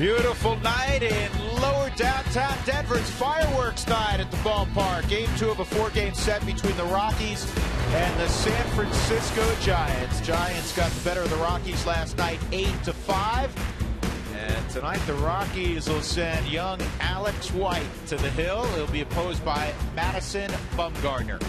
Beautiful night in lower downtown Denver. It's fireworks night at the ballpark. Game 2 of a 4-game set between the Rockies and the San Francisco Giants. Giants got the better of the Rockies last night, 8-5. And tonight the Rockies will send young Alex White to the hill. He'll be opposed by Madison Bumgarner.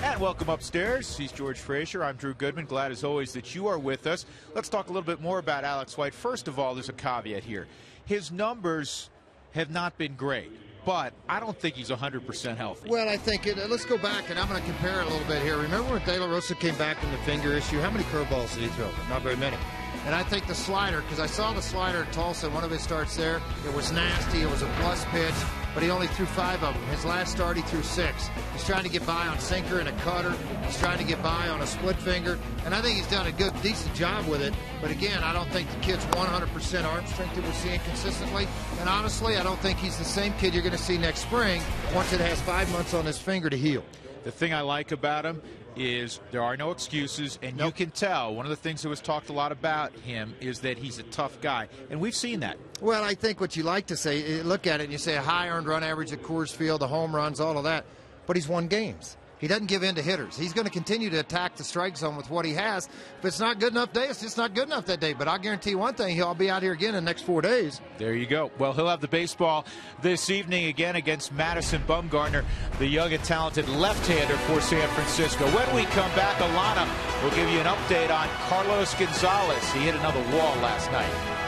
And welcome upstairs. He's George Frazier. I'm Drew Goodman. Glad as always that you are with us. Let's talk a little bit more about Alex White. First of all, there's a caveat here. His numbers have not been great, but I don't think he's 100% healthy. Well, I think let's go back, and I'm going to compare it a little bit here. Remember when De La Rosa came back from the finger issue? How many curveballs did he throw? Not very many. And I think the slider, because I saw the slider at Tulsa, one of his starts there, it was nasty. It was a plus pitch, but he only threw 5 of them. His last start, he threw 6. He's trying to get by on sinker and a cutter. He's trying to get by on a split finger, and I think he's done a good, decent job with it. But again, I don't think the kid's 100% arm strength that we're seeing consistently. And honestly, I don't think he's the same kid you're going to see next spring once it has 5 months on his finger to heal. The thing I like about him is there are no excuses, and you can tell one of the things that was talked a lot about him is that he's a tough guy, and we've seen that. Well, I think what you like to say, look at it and you say a high earned run average at Coors Field, the home runs, all of that, but he's won games. He doesn't give in to hitters. He's going to continue to attack the strike zone with what he has. If it's not good enough day, it's just not good enough that day. But I'll guarantee you one thing, he'll be out here again in the next 4 days. There you go. Well, he'll have the baseball this evening again against Madison Bumgarner, the young and talented left-hander for San Francisco. When we come back, Alana will give you an update on Carlos Gonzalez. He hit another wall last night.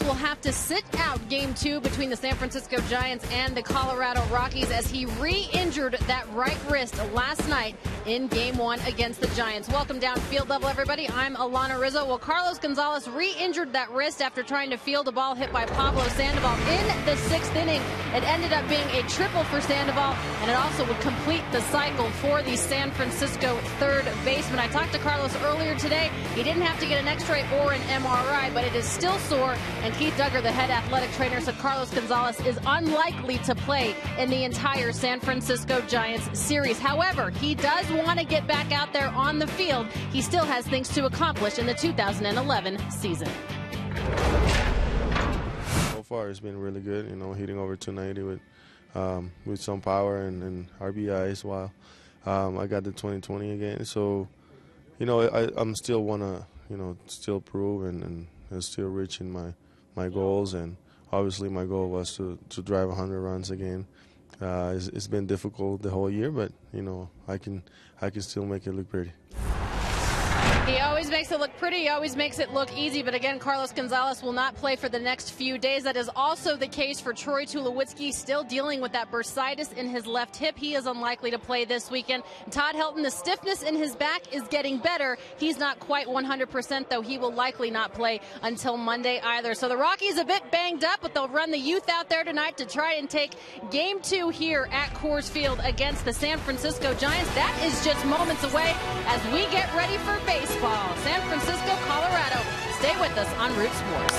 will have to sit out Game 2 between the San Francisco Giants and the Colorado Rockies as he re-injured that right wrist last night in Game 1 against the Giants. Welcome down field level, everybody. I'm Alana Rizzo. Well, Carlos Gonzalez re-injured that wrist after trying to field a ball hit by Pablo Sandoval in the 6th inning. It ended up being a triple for Sandoval, and it also would complete the cycle for the San Francisco third baseman. I talked to Carlos earlier today. He didn't have to get an x-ray or an MRI, but it is still sore, and Keith Duggar, the head athletic trainer, said Carlos Gonzalez is unlikely to play in the entire San Francisco Giants series. However, he does want to get back out there on the field. He still has things to accomplish in the 2011 season. So far, it's been really good, you know, hitting over 290 with some power and RBIs while I got the 2020 again. So, you know, I'm still want to, you know, still prove and still reaching my goals. And obviously my goal was to drive 100 runs again. It's been difficult the whole year, but, you know, I can still make it look pretty. He always makes it look pretty. He always makes it look easy. But again, Carlos Gonzalez will not play for the next few days. That is also the case for Troy Tulowitzki, still dealing with that bursitis in his left hip. He is unlikely to play this weekend. Todd Helton, the stiffness in his back is getting better. He's not quite 100%, though. He will likely not play until Monday either. So the Rockies a bit banged up, but they'll run the youth out there tonight to try and take Game 2 here at Coors Field against the San Francisco Giants. That is just moments away as we get ready for baseball. San Francisco, Colorado. Stay with us on Root Sports.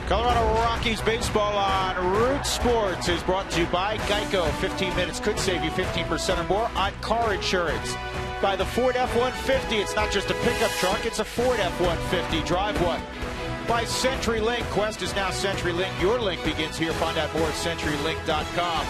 Colorado Rockies baseball on Root Sports is brought to you by Geico. 15 minutes could save you 15% or more on car insurance. By the Ford F-150, it's not just a pickup truck, it's a Ford F-150. Drive one. By CenturyLink. Quest is now CenturyLink. Your link begins here. Find out more at CenturyLink.com.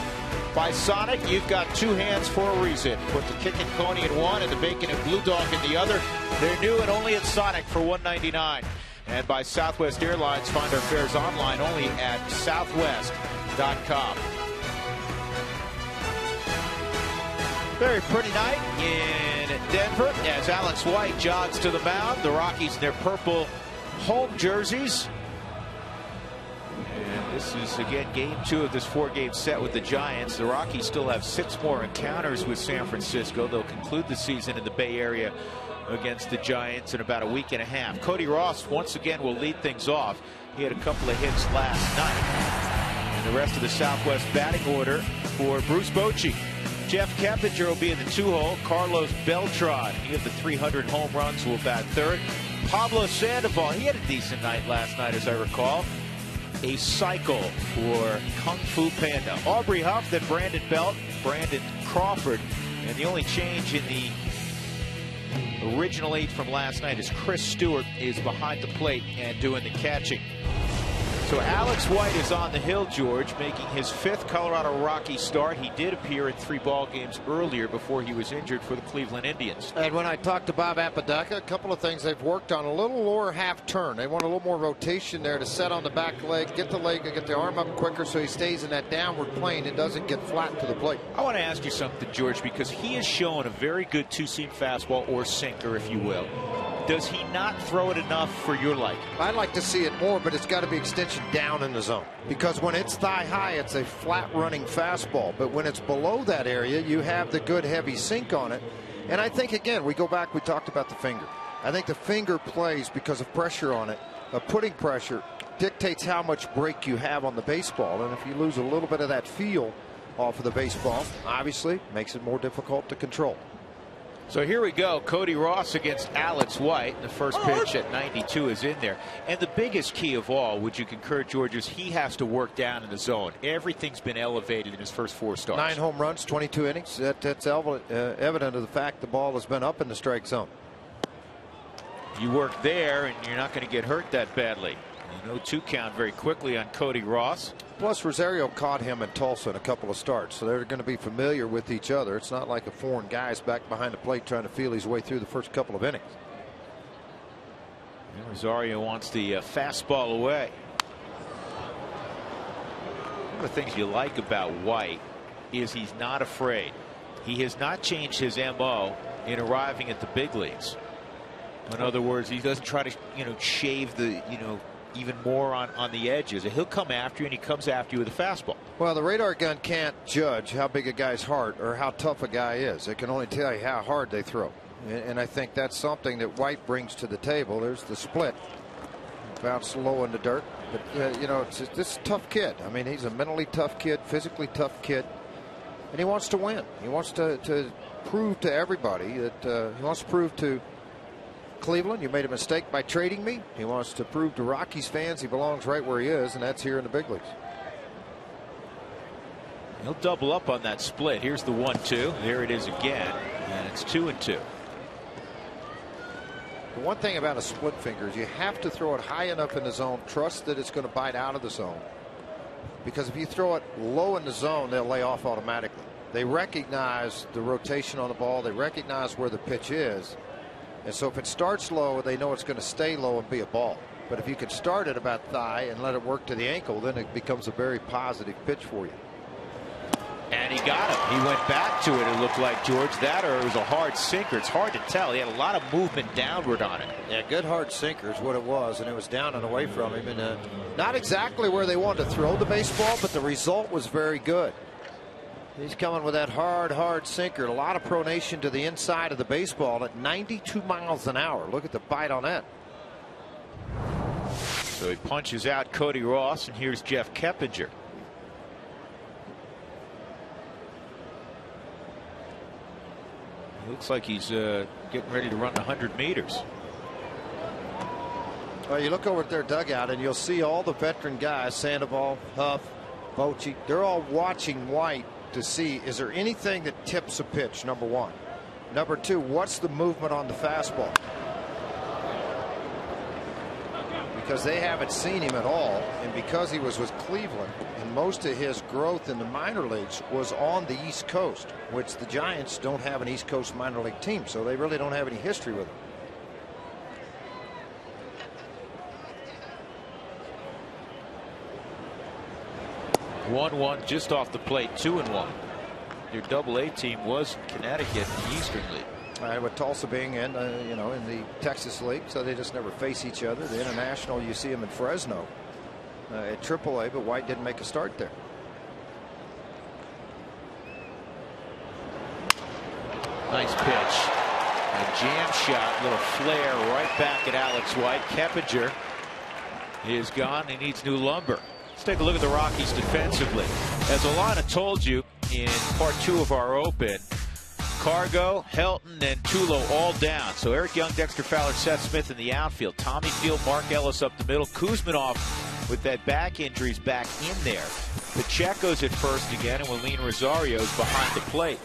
By Sonic, you've got two hands for a reason. Put the Kick and Coney in one and the Bacon and Blue Dog in the other. They're new and only at Sonic for $1.99. And by Southwest Airlines, find our fares online only at southwest.com. Very pretty night in Denver as Alex White jogs to the mound. The Rockies in their purple home jerseys. And this is, again, Game 2 of this 4-game set with the Giants. The Rockies still have 6 more encounters with San Francisco. They'll conclude the season in the Bay Area against the Giants in about a week and a half. Cody Ross once again will lead things off. He had a couple of hits last night. And the the rest of the Southwest batting order for Bruce Bochy. Jeff Keppinger will be in the 2-hole. Carlos Beltran, he of the 300 home runs, will bat third. Pablo Sandoval, he had a decent night last night, as I recall. A cycle for Kung Fu Panda. Aubrey Huff, then Brandon Belt, Brandon Crawford. And the only change in the original 8 from last night is Chris Stewart is behind the plate and doing the catching. So Alex White is on the hill, George, making his 5th Colorado Rockies start. He did appear in 3 ball games earlier before he was injured for the Cleveland Indians. And when I talked to Bob Apodaca, a couple of things they've worked on. A little lower half turn. They want a little more rotation there to set on the back leg, get the arm up quicker so he stays in that downward plane and doesn't get flat to the plate. I want to ask you something, George, because he has shown a very good two-seam fastball, or sinker, if you will. Does he not throw it enough for your liking? I'd like to see it more, but it's got to be extension down in the zone. Because when it's thigh high, it's a flat running fastball. But when it's below that area, you have the good heavy sink on it. And I think, again, we go back, we talked about the finger. I think the finger plays because of pressure on it. Putting pressure dictates how much break you have on the baseball. And if you lose a little bit of that feel off of the baseball, obviously makes it more difficult to control. So here we go. Cody Ross against Alex White. The first pitch at 92 is in there. And the biggest key of all, would you concur, George, is he has to work down in the zone. Everything's been elevated in his first 4 starts. 9 home runs, 22 innings. That's evident of the fact the ball has been up in the strike zone. You work there, and you're not going to get hurt that badly. No 2 count very quickly on Cody Ross. Plus, Rosario caught him in Tulsa in a couple of starts, so they're going to be familiar with each other. It's not like a foreign guy's back behind the plate trying to feel his way through the first couple of innings. And Rosario wants the fastball away. One of the things you like about White is he's not afraid. He has not changed his MO in arriving at the big leagues. In other words, he doesn't try to, shave the, even more on the edges. He'll come after you, and he comes after you with a fastball. Well, the radar gun can't judge how big a guy's heart or how tough a guy is. It can only tell you how hard they throw. And I think that's something that White brings to the table. There's the split. Bounced low in the dirt. But, this is a tough kid. I mean, he's a mentally tough kid, physically tough kid. And he wants to win. He wants to prove to everybody that he wants to prove to Cleveland, you made a mistake by trading me. He wants to prove to Rockies fans he belongs right where he is, and that's here in the big leagues. He'll double up on that split. Here's the 1-2. There it is again, and it's 2-2. The one thing about a split finger is you have to throw it high enough in the zone, trust that it's going to bite out of the zone. Because if you throw it low in the zone, they'll lay off automatically. They recognize the rotation on the ball. They recognize where the pitch is. And so if it starts low, they know it's going to stay low and be a ball. But if you can start at about thigh and let it work to the ankle, then it becomes a very positive pitch for you. And he got him. He went back to it, it looked like, George. That or it was a hard sinker. It's hard to tell. He had a lot of movement downward on it. Yeah, good hard sinker is what it was, and it was down and away from him. And not exactly where they wanted to throw the baseball, but the result was very good. He's coming with that hard sinker. A lot of pronation to the inside of the baseball at 92 miles an hour. Look at the bite on that. So he punches out Cody Ross, and here's Jeff Keppinger. Looks like he's getting ready to run 100 meters. Well, you look over at their dugout, and you'll see all the veteran guys, Sandoval, Huff, Bochy. They're all watching White to see, is there anything that tips a pitch, number one. Number two, what's the movement on the fastball? Because they haven't seen him at all, and because he was with Cleveland, and most of his growth in the minor leagues was on the East Coast, which the Giants don't have an East Coast minor league team, so they really don't have any history with him. One just off the plate, 2-1. Your Double-A team was in Connecticut in the Eastern League. With Tulsa being in, in the Texas League, so they just never face each other. The International, you see him in Fresno at Triple-A, but White didn't make a start there. Nice pitch. A jam shot, little flare right back at Alex White. Keppinger is gone. He needs new lumber. Let's take a look at the Rockies defensively. As Alana told you in part 2 of our open, Cargo, Helton, and Tulo all down. So Eric Young, Dexter Fowler, Seth Smith in the outfield. Tommy Field, Mark Ellis up the middle. Kuzmanov with that back injury is back in there. Pacheco's at first again, and Willeen Rosario's behind the plate.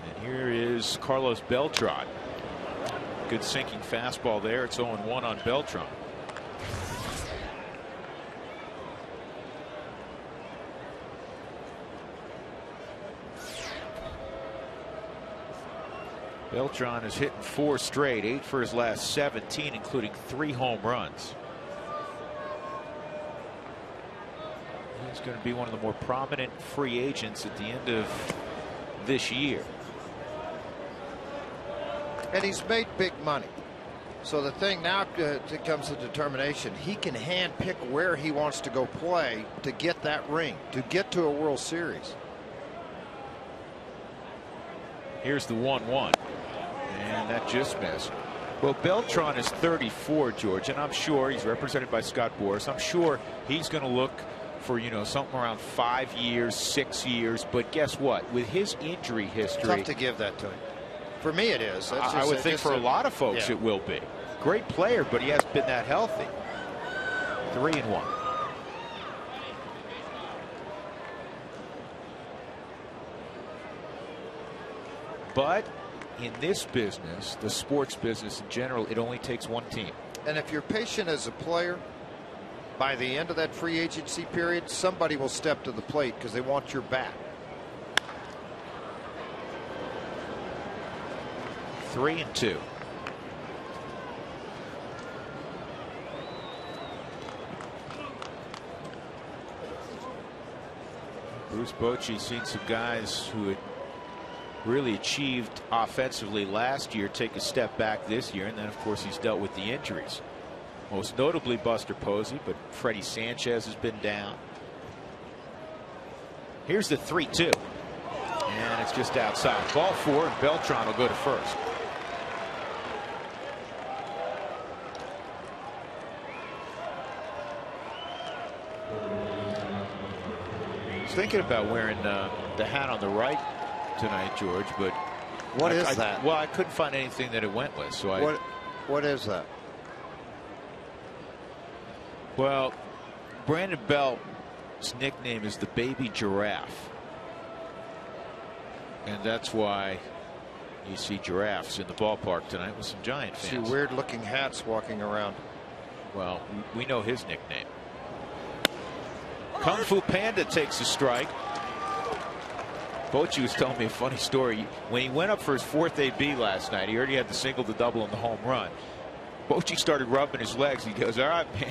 And here is Carlos Beltran. Good sinking fastball there. It's 0-1 on Beltran. Beltran is hitting 4 straight, 8 for his last 17, including 3 home runs. He's going to be one of the more prominent free agents at the end of this year. And he's made big money. So the thing now comes to determination. He can hand pick where he wants to go play to get that ring, to get to a World Series. Here's the 1-1. And that just missed. Well, Beltran is 34, George, and I'm sure he's represented by Scott Boras. I'm sure he's going to look for, you know, something around 5 years, 6 years. But guess what? With his injury history, Tough to give that to him. For me, it is. I would think for a lot of folks it will be. Great player, but he hasn't been that healthy. 3-1. But in this business, the sports business in general, it only takes one team. And if you're patient as a player, by the end of that free agency period, somebody will step to the plate because they want your bat. 3-2. Bruce Bochy's seen some guys who had really achieved offensively last year take a step back this year, and then of course he's dealt with the injuries, most notably Buster Posey, but Freddie Sanchez has been down. Here's the 3-2, and it's just outside. Ball 4, and Beltran will go to first. I was thinking about wearing the hat on the right tonight, George, but what is that? Well, I couldn't find anything that it went with, so what is that? Well, Brandon Belt's nickname is the Baby Giraffe, and that's why you see giraffes in the ballpark tonight with some Giant fans. See weird looking hats walking around. Well, we know his nickname. Kung Fu Panda takes a strike. Bochy was telling me a funny story. When he went up for his 4th AB last night, he already had the single, the double, and the home run. Bochy started rubbing his legs. He goes, "All right, man."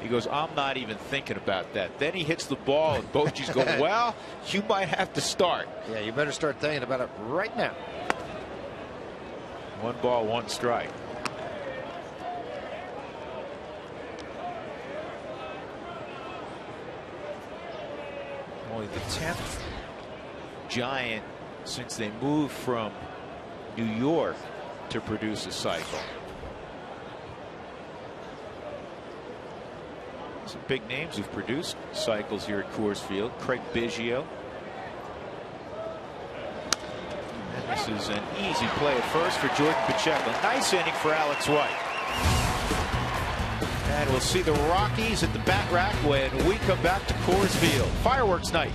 He goes, "I'm not even thinking about that." Then he hits the ball, and Bochy's going, "Well, you might have to start." Yeah, you better start thinking about it right now. 1 ball, 1 strike. Only the 10th Giant since they moved from New York to produce a cycle. Some big names who've produced cycles here at Coors Field. Craig Biggio. And this is an easy play at first for Jordan Pacheco. Nice inning for Alex White. And we'll see the Rockies at the bat rack when we come back to Coors Field. Fireworks night.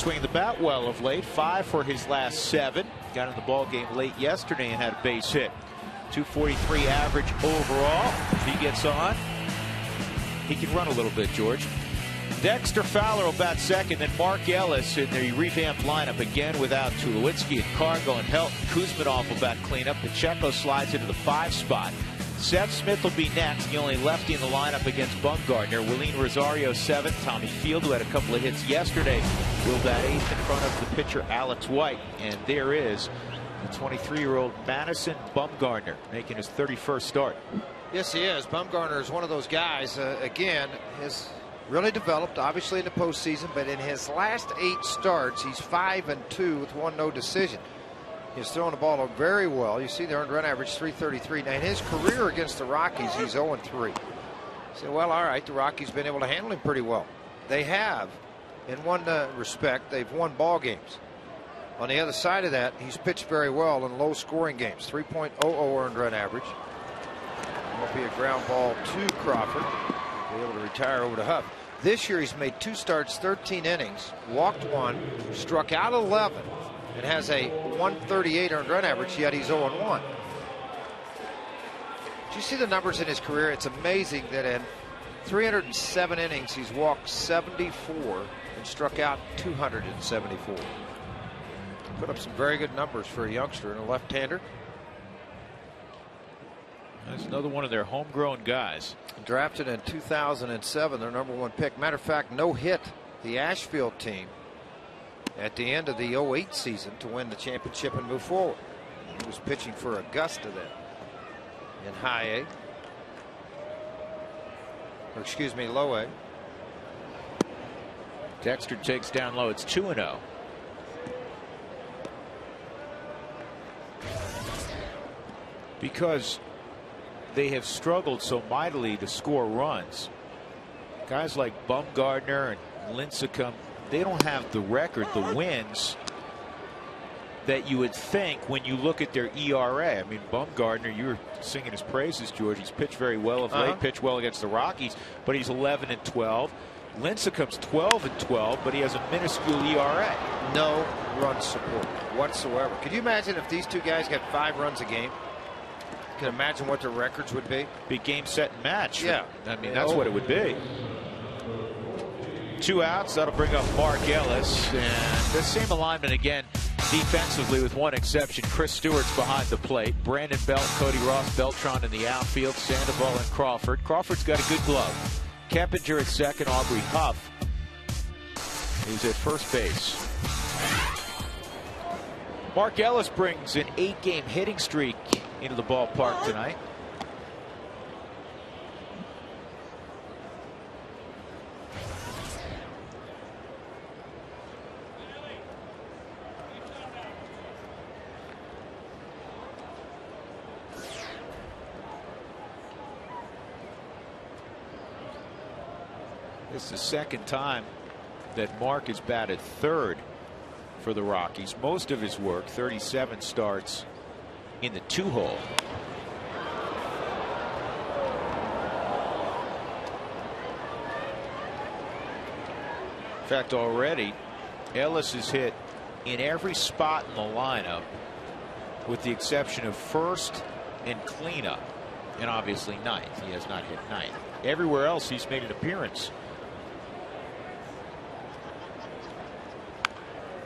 swinging the bat well of late. 5 for his last 7. Got in the ball game late yesterday and had a base hit. 243 average overall. If he gets on, he can run a little bit, George. Dexter Fowler will bat second, then Mark Ellis in the revamped lineup again without Tulowitzki and Cargo and Helton. Kuzminov will bat cleanup. Pacheco slides into the 5 spot. Seth Smith will be next, the only lefty in the lineup against Bumgarner. Willeen Rosario 7th. Tommy Field, who had a couple of hits yesterday, will bat 8th in front of the pitcher Alex White. And there is the 23-year-old Madison Bumgarner making his 31st start. Yes, he is. Bumgarner is one of those guys, again, has really developed, obviously, in the postseason, but in his last 8 starts, he's 5-2 with 1 no decision. He's throwing the ball very well. You see the earned run average 333. Now, in his career against the Rockies, he's 0-3. So, well, all right, the Rockies been able to handle him pretty well. They have, in one respect, they've won ball games. On the other side of that, he's pitched very well in low-scoring games. 3.00 earned run average. Won't be a ground ball to Crawford. Be able to retire over to Huff. This year, he's made 2 starts, 13 innings, walked 1, struck out 11. It has a 138 earned run average, yet he's 0-1. Do you see the numbers in his career? It's amazing that in 307 innings, he's walked 74 and struck out 274. Put up some very good numbers for a youngster and a left-hander. That's another one of their homegrown guys. Drafted in 2007, their #1 pick. Matter of fact, no hit the Asheville team at the end of the 08 season to win the championship and move forward. He was pitching for Augusta then in high A. Or excuse me, low A. Dexter takes down low. It's 2-0. Because they have struggled so mightily to score runs. Guys like Bumgarner and Lincecum, they don't have the record, the wins that you would think when you look at their ERA. I mean, Bumgarner, you were singing his praises, George. He's pitched very well of late, pitched well against the Rockies, but he's 11-12. Lincecum's 12-12, but he has a minuscule ERA. No run support whatsoever. Could you imagine if these 2 guys got 5 runs a game? You can imagine what their records would be. Be game, set, and match. Yeah. I mean, that's what it would be. 2 outs. That'll bring up Mark Ellis. And the same alignment again defensively with one exception. Chris Stewart's behind the plate. Brandon Belt, Cody Ross, Beltran in the outfield. Sandoval and Crawford. Crawford's got a good glove. Keppinger at second. Aubrey Huff is at first base. Mark Ellis brings an 8-game hitting streak into the ballpark tonight. This is the second time that Mark has batted 3rd for the Rockies. Most of his work, 37 starts, in the 2-hole. In fact, already Ellis has hit in every spot in the lineup with the exception of first and cleanup, and obviously ninth. He has not hit ninth. Everywhere else he's made an appearance.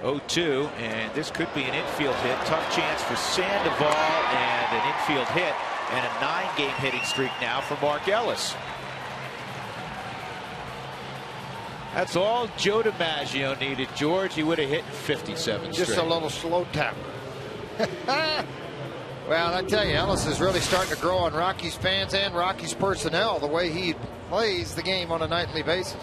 0-2, and this could be an infield hit. Tough chance for Sandoval, and an infield hit, and a 9-game hitting streak now for Mark Ellis. That's all Joe DiMaggio needed, George. He would have hit 57 Just straight. a little slow tap. Well, I tell you, Ellis is really starting to grow on Rockies fans and Rockies personnel the way he plays the game on a nightly basis.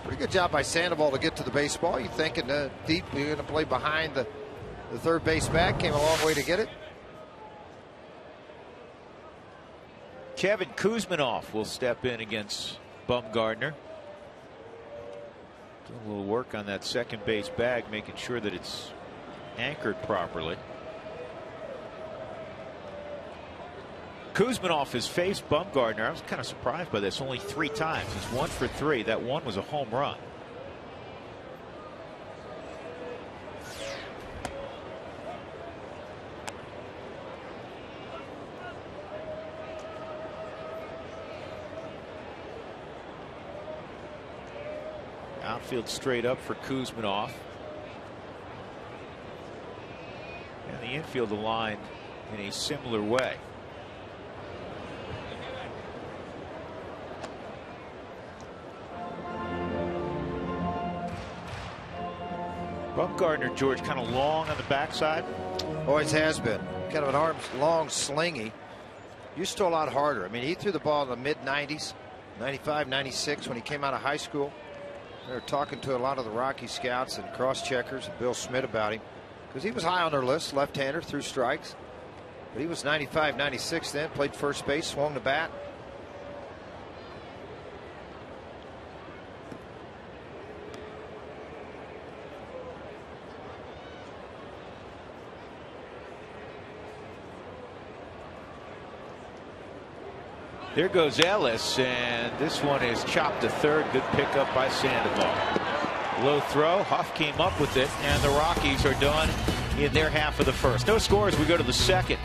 Pretty good job by Sandoval to get to the baseball. You thinking deep, you're going to play behind the third base back. Came a long way to get it. Kevin Kuzminov will step in against Bumgarner. Doing a little work on that second base bag, making sure that it's anchored properly. Kuzminov has faced Bumgarner. I was kind of surprised by this. Only 3 times. He's 1 for 3. That one was a home run. Outfield straight up for Kuzminov. And the infield aligned in a similar way. Bumgarner, George, kind of long on the backside. Always has been. Kind of an arm long slingy. Used to a lot harder. I mean, he threw the ball in the mid 90s, 95, 96 when he came out of high school. They were talking to a lot of the Rocky scouts and cross checkers and Bill Schmidt about him because he was high on their list, left-hander, threw strikes. But he was 95, 96 then, played first base, swung the bat. There goes Ellis, and this one is chopped to third. Good pickup by Sandoval. Low throw. Huff came up with it, and the Rockies are done in their half of the first. No scores. We go to the second.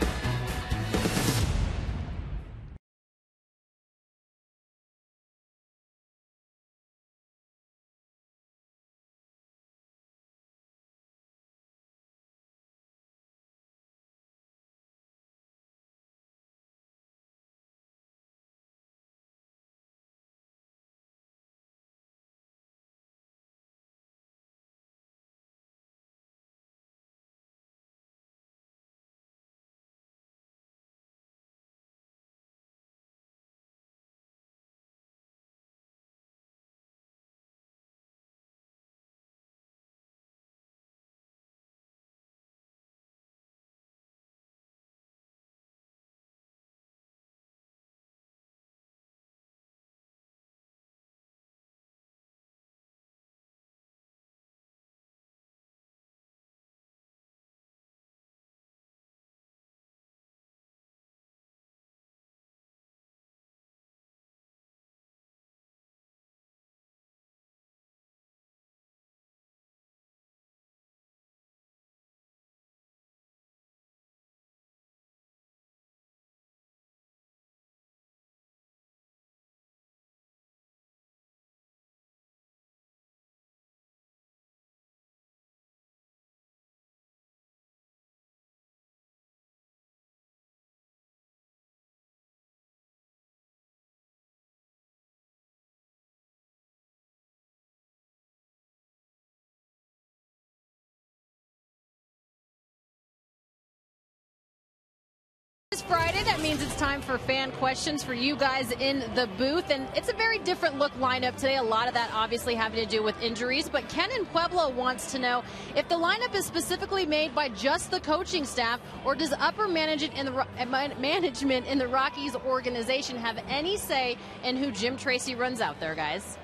It's Friday. That means it's time for fan questions for you guys in the booth, and it's a very different look lineup today. A lot of that obviously having to do with injuries, but Ken in Pueblo wants to know if the lineup is specifically made by just the coaching staff, or does upper management in the Rockies organization have any say in who Jim Tracy runs out there, guys?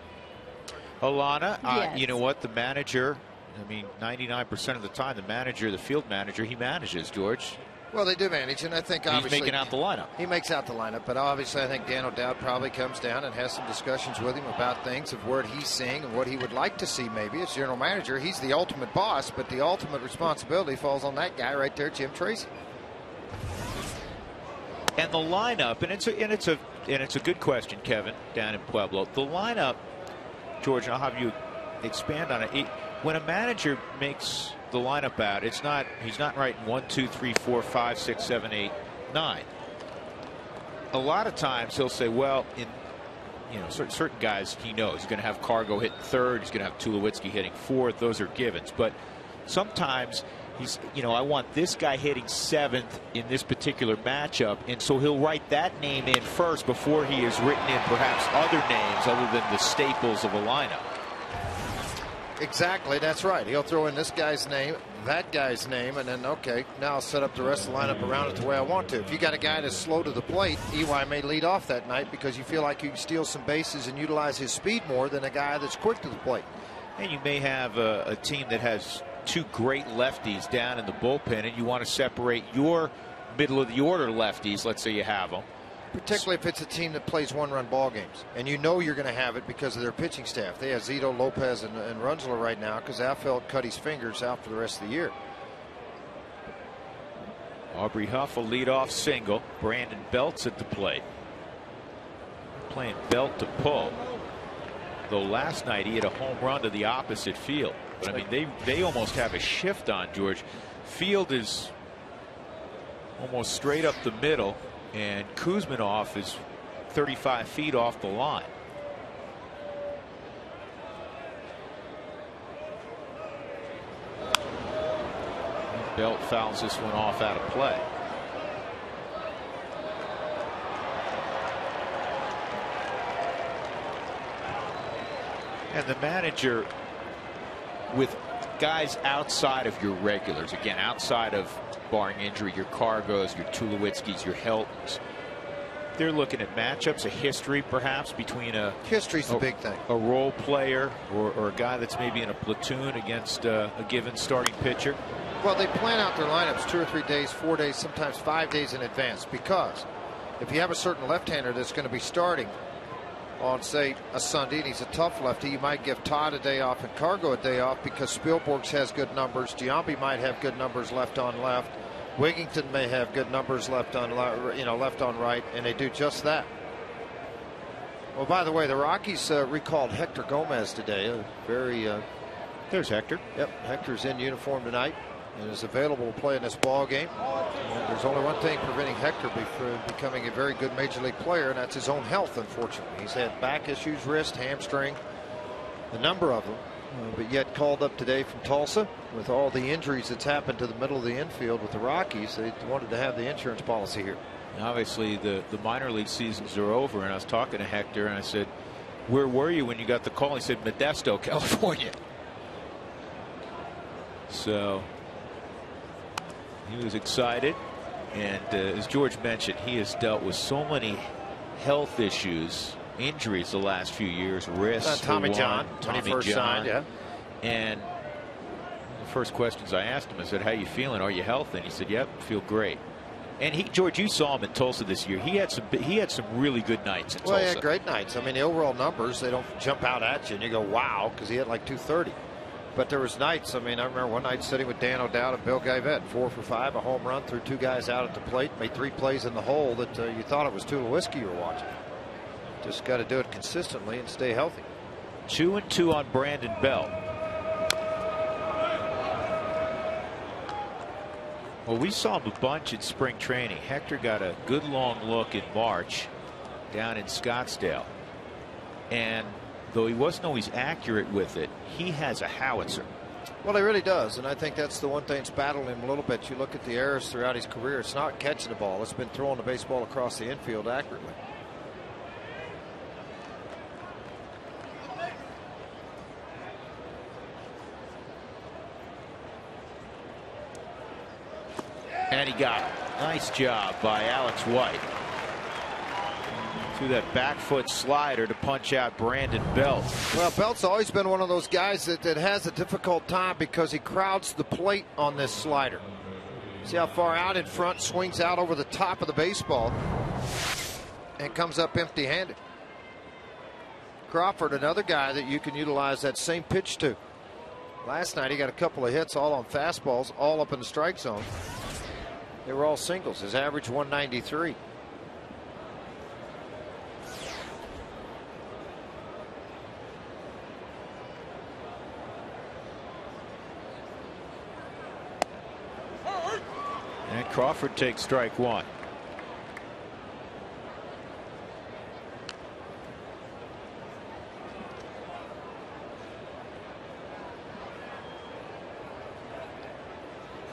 Alana, Yes. you know what? The manager, I mean, 99% of the time, the manager, the field manager, he manages, George. Well, they do manage, and I think obviously he's making out the lineup. He makes out the lineup, but obviously I think Dan O'Dowd probably comes down and has some discussions with him about things of what he's seeing and what he would like to see maybe as general manager. He's the ultimate boss, but the ultimate responsibility falls on that guy right there, Jim Tracy. And the lineup, and it's a good question, Kevin, down in Pueblo. The lineup, George, and I'll have you expand on it. When a manager makes the lineup out, he's not writing 1, 2, 3, 4, 5, 6, 7, 8, 9. A lot of times he'll say, well, in certain guys he knows he's going to have Cargo hitting third, he's going to have Tulowitzki hitting fourth. Those are givens. But sometimes he's, I want this guy hitting seventh in this particular matchup, and so he'll write that name in first before he has written in perhaps other names other than the staples of a lineup. Exactly, that's right. He'll throw in this guy's name, that guy's name, and then, okay, now I'll set up the rest of the lineup around it the way I want to. If you got a guy that's slow to the plate, EY may lead off that night because you feel like you can steal some bases and utilize his speed more than a guy that's quick to the plate. And you may have a team that has two great lefties down in the bullpen, and you want to separate your middle of the order lefties. Let's say you have them. Particularly if it's a team that plays one-run ball games, and you know you're going to have it because of their pitching staff. They have Zito, Lopez, and Runzler right now because Affeldt cut his fingers out for the rest of the year. Aubrey Huff will lead off single. Brandon Belt's at the plate. Playing Belt to pull. though last night he hit a home run to the opposite field. But I mean, they almost have a shift on George. Field is almost straight up the middle, and Kuzminov is 35 feet off the line. Belt fouls this one off out of play. And the manager, with guys outside of your regulars, again, outside of, barring injury, your Cargos, your Tulowitzkis, your Heltons, they're looking at matchups, a history perhaps between history's the big thing, a role player or a guy that's maybe in a platoon against a given starting pitcher. Well, they plan out their lineups 2 or 3 days, 4 days, sometimes 5 days in advance, because if you have a certain left-hander that's going to be starting on, say, a Sunday, and he's a tough lefty, you might give Todd a day off and Cargo a day off because Spielborgs has good numbers. Giambi might have good numbers left on left. Wigington may have good numbers left on left on right, and they do just that. Well, by the way, the Rockies recalled Hector Gomez today. There's Hector. Yep, Hector's in uniform tonight and is available to play in this ball game. And there's only one thing preventing Hector from becoming a very good major league player, and that's his own health, unfortunately. He's had back issues, wrist, hamstring, a number of them, but yet called up today from Tulsa. With all the injuries that's happened to the middle of the infield with the Rockies, they wanted to have the insurance policy here. Obviously, the minor league seasons are over, and I was talking to Hector, and I said, where were you when you got the call? He said, Modesto, California. So he was excited, and as George mentioned, he has dealt with so many health issues, injuries the last few years, wrists, Tommy John, Tommy when he first signed, yeah. And the first questions I asked him, I said, how you feeling? Are you healthy? And he said, yep, feel great. And George, you saw him in Tulsa this year. He had some really good nights in Tulsa. Well, yeah, great nights. I mean, the overall numbers, they don't jump out at you and you go, wow, because he had like 230. But there was nights, I mean, I remember one night sitting with Dan O'Dowd and Bill Guyvette, 4 for 5, a home run, threw 2 guys out at the plate, made 3 plays in the hole that you thought it was Tulowitzki you were watching. Just got to do it consistently and stay healthy. 2-2 on Brandon Belt. Well, we saw him a bunch in spring training. Hector got a good long look in March down in Scottsdale. And though he wasn't always accurate with it, he has a howitzer. Well, he really does, and I think that's the one thing that's battling him a little bit. You look at the errors throughout his career, it's not catching the ball, it's been throwing the baseball across the infield accurately. And he got it. Nice job by Alex White. Through that back foot slider to punch out Brandon Belt. Well, Belt's always been one of those guys that has a difficult time because he crowds the plate on this slider. See how far out in front, swings out over the top of the baseball and comes up empty-handed. Crawford, another guy that you can utilize that same pitch to. Last night he got a couple of hits all on fastballs, all up in the strike zone. They were all singles. His average 193. And Crawford takes strike 1.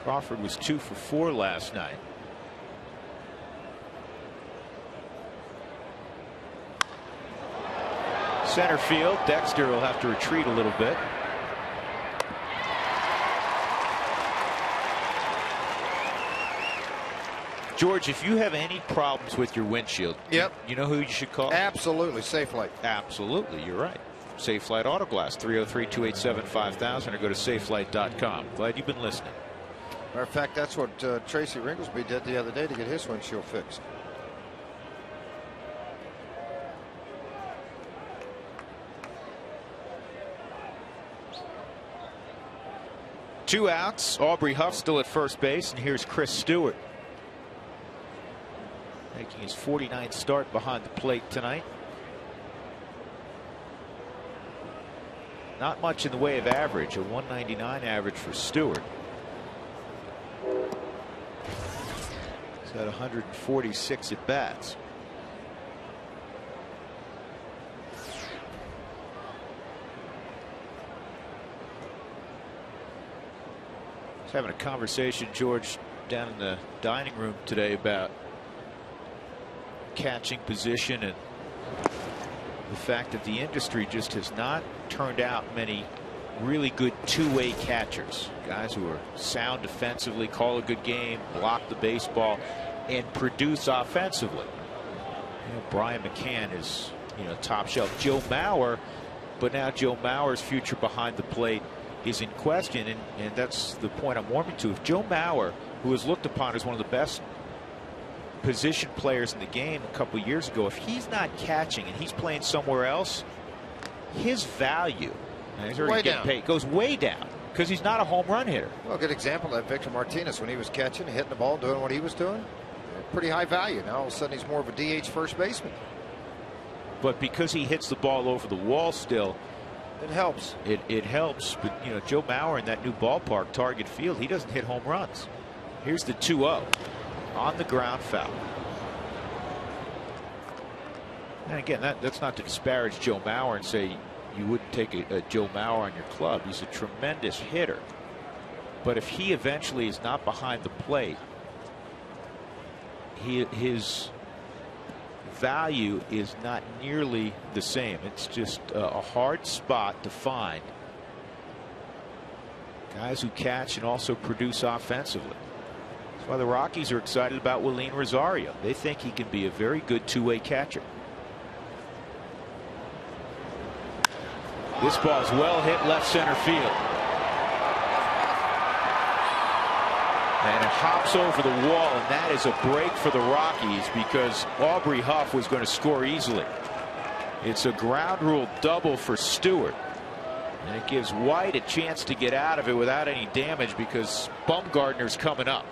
Crawford was 2 for 4 last night. Center field, Dexter will have to retreat a little bit. George, if you have any problems with your windshield, yep, you know who you should call? Absolutely, Safelite. Absolutely, you're right. Safelite Auto Glass, 303-287-5000, or go to safelite.com. Glad you've been listening. Matter of fact, that's what Tracy Ringlesby did the other day to get his windshield fixed. Two outs. Aubrey Huff still at first base, and here's Chris Stewart making his 49th start behind the plate tonight. not much in the way of average. A 199 average for Stewart. He's had 146 at bats. Having a conversation, George, down in the dining room today about catching position and the fact that the industry just has not turned out many really good two-way catchers, guys who are sound defensively, call a good game, block the baseball, and produce offensively. You know, Brian McCann is, you know, top shelf. Joe Mauer, but now Joe Mauer's future behind the plate is in question, and that's the point I'm warming to. If Joe Mauer, who is looked upon as one of the best position players in the game a couple of years ago, if he's not catching and he's playing somewhere else, his value, and he's already getting paid, goes way down because he's not a home run hitter. Well, a good example of that, Victor Martinez, when he was catching, hitting the ball, doing what he was doing, pretty high value. Now all of a sudden he's more of a DH first baseman. But because he hits the ball over the wall still, it helps. It helps. But, you know, Joe Mauer in that new ballpark, Target Field, he doesn't hit home runs. Here's the 2-0 on the ground foul. And again, that's not to disparage Joe Mauer and say you wouldn't take a Joe Mauer on your club. He's a tremendous hitter. But if he eventually is not behind the plate, his value is not nearly the same. It's just a hard spot to find guys who catch and also produce offensively. That's why the Rockies are excited about Willeen Rosario. They think he can be a very good two-way catcher. This ball's well hit left center field. And it hops over the wall, and that is a break for the Rockies because Aubrey Huff was going to score easily. It's a ground rule double for Stewart. And it gives White a chance to get out of it without any damage because Bumgarner's coming up.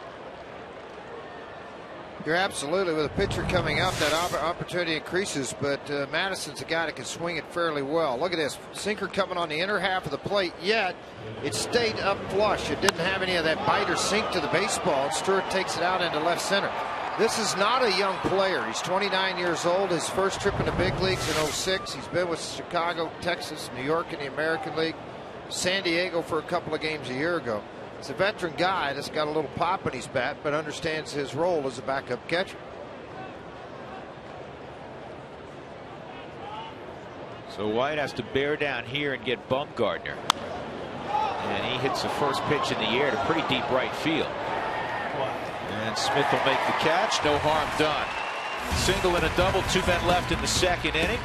You're absolutely, with a pitcher coming up, that opportunity increases, but Madison's a guy that can swing it fairly well. Look at this sinker coming on the inner half of the plate, yet it stayed up flush. It didn't have any of that bite or sink to the baseball. Stewart takes it out into left center. This is not a young player. He's 29 years old. His first trip in the big leagues in '06. He's been with Chicago, Texas, New York in the American League, San Diego for a couple of games a year ago. He's a veteran guy that's got a little pop in his bat, but understands his role as a backup catcher. So White has to bear down here and get Bumgarner. And he hits the first pitch in the air to pretty deep right field. And Smith will make the catch. No harm done. Single and a double. 2 men left in the second inning.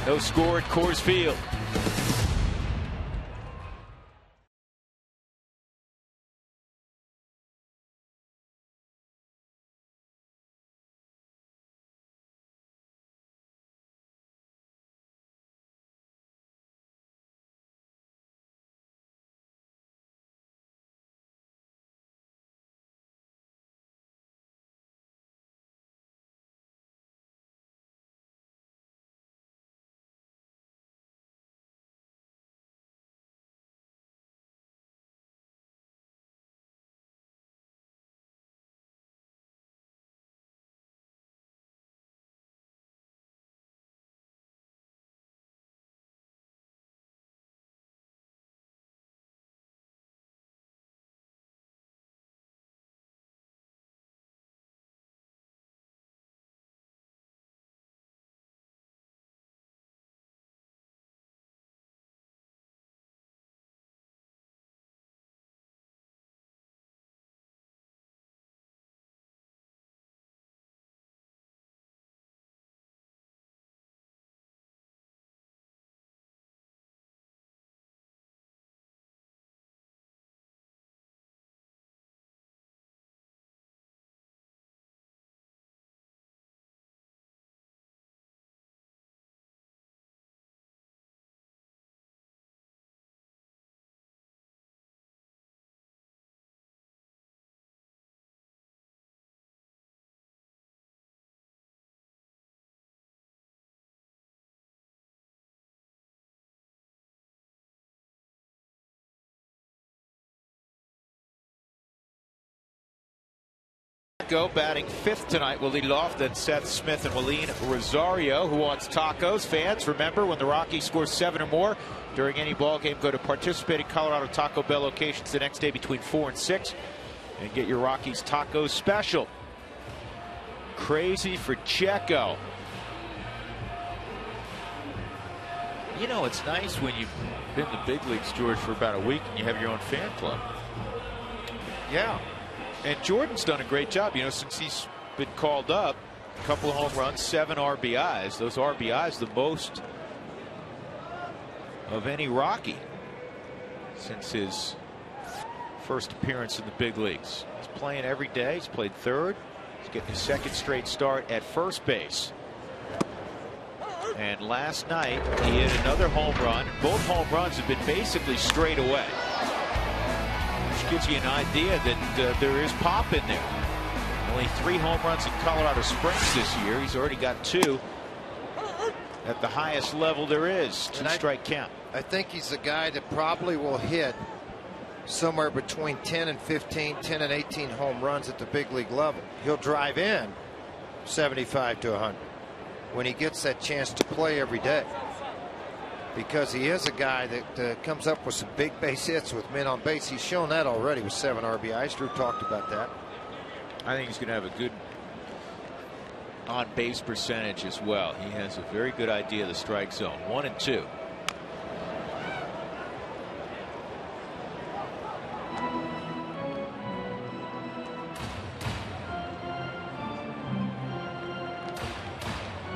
No score at Coors Field. Pacheco batting 5th tonight will lead it off. Then Seth Smith and Willeen Rosario. Who wants tacos? Fans, remember, when the Rockies score 7 or more during any ball game, go to participating Colorado Taco Bell locations the next day between 4 and 6 and get your Rockies tacos special. Crazy for Checo. You know, it's nice when you've been in the big leagues, George, for about a week and you have your own fan club. Yeah. And Jordan's done a great job, you know, since he's been called up. A couple of home runs, 7 RBIs. Those RBIs, the most of any Rocky since his first appearance in the big leagues. He's playing every day. He's played third. He's getting his 2nd straight start at first base. And last night he hit another home run. Both home runs have been basically straight away, which gives you an idea that there is pop in there. Only 3 home runs in Colorado Springs this year. He's already got 2 at the highest level there is. 2-strike count. I think he's the guy that probably will hit somewhere between 10 and 15, 10 and 18 home runs at the big league level. He'll drive in 75 to 100 when he gets that chance to play every day, because he is a guy that comes up with some big base hits with men on base. He's shown that already with 7 RBIs. Drew talked about that. I think he's going to have a good on-base percentage as well. He has a very good idea of the strike zone. 1 and 2.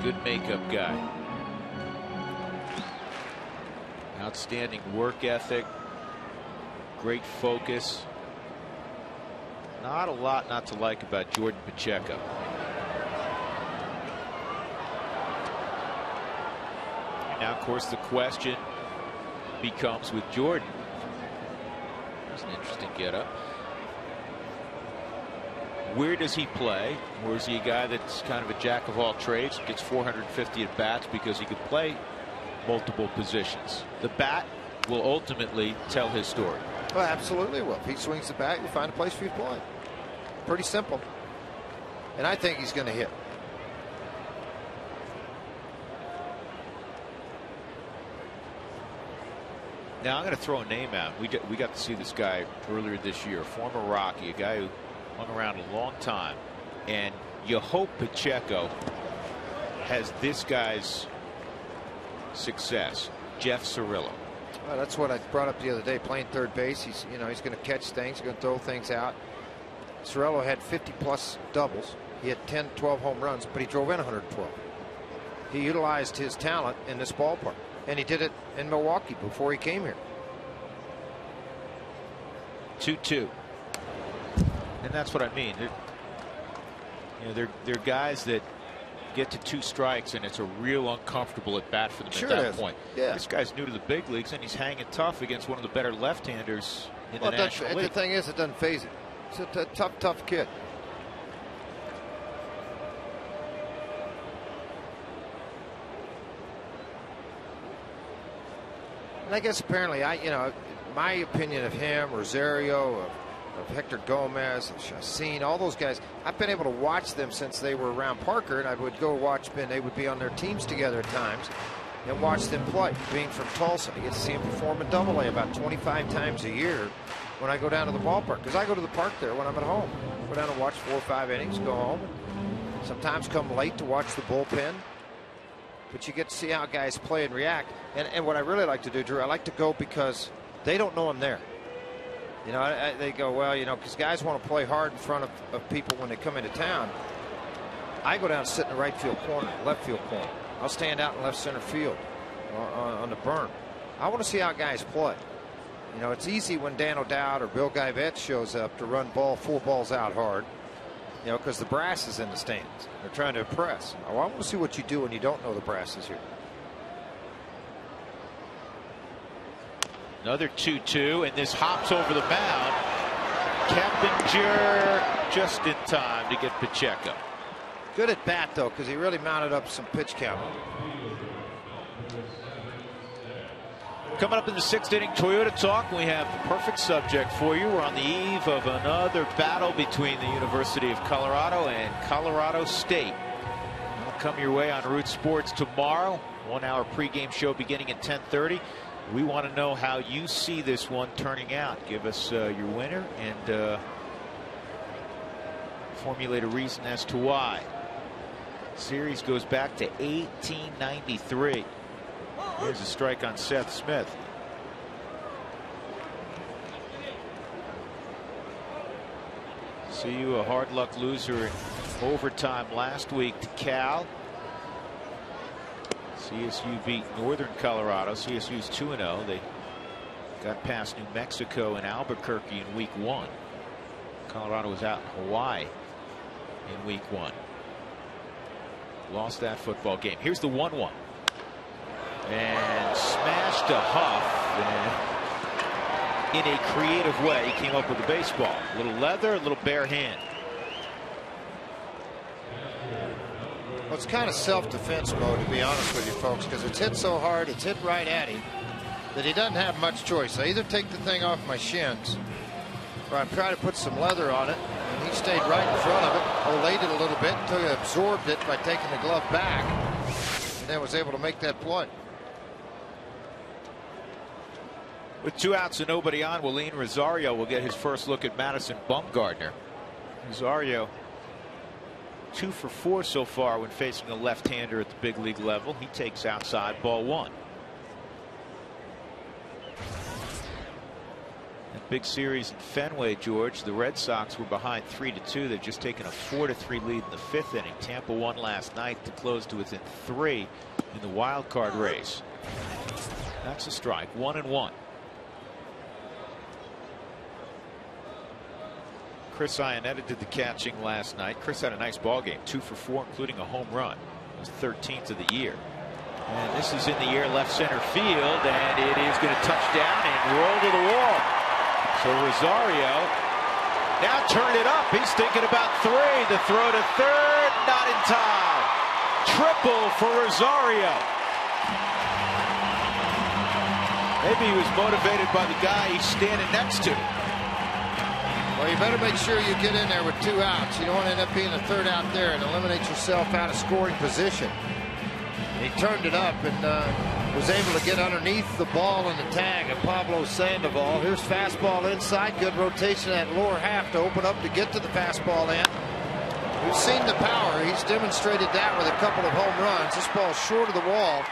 Good makeup guy. Outstanding work ethic. Great focus. Not a lot not to like about Jordan Pacheco. And now, of course, the question becomes with Jordan. That's an interesting getup. Where does he play? Or is he a guy that's kind of a jack of all trades, gets 450 at bats because he could play multiple positions? The bat will ultimately tell his story. Well, absolutely will. If he swings the bat, you find a place for you to play. Pretty simple. And I think he's going to hit. Now I'm going to throw a name out. We got to see this guy earlier this year, a former Rocky, a guy who hung around a long time, and you hope Pacheco has this guy's success. Jeff Cirillo. Well, that's what I brought up the other day. Playing third base, he's going to catch things, he's going to throw things out. Cirillo had 50+ doubles. He had 10, 12 home runs, but he drove in 112. He utilized his talent in this ballpark, and he did it in Milwaukee before he came here. 2-2. And that's what I mean. They're guys that get to 2 strikes and it's a real uncomfortable at bat for them at that point. Yeah. This guy's new to the big leagues and he's hanging tough against one of the better left-handers in the National League. The thing is, it doesn't faze him. It's a tough kid. And I guess apparently, my opinion of him, Rosario, of Hector Gomez, of Chacin, all those guys, I've been able to watch them since they were around Parker, and I would go watch them. They would be on their teams together at times and watch them play. Being from Tulsa, I get to see them perform in Double-A about 25 times a year when I go down to the ballpark, because I go to the park there when I'm at home. Go down and watch 4 or 5 innings, go home. Sometimes come late to watch the bullpen. But you get to see how guys play and react. And what I really like to do, Drew, I like to go because they don't know I'm there. They go, well, because guys want to play hard in front of people when they come into town. I go down and sit in the right field corner, left field corner. I'll stand out in left center field on the berm. I want to see how guys play. It's easy when Dan O'Dowd or Bill Guyvette shows up to run 4 balls out hard, because the brass is in the stands. They're trying to impress. I want to see what you do when you don't know the brass is here. Another 2-2, and this hops over the mound. Keppinger just in time to get Pacheco. Good at bat, though, because he really mounted up some pitch count. Coming up in the 6th inning Toyota Talk, we have the perfect subject for you. We're on the eve of another battle between the University of Colorado and Colorado State. It'll come your way on Root Sports tomorrow. 1-hour pregame show beginning at 10:30. We want to know how you see this one turning out. Give us your winner and formulate a reason as to why. Series goes back to 1893. Here's a strike on Seth Smith. CU a hard luck loser in overtime last week to Cal. CSU beat Northern Colorado. CSU's 2-0. They got past New Mexico and Albuquerque in week 1. Colorado was out in Hawaii in week 1. Lost that football game. Here's the 1-1. And smashed to Huff. And in a creative way, he came up with a baseball. A little leather, a little bare hand. Well, it's kind of self-defense mode, to be honest with you folks, because it's hit so hard, it's hit right at him, that he doesn't have much choice. I either take the thing off my shins, or I try to put some leather on it, and he stayed right in front of it, olayed it a little bit until he absorbed it by taking the glove back, and then was able to make that play. With 2 outs and nobody on, Willeen Rosario will get his first look at Madison Bumgarner. Rosario 2 for 4 so far when facing a left-hander at the big league level. He takes outside, ball 1. That big series in Fenway, George, the Red Sox were behind 3-2. They've just taken a 4-3 lead in the 5th inning. Tampa won last night to close to within 3 in the wild card race. That's a strike. 1-1. Chris Iannetta did the catching last night. Chris had a nice ball game, 2 for 4, including a home run. His 13th of the year. And this is in the air, left center field, and it is going to touch down and roll to the wall. So Rosario now turned it up. He's thinking about 3. The throw to third, not in time. Triple for Rosario. Maybe he was motivated by the guy he's standing next to. Well, you better make sure you get in there with 2 outs. You don't want to end up being a 3rd out there and eliminate yourself out of scoring position. He turned it up and was able to get underneath the ball in the tag of Pablo Sandoval. Here's fastball inside. Good rotation at lower half to open up to get to the fastball end. We've seen the power. He's demonstrated that with a couple of home runs. This ball's short of the wall.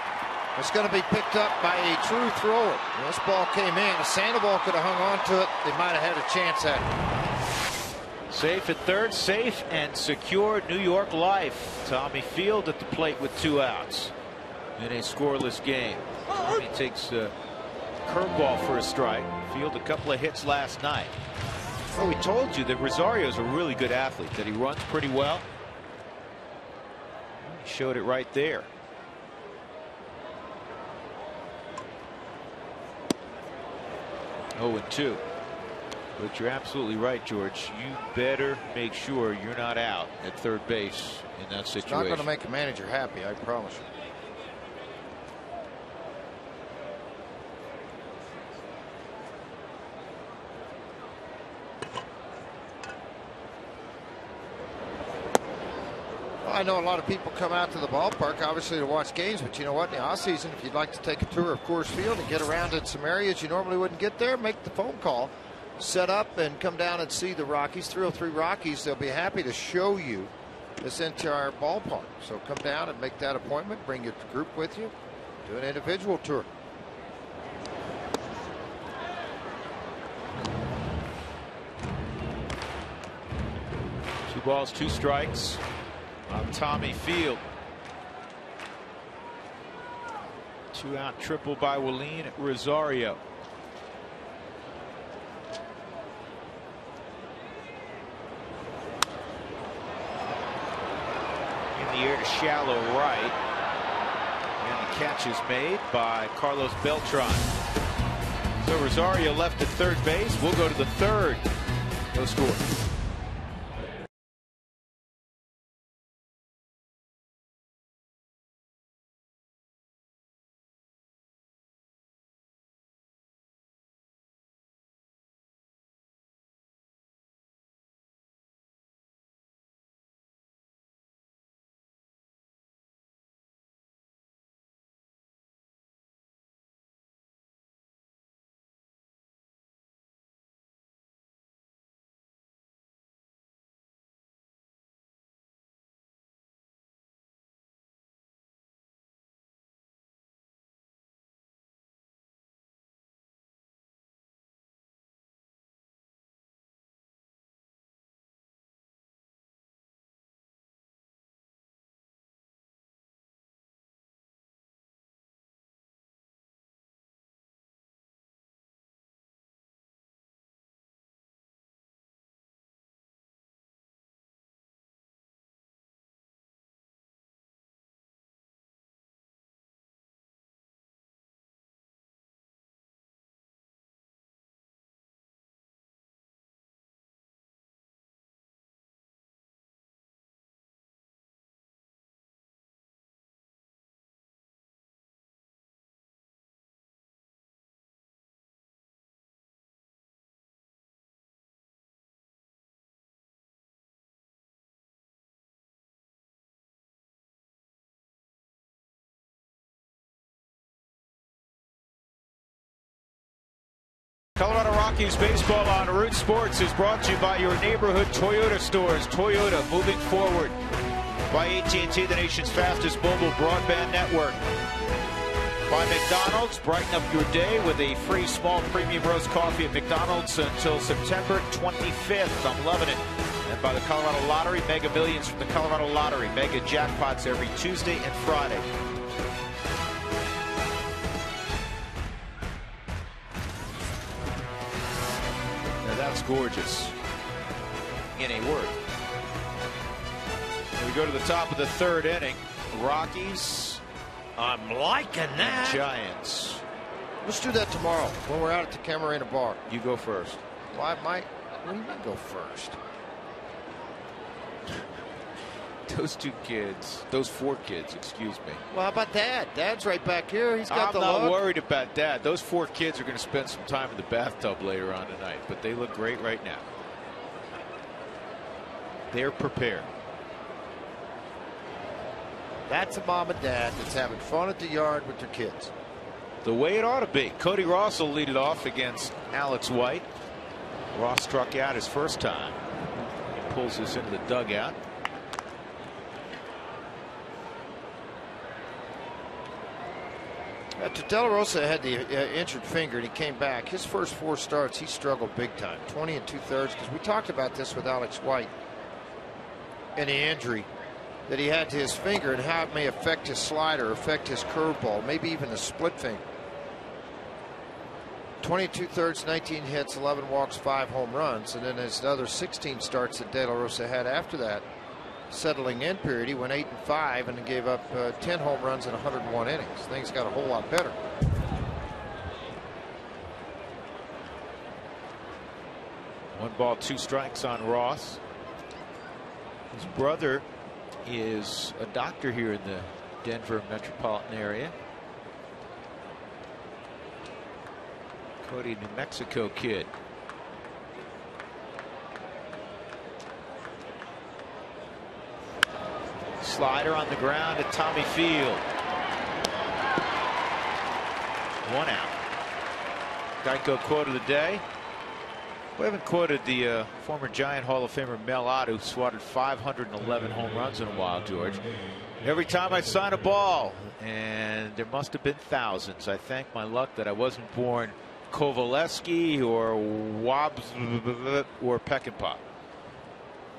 It's going to be picked up by a true thrower. This ball came in. If Sandoval could have hung on to it, they might have had a chance at it. Safe at third, safe and secure New York life. Tommy Field at the plate with 2 outs in a scoreless game. Tommy takes a curveball for a strike. Field a couple of hits last night. Well, we told you that Rosario's a really good athlete, that he runs pretty well. He showed it right there. Oh, and 2. But you're absolutely right, George. You better make sure you're not out at third base in that situation. It's not going to make a manager happy, I promise you. I know a lot of people come out to the ballpark, obviously, to watch games, but you know what? In the offseason, if you'd like to take a tour of Coors Field and get around in some areas you normally wouldn't get there, make the phone call, set up, and come down and see the Rockies, 303 Rockies. They'll be happy to show you this entire ballpark. So come down and make that appointment, bring your group with you, do an individual tour. Two balls, 2 strikes on Tommy Field. 2 out triple by Willeen Rosario. In the air to shallow right. And the catch is made by Carlos Beltran. So Rosario left at third base. We'll go to the 3rd. No score. Rockies baseball on Root Sports is brought to you by your neighborhood Toyota stores. Toyota, moving forward. By AT&T, the nation's fastest mobile broadband network. By McDonald's, brighten up your day with a free small premium roast coffee at McDonald's until September 25th. I'm loving it. And by the Colorado Lottery, Mega Millions from the Colorado Lottery. Mega jackpots every Tuesday and Friday. Now that's gorgeous. In a word. We go to the top of the third inning. Rockies. I'm liking that. Giants. Let's do that tomorrow when we're out at the Camarena Bar. You go first. Why, Mike? What do you mean go first? Those two kids, those four kids, excuse me. Well, how about Dad? Dad's right back here. He's got the look. I'm not worried about Dad. Those four kids are going to spend some time in the bathtub later on tonight, but they look great right now. They're prepared. That's a mom and dad that's having fun at the yard with their kids. The way it ought to be. Cody Ross will lead it off against Alex White. Ross struck out his first time. He pulls this into the dugout. De La Rosa had the injured finger and he came back. His first four starts, he struggled big time. 20 2/3, because we talked about this with Alex White and the injury that he had to his finger and how it may affect his slider, affect his curveball, maybe even a split finger. 20 2/3, 19 hits, 11 walks, 5 home runs, and then his other 16 starts that De La Rosa had after that settling in period, he went 8-5 and gave up 10 home runs in 101 innings. Things got a whole lot better. One ball, 2 strikes on Ross. His brother is a doctor here in the Denver metropolitan area. Cody, New Mexico kid. Slider on the ground at Tommy Field. 1 out. Geico quote of the day. We haven't quoted the former Giant Hall of Famer Mel Ott, who swatted 511 home runs in a while, George. Every time I sign a ball, and there must have been thousands, I thank my luck that I wasn't born Kovaleski or Wobbs or Peckinpah.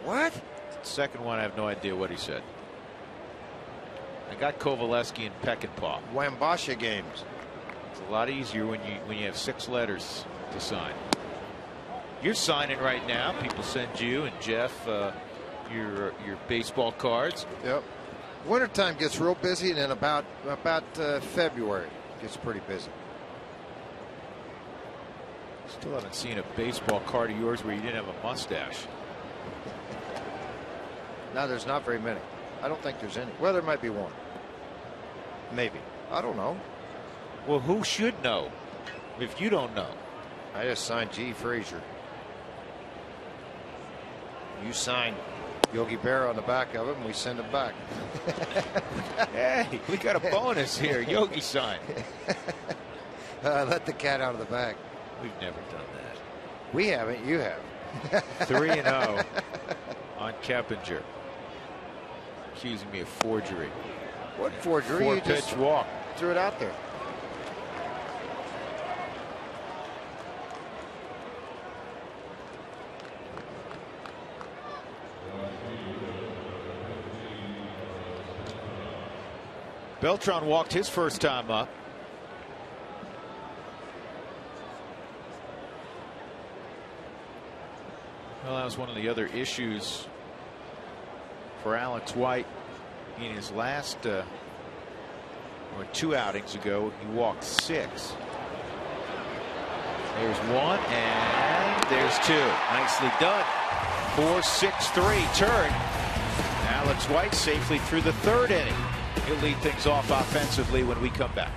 What? The second one, I have no idea what he said. I got Kovaleski and Peckinpah. Wambasha games. It's a lot easier when you have 6 letters to sign. You're signing right now. People send you and Jeff your baseball cards. Yep. Wintertime gets real busy, and then about February gets pretty busy. Still haven't seen a baseball card of yours where you didn't have a mustache. No, there's not very many. I don't think there's any. Well, there might be one. Maybe. I don't know. Well, who should know if you don't know? I just signed G. Frazier. You signed Yogi Berra on the back of it, and we send it back. Hey, we got a bonus here. Yogi signed. Let the cat out of the bag. We've never done that. We haven't. You have. 3-0 on Keppinger. Accusing me of forgery. What forgery? 4-pitch walk. Threw it out there. Beltran walked his first time up. Well, that was one of the other issues for Alex White in his last or 2 outings ago. He walked 6. There's 1 and there's 2. Nicely done. 4-6-3 turn. Alex White safely through the 3rd inning. He'll lead things off offensively when we come back.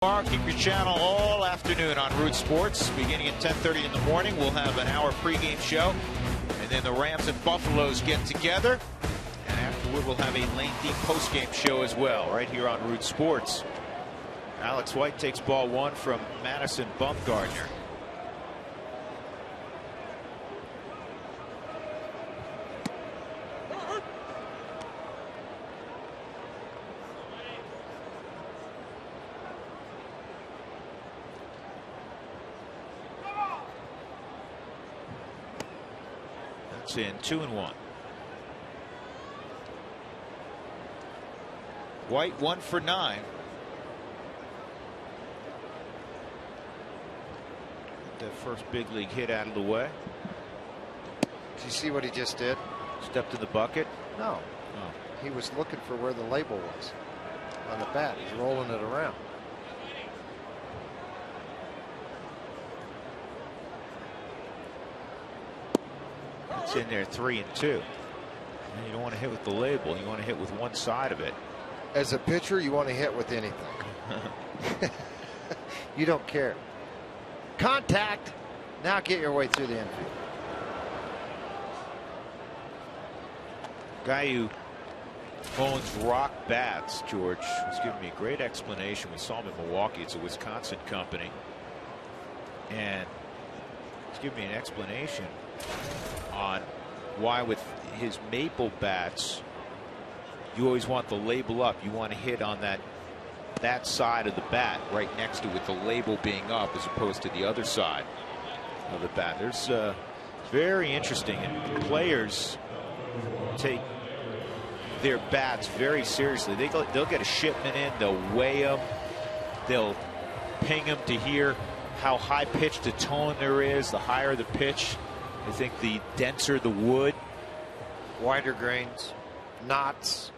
Keep your channel all afternoon on Root Sports. Beginning at 10:30 in the morning, we'll have an hour pregame show. And then the Rams and Buffaloes get together. And afterward, we'll have a lengthy postgame show as well, right here on Root Sports. Alex White takes ball one from Madison Bumgarner. In 2-1. White 1 for 9. The first big league hit out of the way. Did you see what he just did? Stepped in the bucket? No. Oh. He was looking for where the label was on the bat. He's rolling it around. It's in there 3-2. And you don't want to hit with the label. You want to hit with one side of it. As a pitcher, you want to hit with anything. You don't care. Contact. Now get your way through the infield. Guy who owns Rock Bats, George, was giving me a great explanation. We saw him in Milwaukee. It's a Wisconsin company. And he's giving me an explanation on why with his maple bats you always want the label up. You want to hit on that side of the bat right next to it, the label being up, as opposed to the other side of the bat. There's very interesting, and players take their bats very seriously. They'll get a shipment in, they'll weigh them, they'll ping them to hear how high pitched a tone there is. The higher the pitch, I think the denser the wood. Wider grains, knots.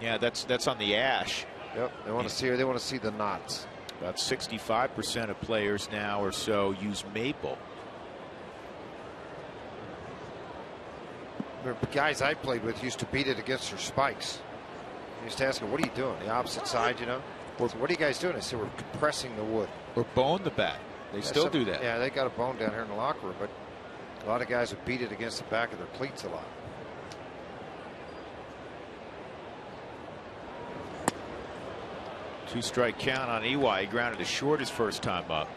Yeah, that's on the ash. Yep, they want to see. They want to see the knots. About 65% of players now or so use maple. The guys I played with used to beat it against their spikes. I used to ask them, "What are you doing?" The opposite side, you know. So, what are you guys doing? I said, "We're compressing the wood." Or bone the bat. They still do that. Yeah, they got a bone down here in the locker room, but a lot of guys would beat it against the back of their cleats a lot. Two-strike count on EY. He grounded to short his first time up.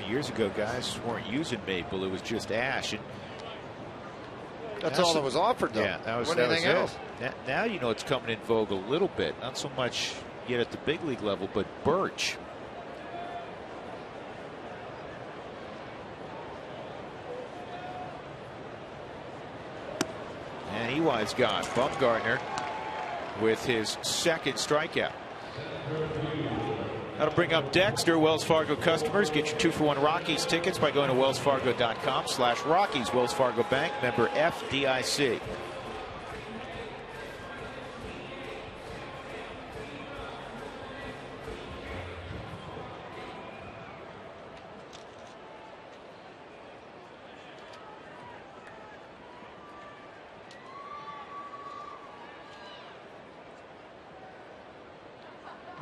Years ago, guys weren't using maple. It was just ash. And that's all that was offered, though. Yeah, that was anything else. Now you know it's coming in vogue a little bit. Not so much yet at the big league level, but birch. And EY's gone. Bumgarner with his second strikeout. That'll bring up Dexter. Wells Fargo customers, get your 2-for-1 Rockies tickets by going to wellsfargo.com/Rockies. Wells Fargo Bank, member FDIC.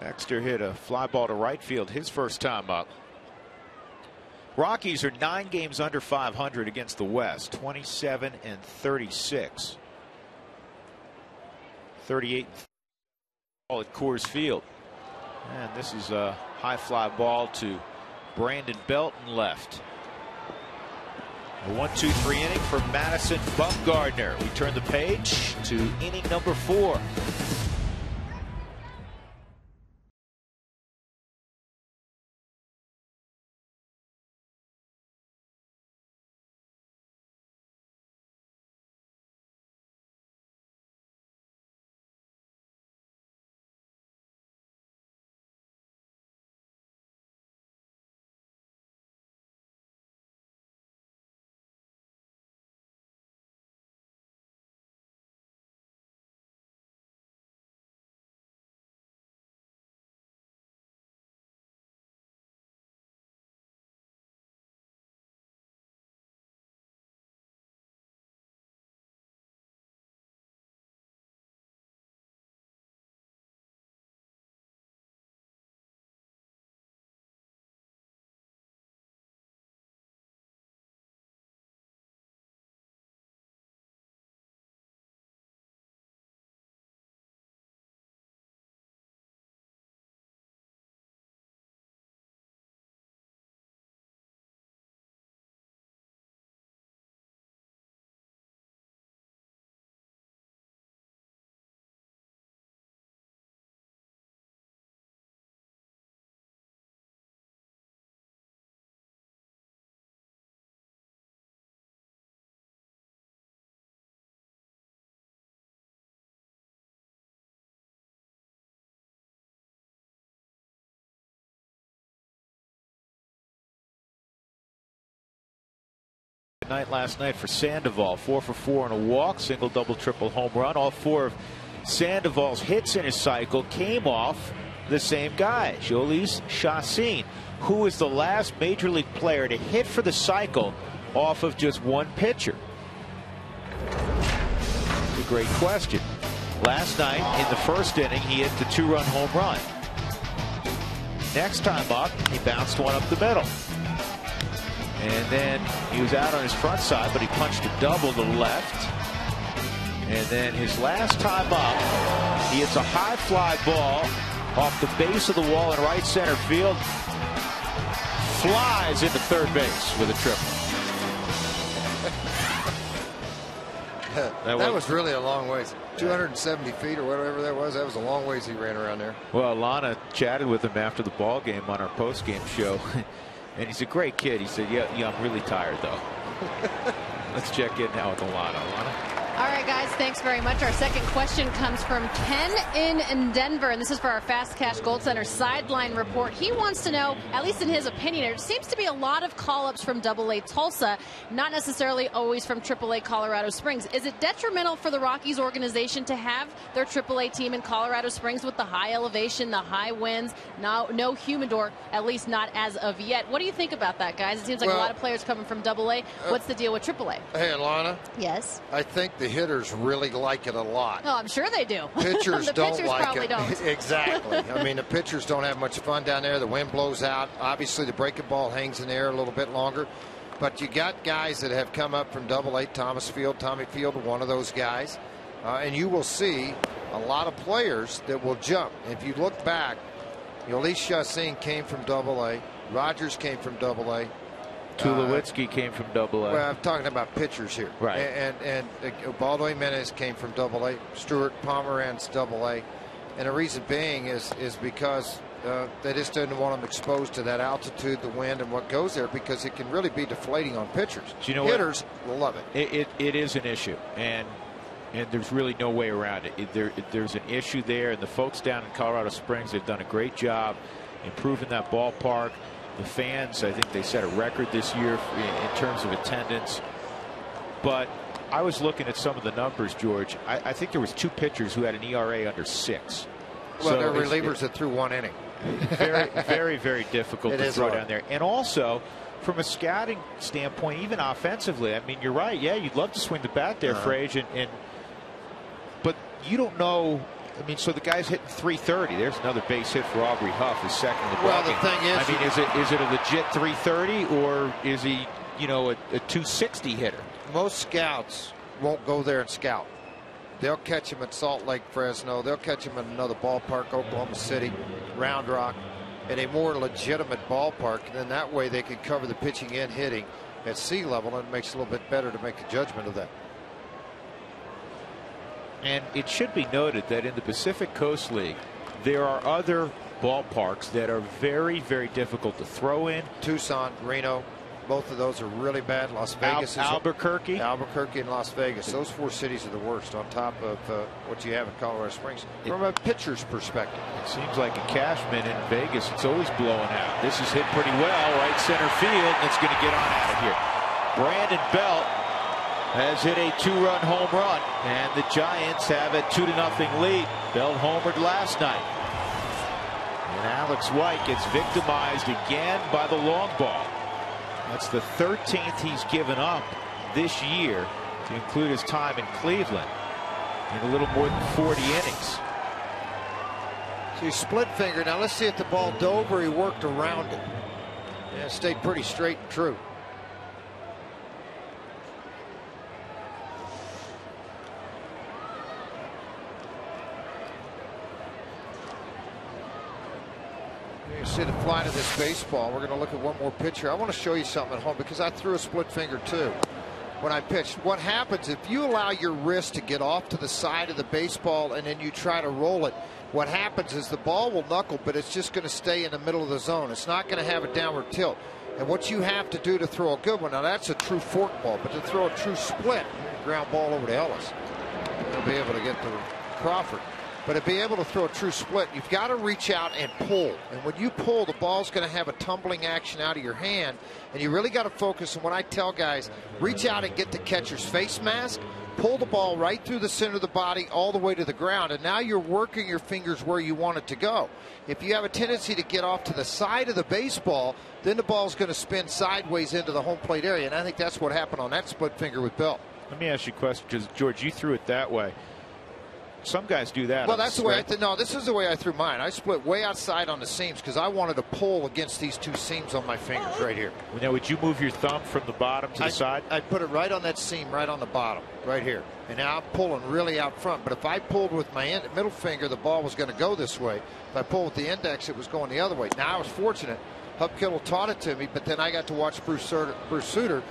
Dexter hit a fly ball to right field his first time up. Rockies are 9 games under 500 against the West, 27-36. 38 at Coors Field. And this is a high fly ball to Brandon Belton left. A 1-2-3 inning for Madison Bumgarner. We turn the page to inning number 4. night last night for Sandoval. 4 for 4 on a walk, single, double, triple, home run. All 4 of Sandoval's hits in his cycle came off the same guy, Jhoulys Chacín, who is the last major league player to hit for the cycle off of just one pitcher. It's a great question. Last night in the first inning, he hit the 2-run home run. Next time up, he bounced one up the middle. And then he was out on his front side, but he punched a double to the left. And then his last time up, he hits a high fly ball off the base of the wall in right center field. Flies into third base with a triple. That was really a long ways. 270 feet or whatever that was. That was a long ways he ran around there. Well, Lana chatted with him after the ball game on our post game show. And he's a great kid. He said, yeah, I'm really tired, though. Let's check in now with Lana. All right, guys, thanks very much. Our second question comes from Ken in Denver, and this is for our Fast Cash Gold Center sideline report. He wants to know, at least in his opinion, there seems to be a lot of call-ups from AA Tulsa, not necessarily always from AAA Colorado Springs. Is it detrimental for the Rockies organization to have their AAA team in Colorado Springs with the high elevation, the high winds, no humidor, at least not as of yet? What do you think about that, guys? It seems like a lot of players coming from AA. What's the deal with AAA? Hey, Alana. Yes? I think the hitters really like it a lot. Oh, I'm sure they do. Pitchers the don't pitchers like probably it. Don't. Exactly. I mean, the pitchers don't have much fun down there. The wind blows out. Obviously, the breaking ball hangs in the air a little bit longer. But you got guys that have come up from AA. Thomas Field, Tommy Field, one of those guys. And you will see a lot of players that will jump. If you look back, Jhoulys Chacín came from AA. Rogers came from AA. Tulowitzki came from AA. Well, I'm talking about pitchers here. Right. And Ubaldo Jimenez came from AA. Stuart Pomeranz AA. And the reason being is because they just didn't want them exposed to that altitude, the wind, and what goes there, because it can really be deflating on pitchers. Do you know hitters will love it. It is an issue, and there's really no way around it. There's an issue there, and the folks down in Colorado Springs have done a great job improving that ballpark. The fans, I think they set a record this year in terms of attendance. But I was looking at some of the numbers, George. I think there was 2 pitchers who had an ERA under 6. Well, so they're relievers that threw 1 inning. Very, very, very difficult to throw hard down there. And also, from a scouting standpoint, even offensively, I mean, you're right. Yeah, you'd love to swing the bat there, Frage, but you don't know. I mean, so the guy's hitting 330. There's another base hit for Aubrey Huff, his second in the ball game. Well, the thing is, I mean, is it a legit 330, or is he, a 260 hitter? Most scouts won't go there and scout. They'll catch him at Salt Lake, Fresno. They'll catch him at another ballpark, Oklahoma City, Round Rock, in a more legitimate ballpark. And then that way they can cover the pitching and hitting at sea level, and it makes it a little bit better to make a judgment of that. And it should be noted that in the Pacific Coast League, there are other ballparks that are very, very difficult to throw in. Tucson, Reno, both of those are really bad. Las Vegas is Albuquerque. Albuquerque and Las Vegas. Those 4 cities are the worst, on top of what you have in Colorado Springs. From a pitcher's perspective, it seems like a Cashman in Vegas. It's always blowing out. This is hit pretty well, right center field, and it's going to get on out of here. Brandon Belt has hit a 2-run home run, and the Giants have a 2-0 lead. Bell homered last night. And Alex White gets victimized again by the long ball. That's the 13th he's given up this year, to include his time in Cleveland, in a little more than 40 innings. So he split finger. Now let's see if the ball dove or he worked around it. Yeah, it stayed pretty straight and true. You see the flight of this baseball. We're going to look at one more pitcher. I want to show you something at home, because I threw a split finger too when I pitched. What happens if you allow your wrist to get off to the side of the baseball and then you try to roll it? What happens is the ball will knuckle, but it's just going to stay in the middle of the zone. It's not going to have a downward tilt. And what you have to do to throw a good one, now that's a true fork ball, but to throw a true split, ground ball over to Ellis, they'll be able to get to Crawford. But to be able to throw a true split, you've got to reach out and pull. And when you pull, the ball's going to have a tumbling action out of your hand. And you really got to focus on what I tell guys, reach out and get the catcher's face mask, pull the ball right through the center of the body all the way to the ground. And now you're working your fingers where you want it to go. If you have a tendency to get off to the side of the baseball, then the ball's going to spin sideways into the home plate area. And I think that's what happened on that split finger with Bill. Let me ask you a question, because, George, you threw it that way. Some guys do that. Well, that's the way no, this is the way I threw mine. I split way outside on the seams because I wanted to pull against these two seams on my fingers right here. Now, would you move your thumb from the bottom to the side? I'd put it right on that seam, right on the bottom, right here. And now I'm pulling really out front. But if I pulled with my middle finger, the ball was going to go this way. If I pulled with the index, it was going the other way. Now, I was fortunate. Hub Kittle taught it to me, but then I got to watch Bruce Sutter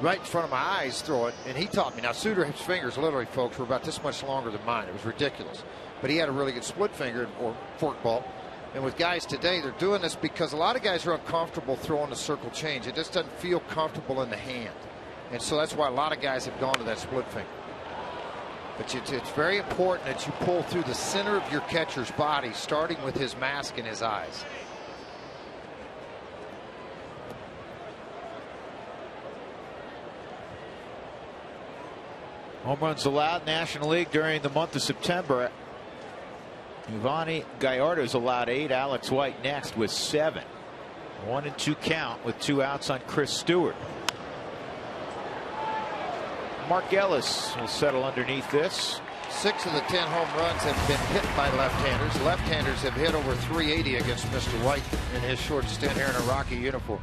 right in front of my eyes throw it, and he taught me. Now, Suter's fingers, literally, folks, were about this much longer than mine. It was ridiculous. But he had a really good split finger or fork ball. And with guys today, they're doing this because a lot of guys are uncomfortable throwing the circle change. It just doesn't feel comfortable in the hand. And so that's why a lot of guys have gone to that split finger. But it's very important that you pull through the center of your catcher's body, starting with his mask and his eyes. Home runs allowed National League during the month of September. Yvonne Gallardo's allowed 8. Alex White next with 7. 1-2 count with 2 outs on Chris Stewart. Mark Ellis will settle underneath this. 6 of the 10 home runs have been hit by left-handers. Left-handers have hit over 380 against Mr. White in his short stint here in a Rocky uniform.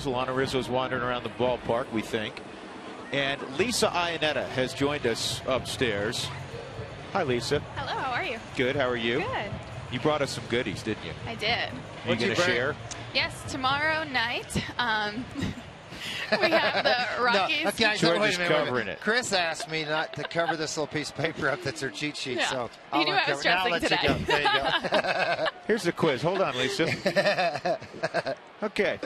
Lana Rizzo's wandering around the ballpark, we think. And Lisa Iannetta has joined us upstairs. Hi, Lisa. Hello, how are you? Good, how are you? Good. You brought us some goodies, didn't you? I did. Are you going to share? Yes, tomorrow night. We have the Rockies. No, okay, George is covering it. Chris asked me not to cover this little piece of paper up that's her cheat sheet. Yeah. So You knew I was stressing today. You go. There you go. Here's the quiz. Hold on, Lisa. Okay.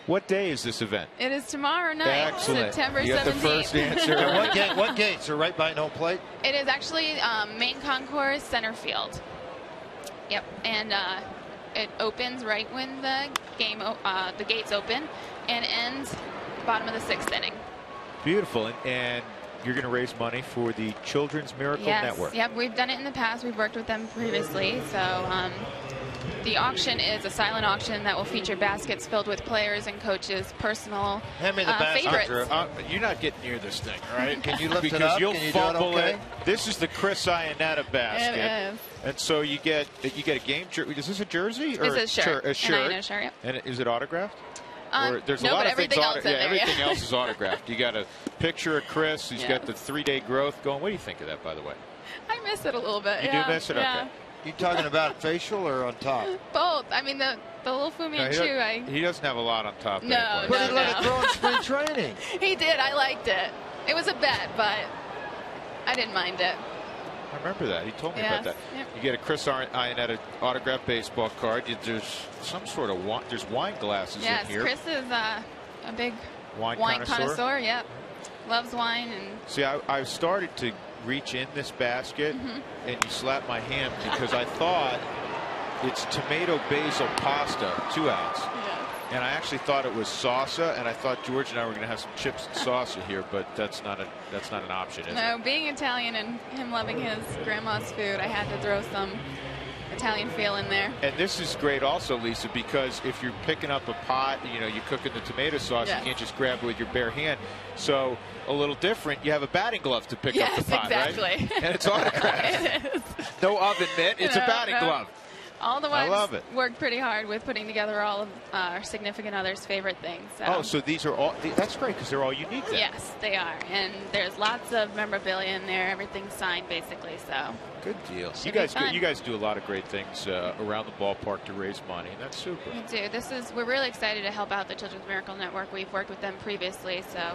What day is this event? It is tomorrow night, Excellent. September 17th. You got the first answer. What gates are right by no plate? It is actually main concourse, center field. Yep, and it opens right when the gates open, and ends bottom of the 6th inning. Beautiful, and you're going to raise money for the Children's Miracle Network. Yep, we've done it in the past. We've worked with them previously, so The auction is a silent auction that will feature baskets filled with players and coaches' personal Hand me the basket, favorites. You're not getting near this thing, all right? Can you lift because it up? You'll Can you fumble do it okay? This is the Chris Iannetta basket. It is. And so you get a game jersey. Is this a jersey? Or It's a shirt. A shirt. An Iannetta shirt, yep. And is it autographed? There's no, a lot of everything else in there. Everything else is autographed. You got a picture of Chris. He's got the 3-day growth going. What do you think of that, by the way? I miss it a little bit. You do miss it? Yeah. Okay. You talking about facial or on top? Both. I mean, the little Fu Manchu. He doesn't have a lot on top. No, but he let it grow in spring training. He did. I liked it. It was a bet, but I didn't mind it. I remember that. He told me about that. Yep. You get a Chris Iannetta autographed baseball card. There's some sort of there's wine glasses in here. Yes, Chris is a big wine connoisseur. Yep, loves wine. And see, I've started to reach in this basket, and you slap my hand because I thought it's tomato basil pasta, 2 ounce. And I actually thought it was salsa, and I thought George and I were going to have some chips and salsa here, but that's not an option, is it? No, being Italian and him loving his grandma's food, I had to throw some Italian feel in there. And this is great also, Lisa, because if you're picking up a pot, you're cooking the tomato sauce, you can't just grab it with your bare hand. So a little different, you have a batting glove to pick up the pot, exactly. right? And it's autographed. It is. No oven mitt, it's a batting glove. All the wives love it. worked pretty hard with putting together all of our significant others' favorite things. So. Oh, so these are all, that's great because they're all unique then. Yes, they are. And there's lots of memorabilia in there. Everything's signed, basically, so. Good deal. Should You guys do a lot of great things around the ballpark to raise money, and that's super. We do. We're really excited to help out the Children's Miracle Network. We've worked with them previously, so.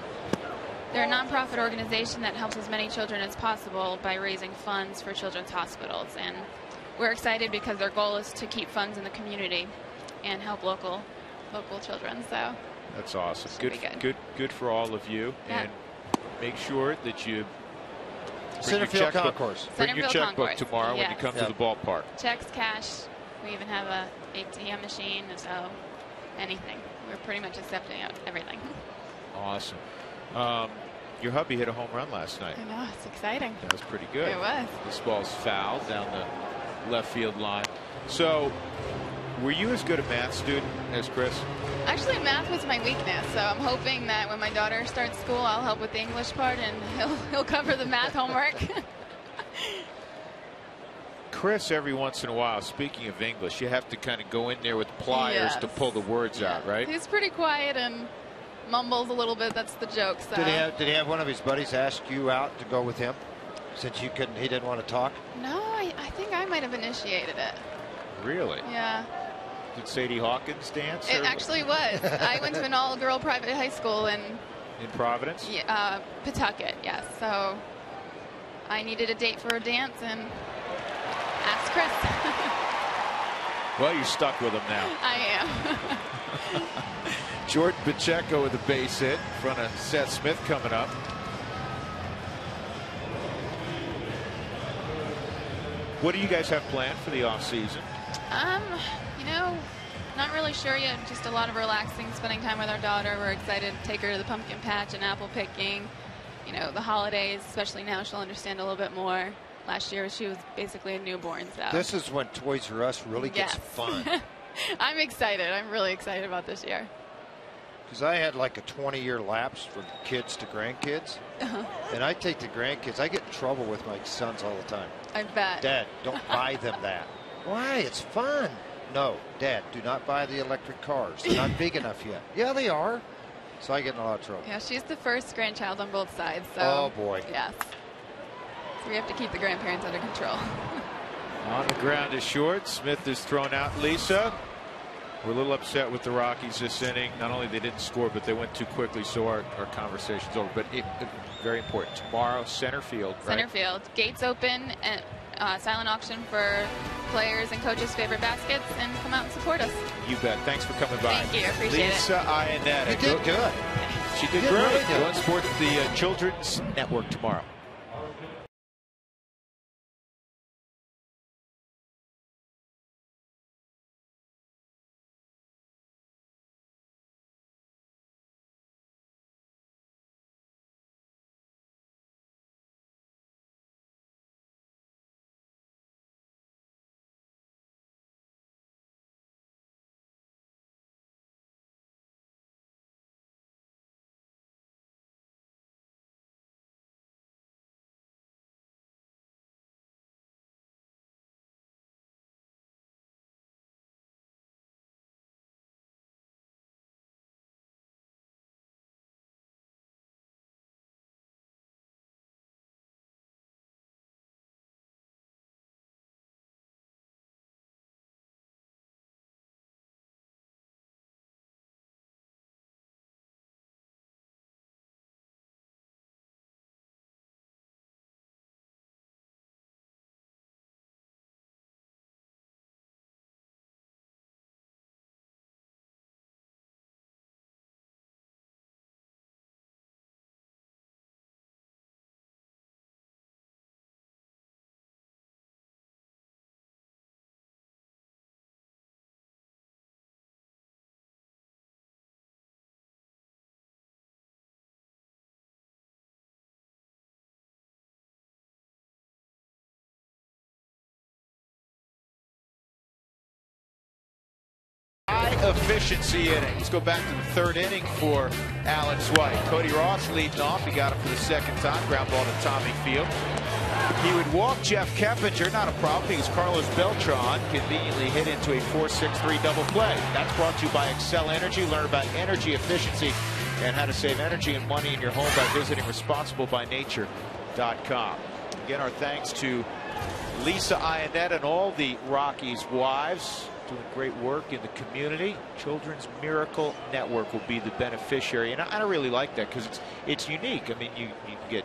They're a nonprofit organization that helps as many children as possible by raising funds for children's hospitals. And we're excited because their goal is to keep funds in the community and help local children. So that's awesome. Good for all of you. Yeah. And make sure that you Centerfield Concourse. Bring your checkbook tomorrow when you come to the ballpark. Checks, cash. We even have a ATM machine, so anything. We're pretty much accepting everything. Awesome. Your hubby hit a home run last night. I know, it's exciting. That was pretty good. It was. This ball's fouled down the left field line. So, were you as good a math student as Chris? Actually, math was my weakness, so I'm hoping that when my daughter starts school, I'll help with the English part, and he'll cover the math homework. Chris, every once in a while, speaking of English, you have to kind of go in there with pliers to pull the words out, right? He's pretty quiet and mumbles a little bit. That's the joke. So. Did he have one of his buddies ask you out to go with him since he didn't want to talk? No, I think I might have initiated it. Really? Yeah. Did Sadie Hawkins dance? It actually was. I went to an all-girl private high school in Providence? Yeah, Pawtucket, yes. So I needed a date for a dance and asked Chris. Well, you're stuck with him now. I am. Jordan Pacheco with a base hit in front of Seth Smith coming up. What do you guys have planned for the offseason? You know, not really sure yet. Just a lot of relaxing, spending time with our daughter. We're excited to take her to the pumpkin patch and apple picking. You know, the holidays, especially now, she'll understand a little bit more. Last year, she was basically a newborn. So this is when Toys R Us really gets fun. I'm excited. I'm really excited about this year. Because I had like a 20-year lapse from kids to grandkids. And I take the grandkids. I get in trouble with my sons all the time. I bet. Dad, don't buy them that. Why? It's fun. No, Dad, do not buy the electric cars. They're not big enough yet. Yeah, they are. So I get in a lot of trouble. Yeah, she's the first grandchild on both sides. So, oh, boy. Yes. So we have to keep the grandparents under control. On the ground is short. Smith is thrown out. Lisa, we're a little upset with the Rockies this inning. Not only they didn't score, but they went too quickly, so our conversation's over. But very important. Tomorrow, center field. Center field. Gates open, and silent auction for players and coaches' favorite baskets, and come out and support us. You bet. Thanks for coming by. Thank you. Appreciate Lisa Iannetta. You did good. She did great. Really good. Go and support the Children's Network tomorrow. efficiency inning. Let's go back to the third inning for Alex White. Cody Ross leading off. He got him for the second time. Ground ball to Tommy Field. He would walk Jeff Keppinger, not a problem, because Carlos Beltran conveniently hit into a 4-6-3 double play. That's brought to you by Excel Energy. Learn about energy efficiency and how to save energy and money in your home by visiting responsiblebynature.com. Again, our thanks to Lisa Ionetta and all the Rockies' wives doing great work in the community. Children's Miracle Network will be the beneficiary, and I really like that because it's unique. I mean, you can get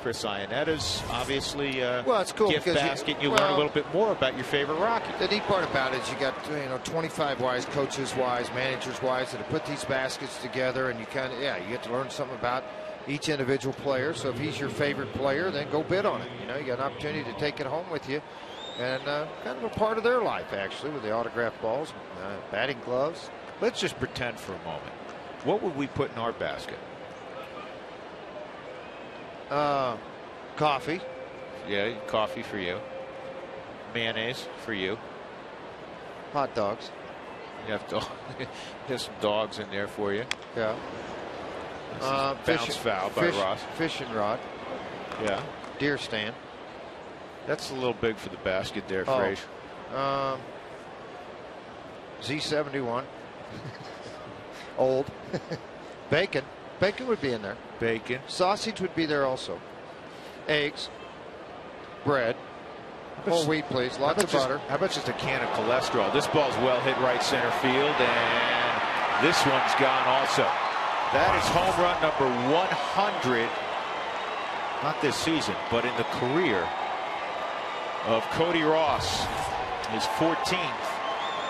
Chris Ionetta's obviously well, it's cool gift basket. You learn a little bit more about your favorite Rocky. The neat part about it is you got 25 wives, coaches' wives, managers' wives that have put these baskets together, and you kind of you get to learn something about each individual player. So if he's your favorite player, then go bid on it. You got an opportunity to take it home with you, and kind of a part of their life actually with the autographed balls, batting gloves. Let's just pretend for a moment. What would we put in our basket? Coffee. Yeah, coffee for you. Mayonnaise for you. Hot dogs. You have some dogs in there for you. Yeah. Bounce foul by Ross. Fishing rod. Yeah. Deer stand. That's a little big for the basket there, Frazier. Z71. Old. Bacon. Bacon would be in there. Bacon. Sausage would be there also. Eggs. Bread. Whole wheat, please. Lots of butter. How about just a can of cholesterol? This ball's well hit right center field, and this one's gone also. That is home run number 100. Not this season, but in the career of Cody Ross. His 14th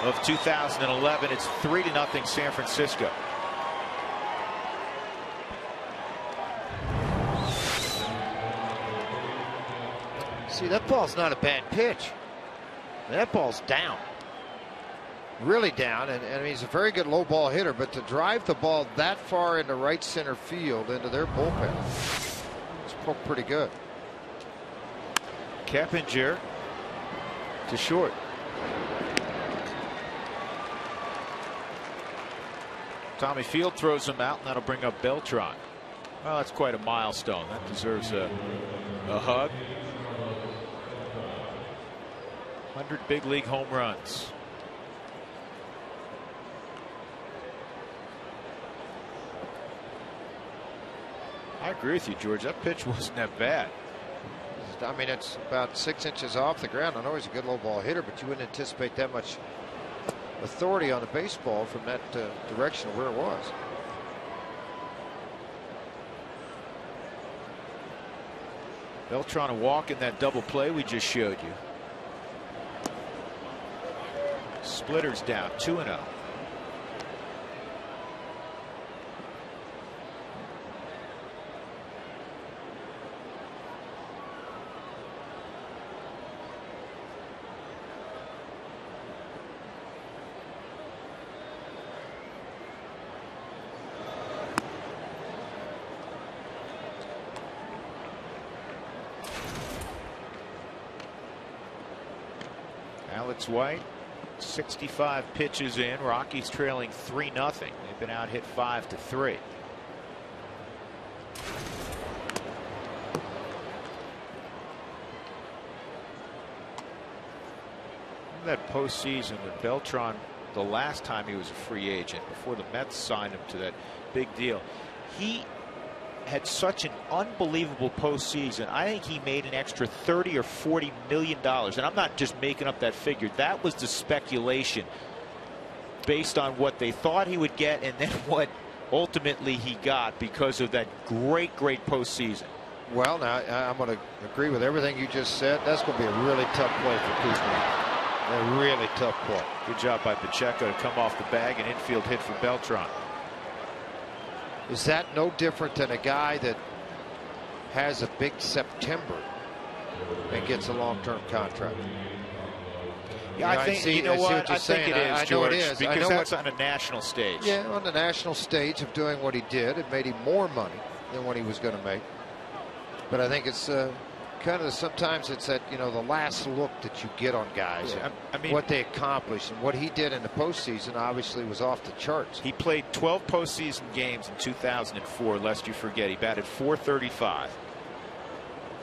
of 2011. It's 3-0 San Francisco. See, that ball's not a bad pitch. That ball's down. Really down, and I mean, he's a very good low ball hitter, but to drive the ball that far into right center field into their bullpen, it's pretty good. Keppinger to short. Tommy Field throws him out, and that'll bring up Beltran. Well, that's quite a milestone. That deserves a hug. 100 big league home runs. I agree with you, George. That pitch wasn't that bad. I mean, it's about 6 inches off the ground. I know he's a good low ball hitter, but you wouldn't anticipate that much authority on the baseball from that direction of where it was. Beltran a walk in that double play we just showed you. Splitters down 2-0. Alex White, 65 pitches in. Rockies trailing 3-0. They've been out hit 5-3. That postseason with Beltran, the last time he was a free agent before the Mets signed him to that big deal, he had such an unbelievable postseason. I think he made an extra $30 or $40 million, and I'm not just making up that figure. That was the speculation based on what they thought he would get and then what ultimately he got because of that great postseason. Well, now I'm going to agree with everything you just said. That's going to be a really tough play for Kuzma. A really tough play. Good job by Pacheco to come off the bag, and infield hit for Beltran. Is that no different than a guy that has a big September and gets a long-term contract? Yeah, I think you know what? I think it is, George, because that's on a national stage. Yeah, on the national stage of doing what he did, it made him more money than what he was going to make. But I think it's kind of sometimes it's that, you know, the last look that you get on guys. Yeah, I mean, what they accomplished and what he did in the postseason obviously was off the charts. He played 12 postseason games in 2004, lest you forget. He batted .435,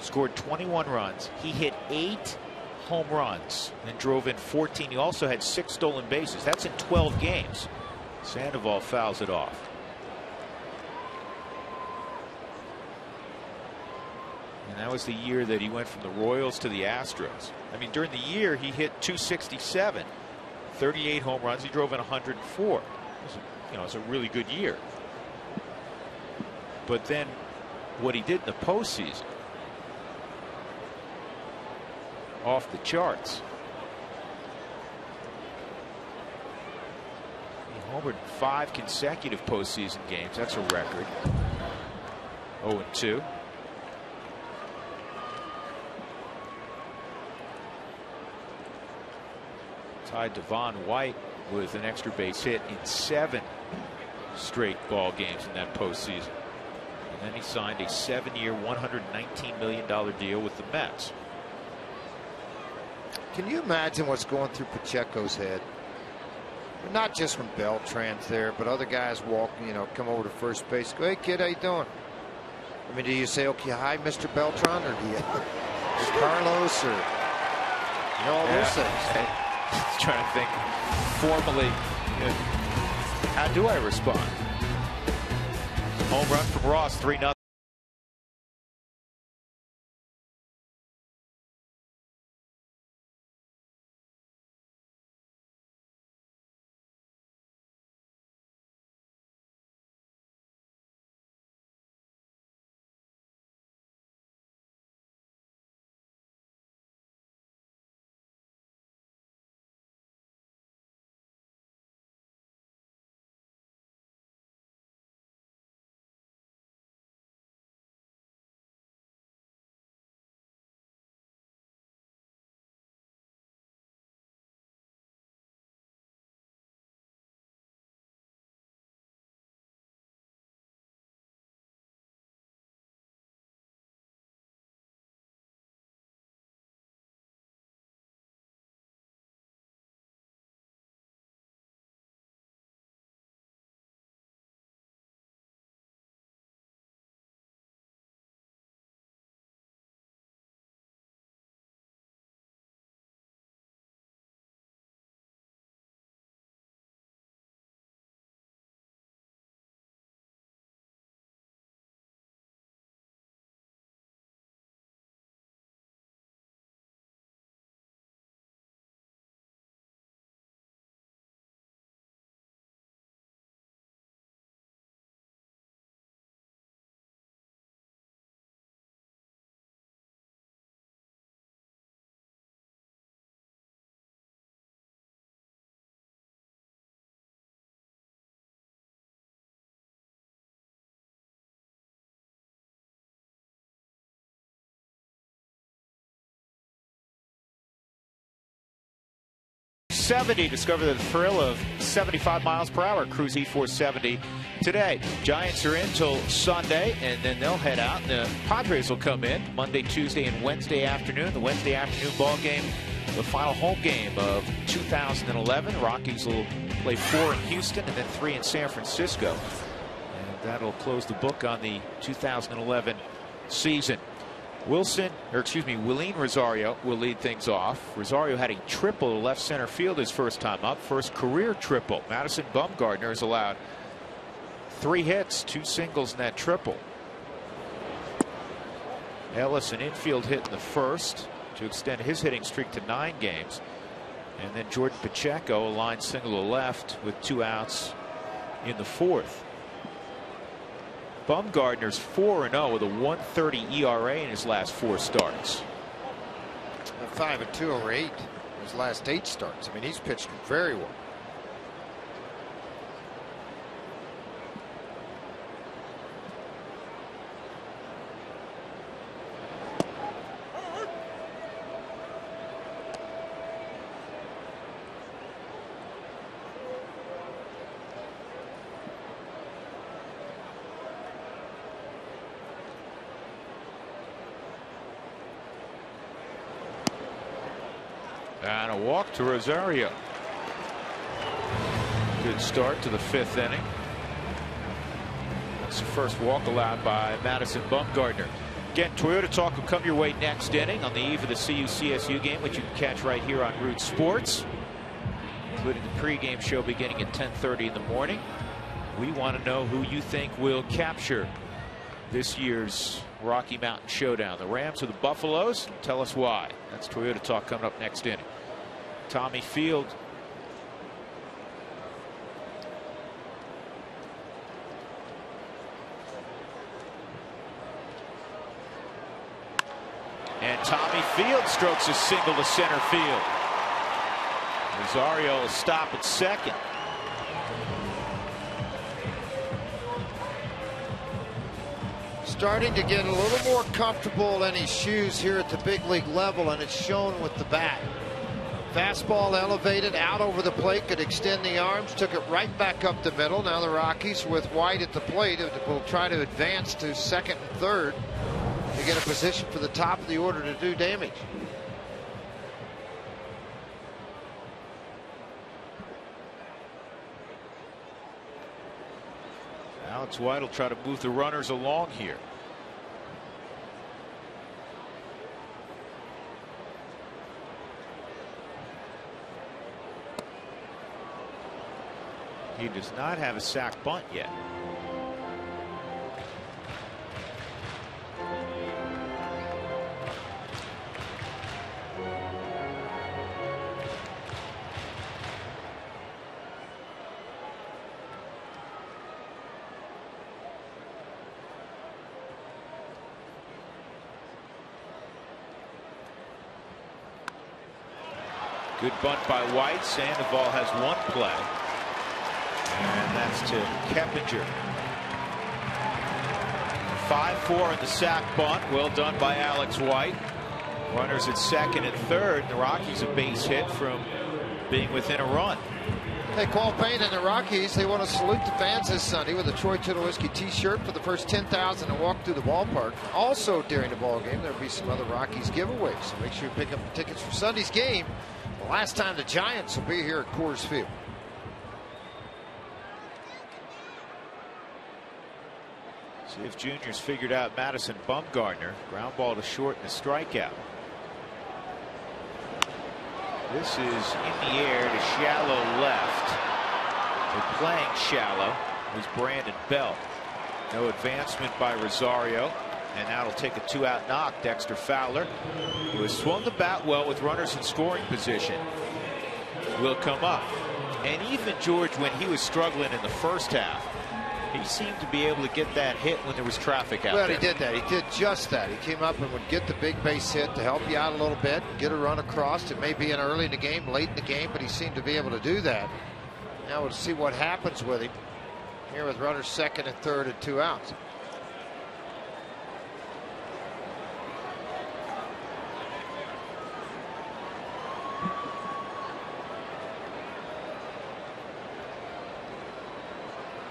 scored 21 runs. He hit 8 home runs and drove in 14. He also had 6 stolen bases. That's in 12 games. Sandoval fouls it off. And that was the year that he went from the Royals to the Astros. I mean, during the year, he hit .267, 38 home runs. He drove in 104. It was a really good year. But then what he did in the postseason, off the charts. He homered 5 consecutive postseason games. That's a record. 0-2. Tied Devon White with an extra base hit in 7 straight ball games in that postseason. And then he signed a 7-year, $119 million deal with the Mets. Can you imagine what's going through Pacheco's head? Not just when Beltran's there, but other guys walk, you know, come over to first base. Go, hey kid, how you doing? I mean, do you say, okay, hi, Mr. Beltran, or do you Carlos, or all those things? Trying to think formally, how do I respond? Home run from Ross, 3-0. Discover the thrill of 75 miles per hour. Cruise E470 today. Giants are in till Sunday, and then they'll head out. And the Padres will come in Monday, Tuesday, and Wednesday afternoon. The Wednesday afternoon ball game, the final home game of 2011. Rockies will play 4 in Houston and then 3 in San Francisco. And that'll close the book on the 2011 season. Willeen Rosario will lead things off. Rosario had a triple to left center field his first time up. First career triple. Madison Bumgarner has allowed 3 hits, 2 singles in that triple. Ellis an infield hit in the first to extend his hitting streak to 9 games. And then Jordan Pacheco a line single to left with 2 outs in the 4th. Bumgarner's 4-0 with a 1.30 ERA in his last 4 starts. 5-2 over 8 in his last 8 starts. I mean, he's pitched very well. And a walk to Rosario. Good start to the 5th inning. That's the first walk allowed by Madison Bumgarner. Again, Toyota Talk will come your way next inning on the eve of the CU-CSU game, which you can catch right here on Root Sports, including the pregame show beginning at 10:30 in the morning. We want to know who you think will capture this year's Rocky Mountain Showdown, the Rams or the Buffaloes. Tell us why. That's Toyota Talk coming up next inning. Tommy Field and Tommy Field strokes a single to center field. Rosario will stop at second. Starting to get a little more comfortable in his shoes here at the big league level, and it's shown with the bat. Fastball elevated out over the plate, could extend the arms, took it right back up the middle. Now the Rockies with White at the plate will try to advance to second and third to get a position for the top of the order to do damage. Alex White will try to move the runners along here. He does not have a sac bunt yet. Good bunt by White. Sandoval has one play. And that's to Keppinger. 5-4 in the sac bunt. Well done by Alex White. Runners at second and third. The Rockies a base hit from being within a run. Hey, Paul Payne and the Rockies, they want to salute the fans this Sunday with a Troy Tulowitzki t-shirt for the first 10,000 to walk through the ballpark. Also during the ball game, there'll be some other Rockies giveaways. So make sure you pick up the tickets for Sunday's game. The last time the Giants will be here at Coors Field. See if Junior's figured out Madison Bumgarner. Ground ball to short and a strikeout. This is in the air to shallow left. They're playing shallow. Was Brandon Belt. No advancement by Rosario. And now it'll take a 2-out knock. Dexter Fowler, who has swung the bat well with runners in scoring position, will come up. And even George, when he was struggling in the first half, he seemed to be able to get that hit when there was traffic out there. Well, he did that. He did just that. He came up and would get the big base hit to help you out a little bit, get a run across. It may be in early in the game, late in the game, but he seemed to be able to do that. Now we'll see what happens with him here with runners second and third and 2 outs.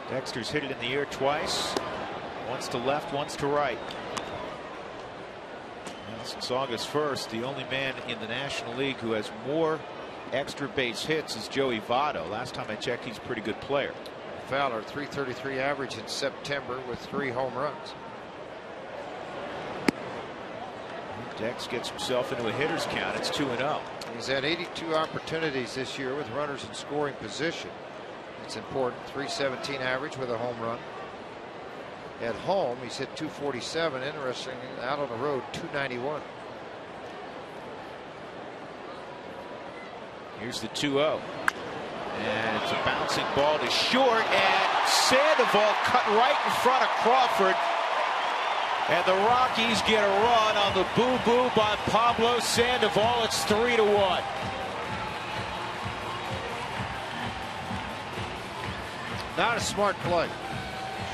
Dexter's hit it in the air twice. Once to left, once to right. Well, since August 1st, the only man in the National League who has more extra base hits is Joey Votto. Last time I checked, he's a pretty good player. Fowler, .333 average in September with 3 home runs. Dex gets himself into a hitter's count. It's 2-0. He's had 82 opportunities this year with runners in scoring position. It's important. .317 average with a home run. At home, he's hit .247. Interesting. Out on the road, .291. Here's the 2-0. And it's a bouncing ball to short. And Sandoval cut right in front of Crawford. And the Rockies get a run on the boo-boo by Pablo Sandoval. It's 3-1. Not a smart play.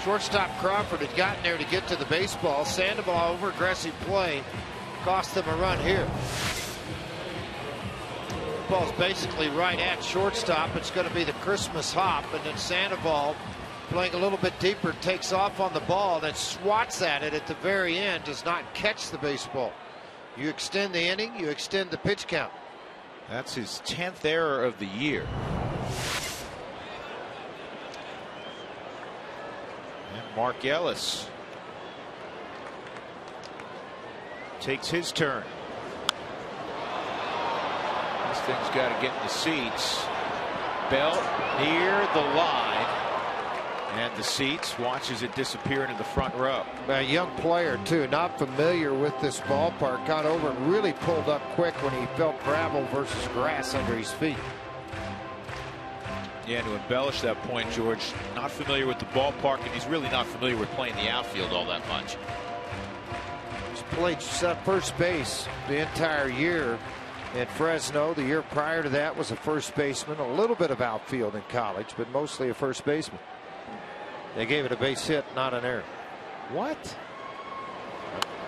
Shortstop Crawford had gotten there to get to the baseball. Sandoval, over aggressive play, cost them a run here. Ball's basically right at shortstop. It's going to be the Christmas hop, and then Sandoval, playing a little bit deeper, takes off on the ball, then swats at it at the very end, does not catch the baseball. You extend the inning, you extend the pitch count. That's his 10th error of the year. And Mark Ellis takes his turn. This thing's got to get in the seats. Belt near the line. And the seats, watches it disappear into the front row. A young player, too, not familiar with this ballpark. Got over and really pulled up quick when he felt gravel versus grass under his feet. Yeah, to embellish that point, George, not familiar with the ballpark, and he's really not familiar with playing the outfield all that much. He's played first base the entire year in Fresno. The year prior to that was a first baseman, a little bit of outfield in college, but mostly a first baseman. They gave it a base hit, not an error. What?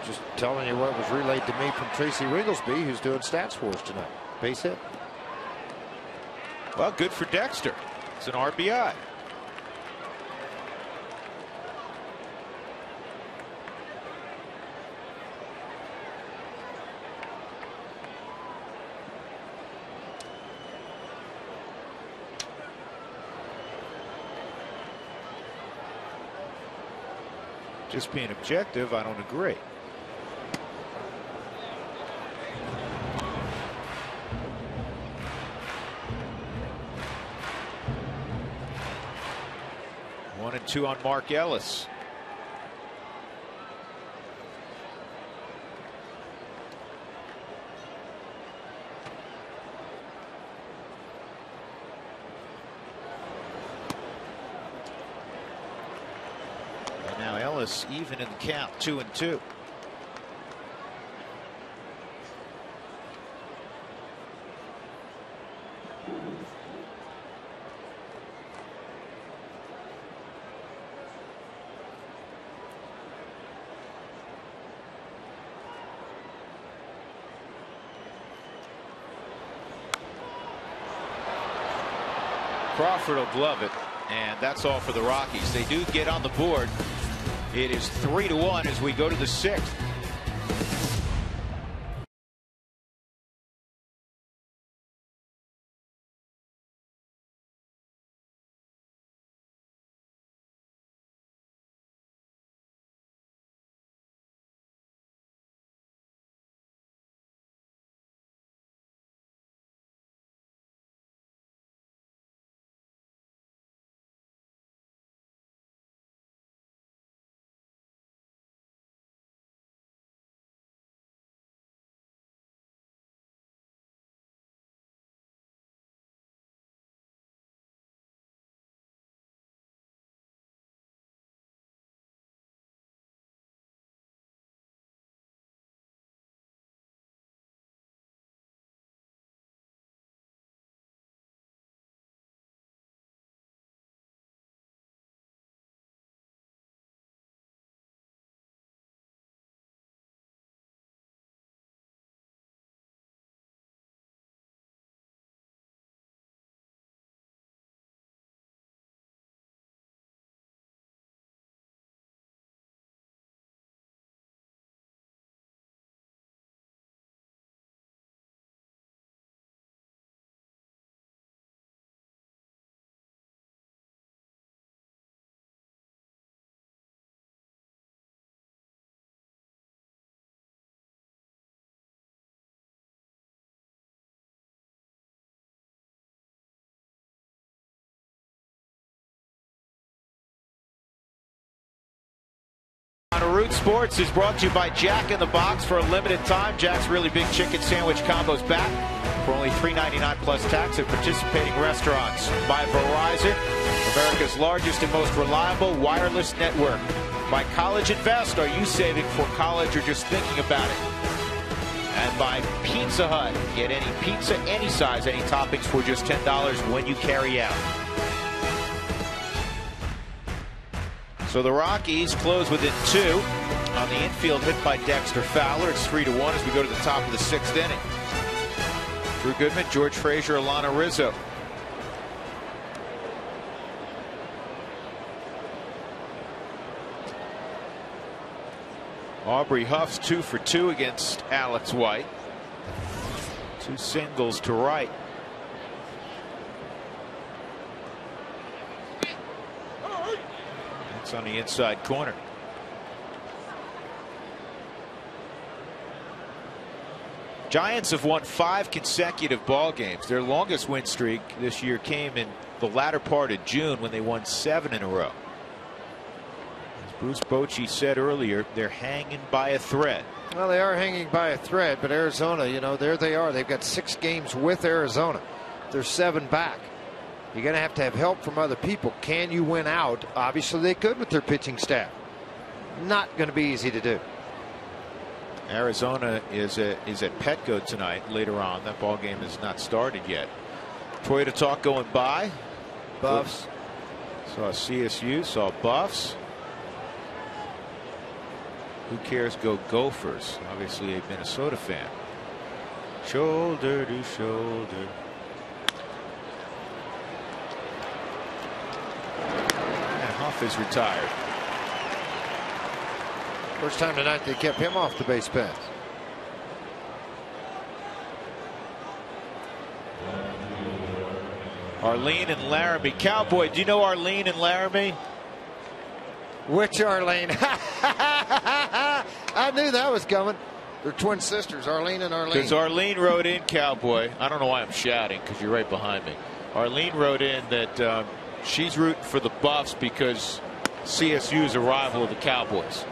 Just telling you what was relayed to me from Tracy Wigglesby, who's doing stats for us tonight. Base hit. Well, good for Dexter. It's an RBI. Just being objective, I don't agree. One and two on Mark Ellis. Even in the count, 2-2. Crawford will glove it, and that's all for the Rockies. They do get on the board. It is 3-1 as we go to the 6th. Root Sports is brought to you by Jack in the Box. For a limited time, Jack's Really Big Chicken Sandwich Combo's back for only $3.99 plus tax at participating restaurants. By Verizon, America's largest and most reliable wireless network. By College Invest, are you saving for college or just thinking about it? And by Pizza Hut, get any pizza, any size, any toppings for just $10 when you carry out. So the Rockies close within 2 on the infield hit by Dexter Fowler. It's 3-1 as we go to the top of the 6th inning. Drew Goodman, George Frazier, Alana Rizzo. Aubrey Huff's 2 for 2 against Alex White. Two singles to right. That's on the inside corner. Giants have won 5 consecutive ball games. Their longest win streak this year came in the latter part of June when they won 7 in a row. As Bruce Bochy said earlier, they're hanging by a thread. Well, they are hanging by a thread, but Arizona, you know, there they are. They've got 6 games with Arizona. They're 7 back. You're going to have help from other people. Can you win out? Obviously, they could with their pitching staff. Not going to be easy to do. Arizona is at Petco tonight later on. That ball game has not started yet. Toyota talk going by. Buffs. Saw CSU, saw Buffs. Who cares? Go Gophers. Obviously a Minnesota fan. Shoulder to shoulder. And Huff is retired. First time tonight they kept him off the base paths. Arlene and Laramie. Cowboy, do you know Arlene and Laramie? Which Arlene? I knew that was coming. They're twin sisters, Arlene and Arlene. Because Arlene wrote in, Cowboy. I don't know why I'm shouting because you're right behind me. Arlene wrote in that she's rooting for the Buffs because CSU is a rival of the Cowboys.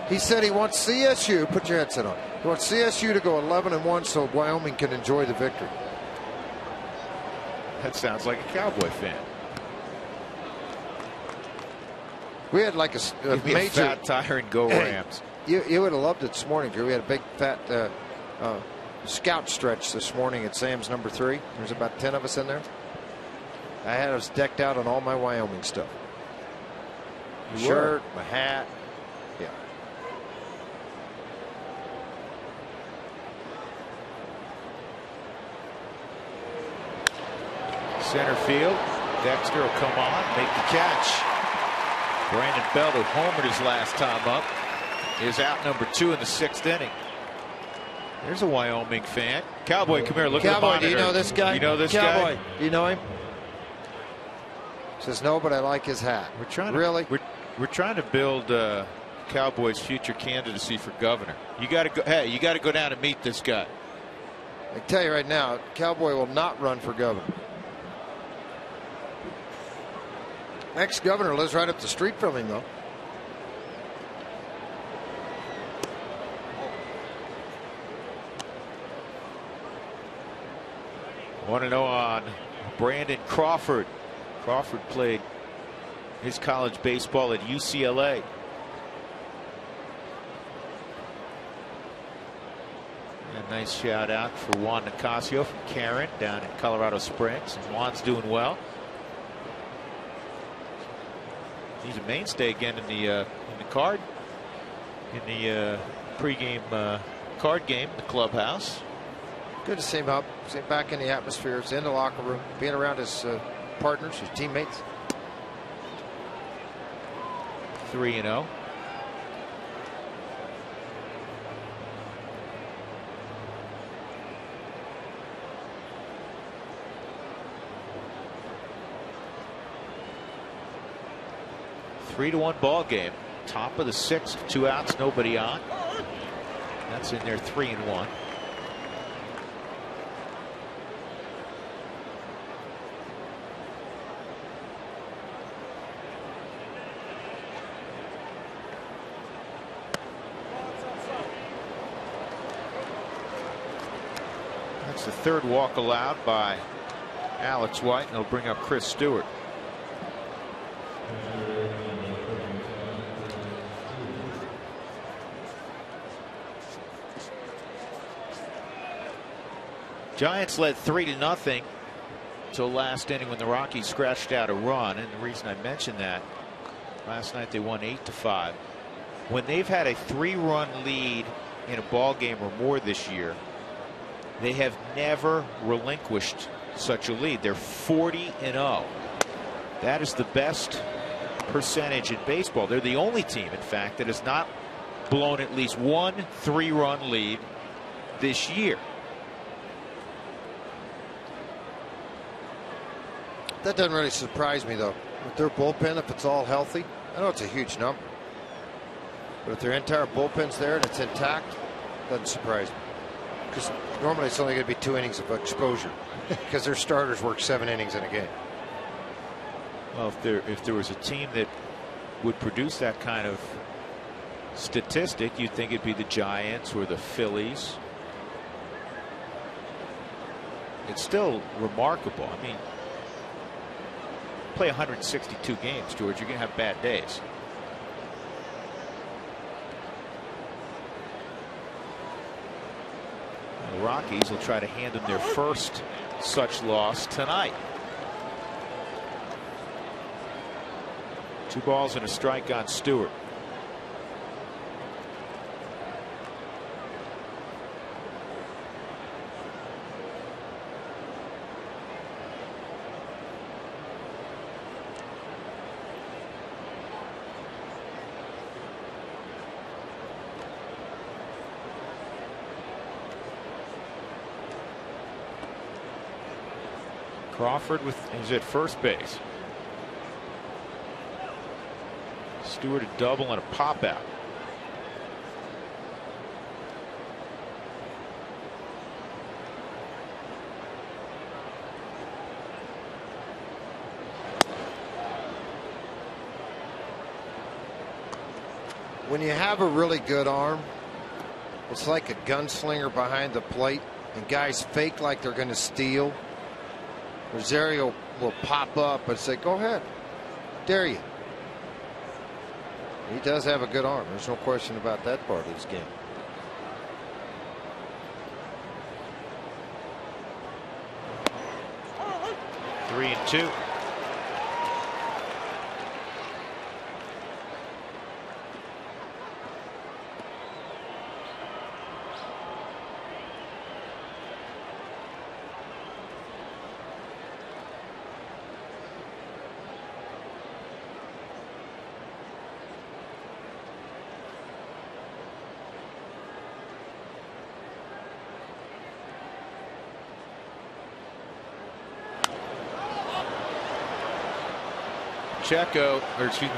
He said he wants CSU, put your headset on. He wants CSU to go 11-1 so Wyoming can enjoy the victory. That sounds like a Cowboy fan. We had like a major fat tire and go Rams. You would have loved it this morning, Drew. We had a big fat scout stretch this morning at Sam's number 3. There's about 10 of us in there. I had us decked out on all my Wyoming stuff. My shirt, my hat. Yeah. Center field. Dexter will come on, make the catch. Brandon Bell, who homered his last time up, is out number 2 in the 6th inning. There's a Wyoming fan. Cowboy, come here. Look at the monitor. Do you know this guy? You know this Cowboy, guy? do you know him? Says no, but I like his hat. We're trying to build Cowboys' future candidacy for governor. You got to go. Hey, you got to go down and meet this guy. I tell you right now, Cowboy will not run for governor. Ex-governor lives right up the street from him, though. Want to know on Brandon Crawford. Crawford played his college baseball at UCLA. A nice shout out for Juan Nicasio from Karen down in Colorado Springs. And Juan's doing well. He's a mainstay again in the pregame card game, the clubhouse. Good to see him up, see him back in the atmosphere, in the locker room, being around his partners, his teammates. 3-0. Three-1 ball game. Top of the 6th, 2 outs, nobody on. That's in there, 3-1. That's the 3rd walk allowed by Alex White, and it'll bring up Chris Stewart. Giants led 3-0 until last inning when the Rockies scratched out a run. And the reason I mentioned that, last night they won 8-5. When they've had a 3-run lead in a ball game or more this year, they have never relinquished such a lead. They're 40-0. That is the best percentage in baseball. They're the only team, in fact, that has not blown at least one 3-run lead this year. That doesn't really surprise me, though. With their bullpen, if it's all healthy, I know it's a huge number. But if their entire bullpen's there and it's intact, it doesn't surprise me. Because normally it's only going to be 2 innings of exposure. Because their starters work 7 innings in a game. Well, if there was a team that would produce that kind of statistic, you'd think it'd be the Giants or the Phillies. It's still remarkable. I mean, play 162 games, George. You're going to have bad days. The Rockies will try to hand them their first such loss tonight. 2 balls and a strike on Stewart. Crawford is at first base. Stewart a double and a pop out. When you have a really good arm, it's like a gunslinger behind the plate, and guys fake like they're going to steal. Rosario will pop up and say, go ahead, dare you. He does have a good arm. There's no question about that part of his game. Three and two.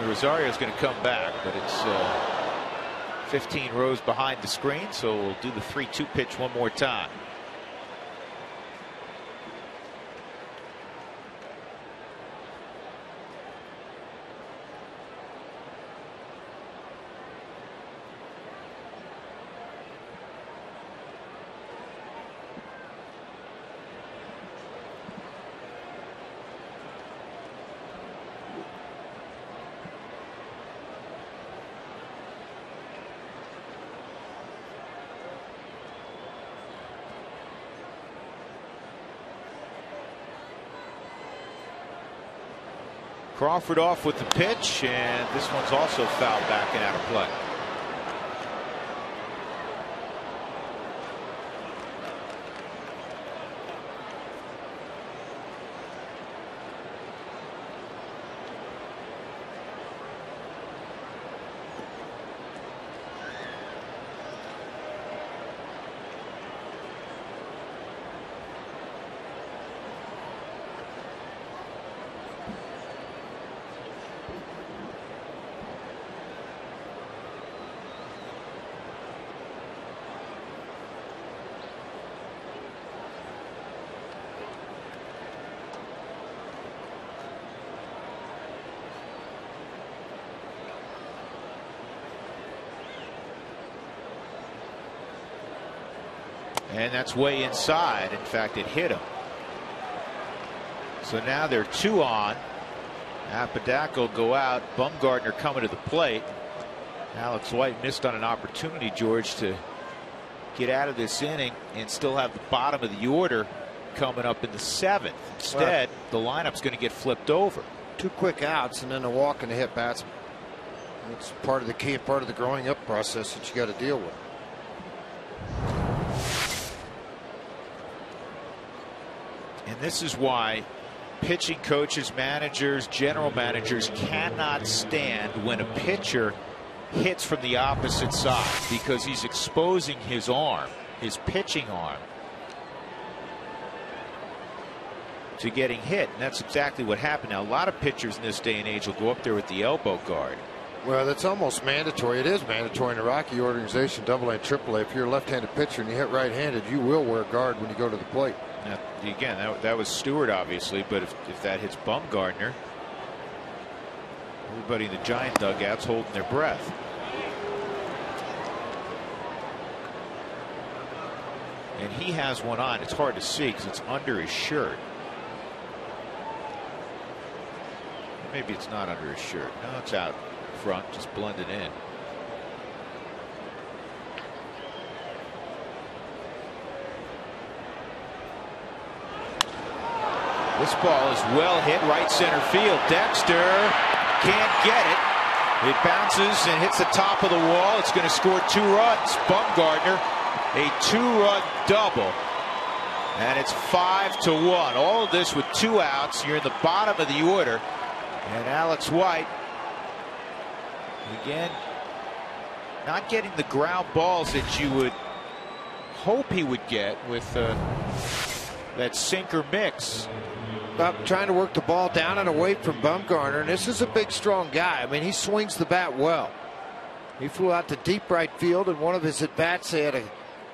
Rosario is going to come back, but it's 15 rows behind the screen, so we'll do the 3-2 pitch one more time. Crawford off with the pitch, and this one's also fouled back and out of play. And that's way inside. In fact, it hit him. So now they're 2 on. Apodaca go out. Bumgarner coming to the plate. Alex White missed on an opportunity, George, to get out of this inning and still have the bottom of the order coming up in the 7th. Instead, the lineup's going to get flipped over. 2 quick outs and then a walk and a hit batsman. That's part of the key, part of the growing up process that you got to deal with. And this is why pitching coaches, managers, general managers cannot stand when a pitcher hits from the opposite side because he's exposing his arm, his pitching arm, to getting hit. And that's exactly what happened. Now, a lot of pitchers in this day and age will go up there with the elbow guard. Well, that's almost mandatory. It is mandatory in the Rocky organization, AA and AAA. If you're a left-handed pitcher and you hit right-handed, you will wear guard when you go to the plate. Now, again, that was Stewart, obviously, but if that hits Bumgarner, everybody in the Giant dugouts holding their breath. And he has one on. It's hard to see because it's under his shirt. Maybe it's not under his shirt. No, it's out front, just blended in. This ball is well hit right center field. Dexter can't get it. It bounces and hits the top of the wall. It's going to score 2 runs. Bumgarner, a 2-run double. And it's 5-1. All of this with 2 outs. You're in the bottom of the order. And Alex White, again, not getting the ground balls that you would hope he would get with that sinker mix. Trying to work the ball down and away from Bumgarner, and this is a big, strong guy. I mean, he swings the bat well. He flew out to deep right field, and one of his at-bats, and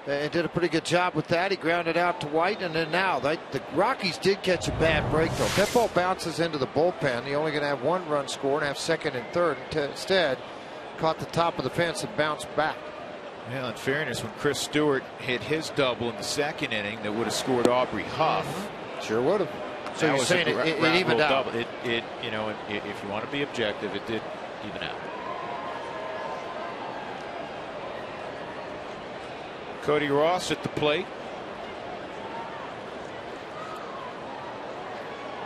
did a pretty good job with that. He grounded out to White, and then now the Rockies did catch a bad break, though. That ball bounces into the bullpen. You're only going to have 1 run score and have second and third. Instead, caught the top of the fence and bounced back. Well, in fairness, when Chris Stewart hit his double in the 2nd inning, that would have scored Aubrey Huff. Sure would have. So you're saying it evened out. Double. You know, if you want to be objective, it did even out. Cody Ross at the plate.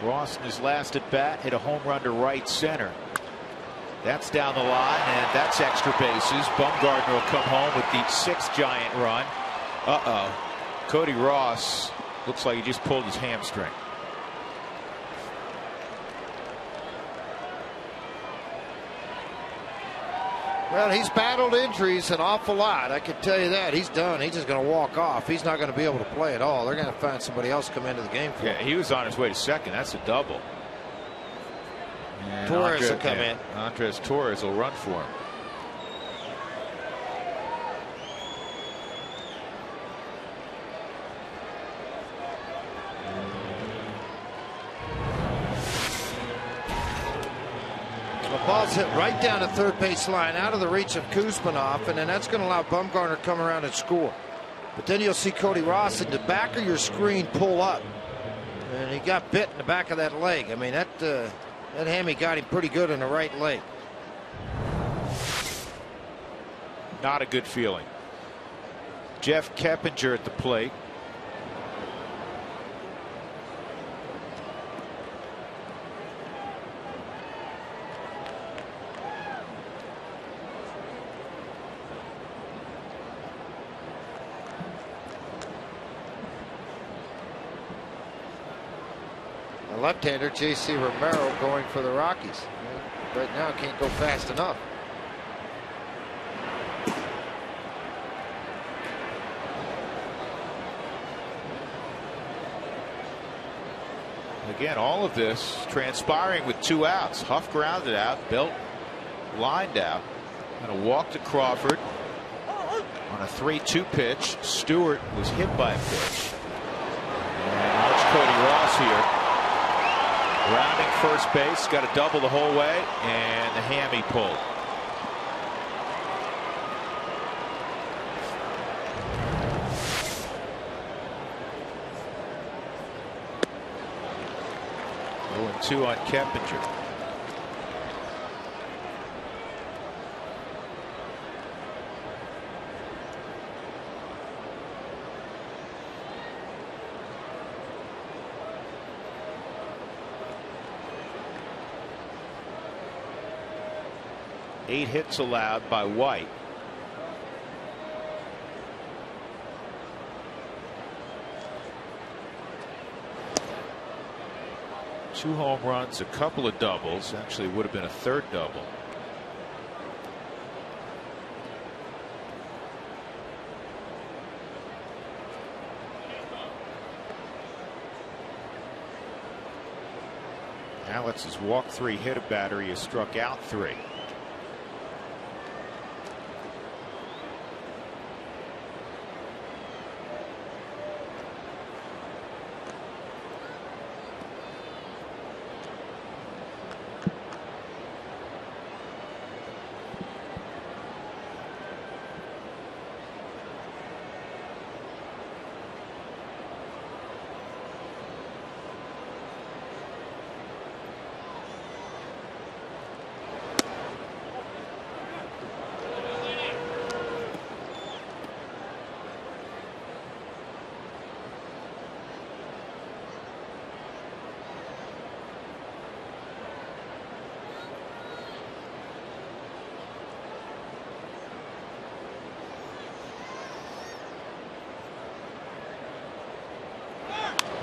Ross in his last at bat hit a home run to right center. That's down the line, and that's extra bases. Bumgarner will come home with the 6th Giant run. Cody Ross looks like he just pulled his hamstring. Well, he's battled injuries an awful lot. I can tell you that. He's done. He's just going to walk off. He's not going to be able to play at all. They're going to find somebody else to come into the game for him. Yeah, he was on his way to second. That's a double. And Torres will come in. Andres Torres will run for him. The ball's hit right down the third base line, out of the reach of Kuzminoff, and then that's going to allow Bumgarner to come around and score. But then you'll see Cody Ross in the back of your screen pull up, and he got bit in the back of that leg. I mean, that hammy got him pretty good in the right leg. Not a good feeling. Jeff Keppinger at the plate. Left-hander J.C. Romero going for the Rockies. Right now can't go fast enough. Again, all of this transpiring with 2 outs. Huff grounded out, Belt lined out. And a walk to Crawford on a 3-2 pitch. Stewart was hit by a pitch. And watch Cody Ross here. Rounding first base, got a double the whole way, and the hammy pulled. Oh, 2 on Keppinger. Eight hits allowed by White. Two home runs, a couple of doubles. Actually, would have been a third double. Alex has walked 3, hit a batter. He has struck out 3.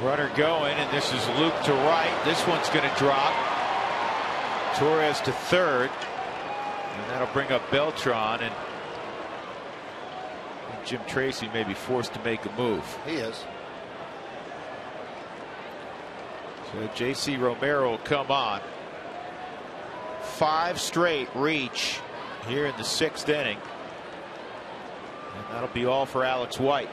Runner going, and this is Luke to right. This one's going to drop. Torres to third, and that'll bring up Beltran, and Jim Tracy may be forced to make a move. He is. So J.C. Romero will come on. 5 straight reach here in the 6th inning, and that'll be all for Alex White.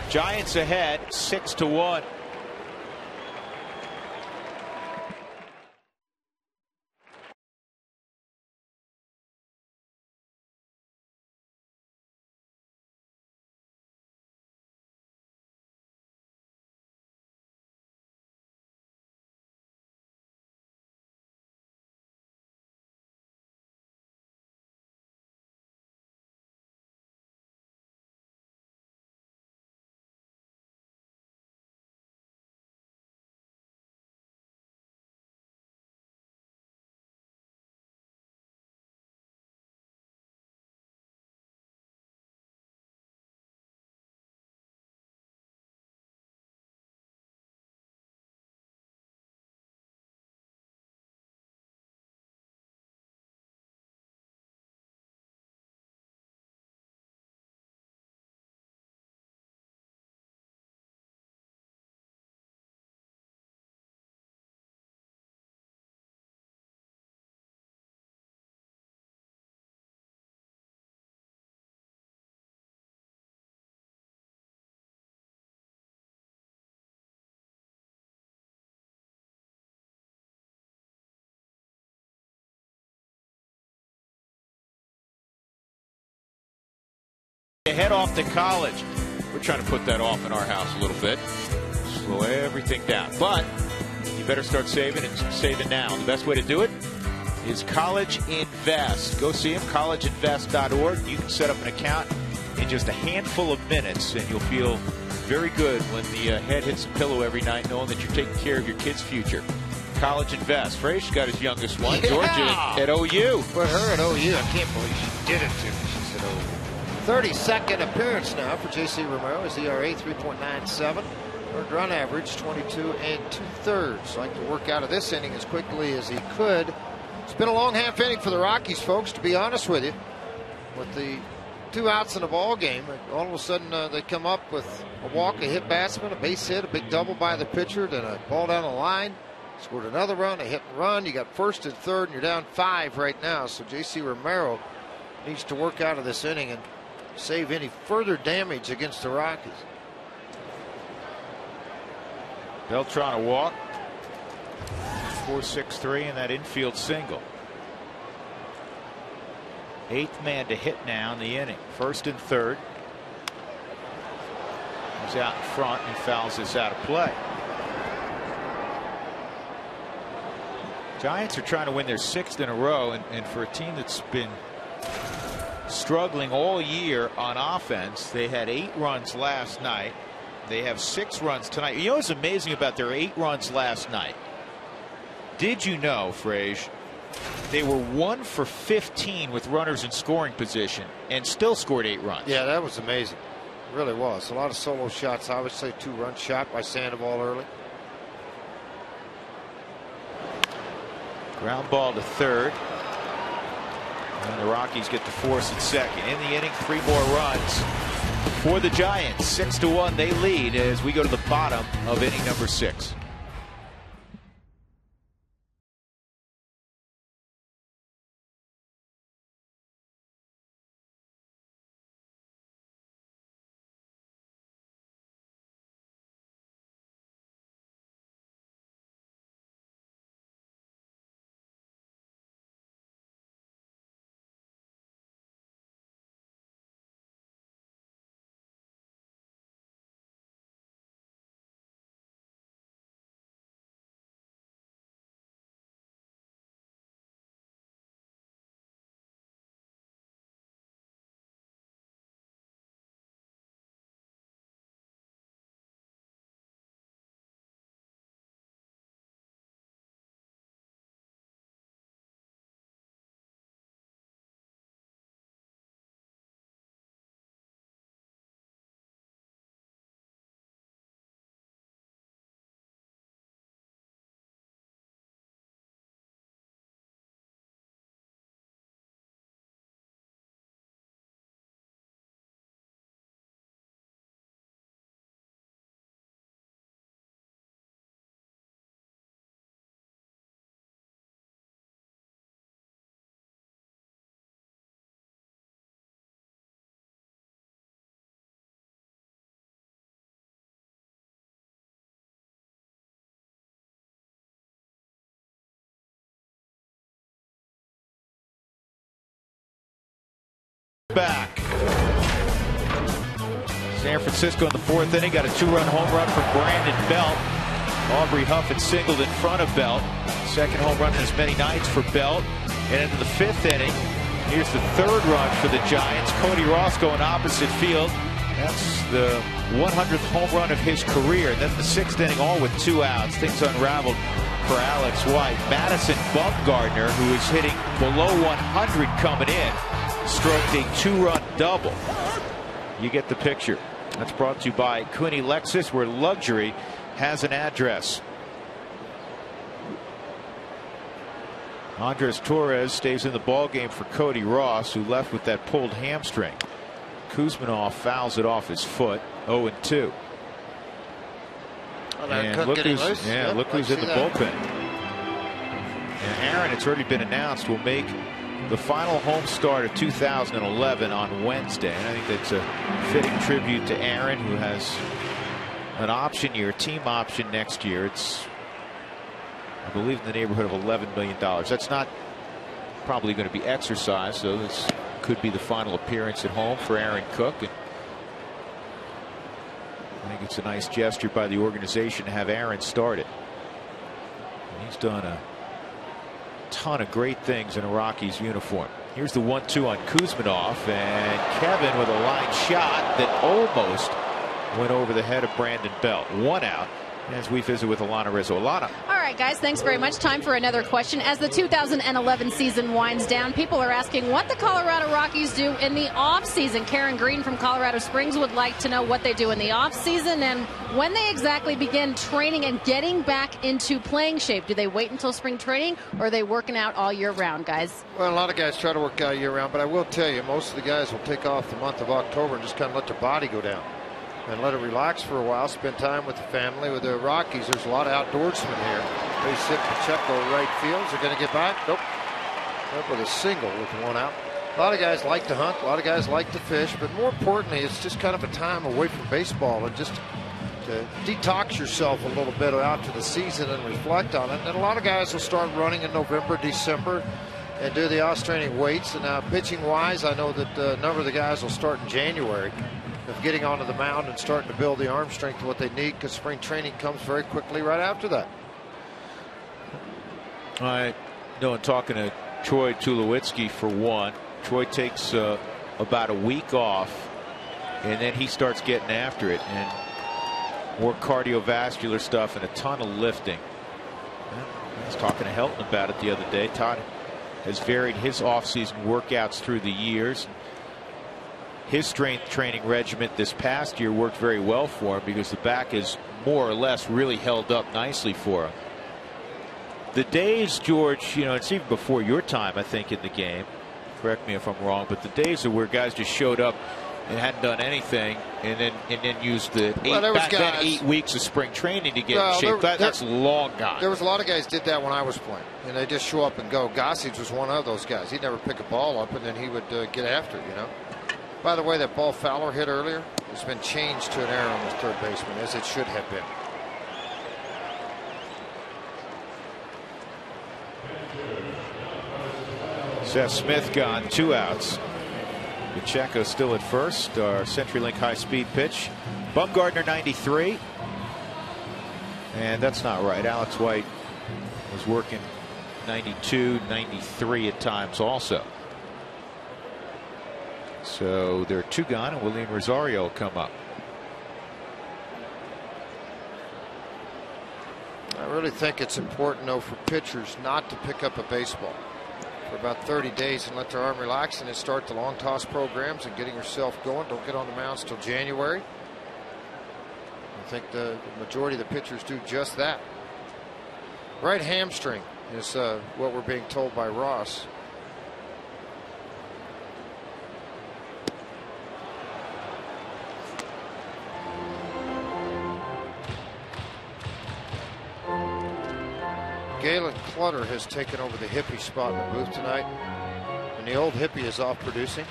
Giants ahead 6-1. Head off to college. We're trying to put that off in our house a little bit. Slow everything down. But you better start saving and saving now. The best way to do it is College Invest. Go see them, collegeinvest.org. You can set up an account in just a handful of minutes, and you'll feel very good when the head hits the pillow every night knowing that you're taking care of your kid's future. College Invest. Frasier got his youngest one, Yeah. Georgia at OU. Put her at OU. I can't believe she did it to me. She said OU. 32nd appearance now for J.C. Romero. His ERA 3.97. Earned run average 22 2/3. Like to work out of this inning as quickly as he could. It's been a long half inning for the Rockies, folks, to be honest with you. With the 2 outs in the ball game, all of a sudden they come up with a walk, a hit batsman, a base hit, a big double by the pitcher, then a ball down the line. Scored another run, a hit and run. You got first and third, and you're down 5 right now. So J.C. Romero needs to work out of this inning and save any further damage against the Rockies. Beltran a walk. 4-6-3 and that infield single. 8th man to hit now in the inning. First and third. He's out in front and fouls this out of play. Giants are trying to win their 6th in a row, and for a team that's been struggling all year on offense, they had 8 runs last night. They have 6 runs tonight. You know what's amazing about their 8 runs last night? Did you know, Frasier, they were 1 for 15 with runners in scoring position and still scored 8 runs? Yeah, that was amazing. It really was. A lot of solo shots. Obviously, 2-run shot by Sandoval early. Ground ball to third. And the Rockies get to force at second. In the inning, 3 more runs for the Giants. 6-1 they lead as we go to the bottom of inning number 6. Back. San Francisco in the 4th inning got a 2-run home run from Brandon Belt. Aubrey Huff had singled in front of Belt. Second home run in as many nights for Belt. And into the 5th inning, here's the 3rd run for the Giants. Cody Ross going opposite field. That's the 100th home run of his career. And then the 6th inning, all with 2 outs. Things unraveled for Alex White. Madison Bumgarner, who is hitting below 100 coming in, stroked a 2-run double. You get the picture. That's brought to you by Cooney Lexus, where luxury has an address. Andres Torres stays in the ballgame for Cody Ross, who left with that pulled hamstring. Kuzminov fouls it off his foot. 0-2. And look who's in the bullpen. And Aaron, it's already been announced, will make the final home start of 2011 on Wednesday. And I think that's a fitting tribute to Aaron, who has an option year, team option next year. It's, I believe, in the neighborhood of $11 million. That's not probably going to be exercised, so this could be the final appearance at home for Aaron Cook. And I think it's a nice gesture by the organization to have Aaron started. And he's done a ton of great things in a Rockies uniform. Here's the 1-2 on Kuzminov, and Kevin with a line shot that almost went over the head of Brandon Belt. 1 out as we visit with Alana Rizzo. Alana. All right, guys, thanks very much. Time for another question. As the 2011 season winds down, people are asking what the Colorado Rockies do in the offseason. Karen Green from Colorado Springs would like to know what they do in the offseason and when they exactly begin training and getting back into playing shape. Do they wait until spring training, or are they working out all year round, guys? Well, a lot of guys try to work out year round, but I will tell you, most of the guys will take off the month of October and just kind of let their body go down and let it relax for a while, spend time with the family. With the Rockies, there's a lot of outdoorsmen here. They sit Pacheco right fields. They're going to get back. Nope. Up with a single with 1 out. A lot of guys like to hunt. A lot of guys like to fish. But more importantly, it's just kind of a time away from baseball and just to detox yourself a little bit after the season and reflect on it. And a lot of guys will start running in November, December, and do the off-training weights. And now pitching-wise, I know that a number of the guys will start in January of getting onto the mound and starting to build the arm strength what they need, because spring training comes very quickly right after that. I know, in talking to Troy Tulowitzki for one, Troy takes about a week off, and then he starts getting after it, and more cardiovascular stuff and a ton of lifting. I was talking to Helton about it the other day. Todd has varied his offseason workouts through the years. His strength training regimen this past year worked very well for him because the back is more or less really held up nicely for him. The days, George, you know, it's even before your time, I think, in the game. Correct me if I'm wrong, but the days where guys just showed up and hadn't done anything, and then used the then 8 weeks of spring training to get in shape. That's long gone. There was a lot of guys did that when I was playing, and they just show up and go. Gossage was one of those guys. He'd never pick a ball up, and then he would get after it, you know. By the way, that ball Fowler hit earlier has been changed to an error on the third baseman, as it should have been. Seth Smith gone, 2 outs. Pacheco still at first. Our CenturyLink high-speed pitch. Bumgardner 93. And that's not right. Alex White was working 92, 93 at times also. So there are 2 gone, and William Rosario will come up. I really think it's important, though, for pitchers not to pick up a baseball for about 30 days and let their arm relax, and then start the long toss programs and getting yourself going. Don't get on the mounds till January. I think the majority of the pitchers do just that. Right hamstring is what we're being told by Ross. Galen Clutter has taken over the hippie spot in the booth tonight, and the old hippie is off producing.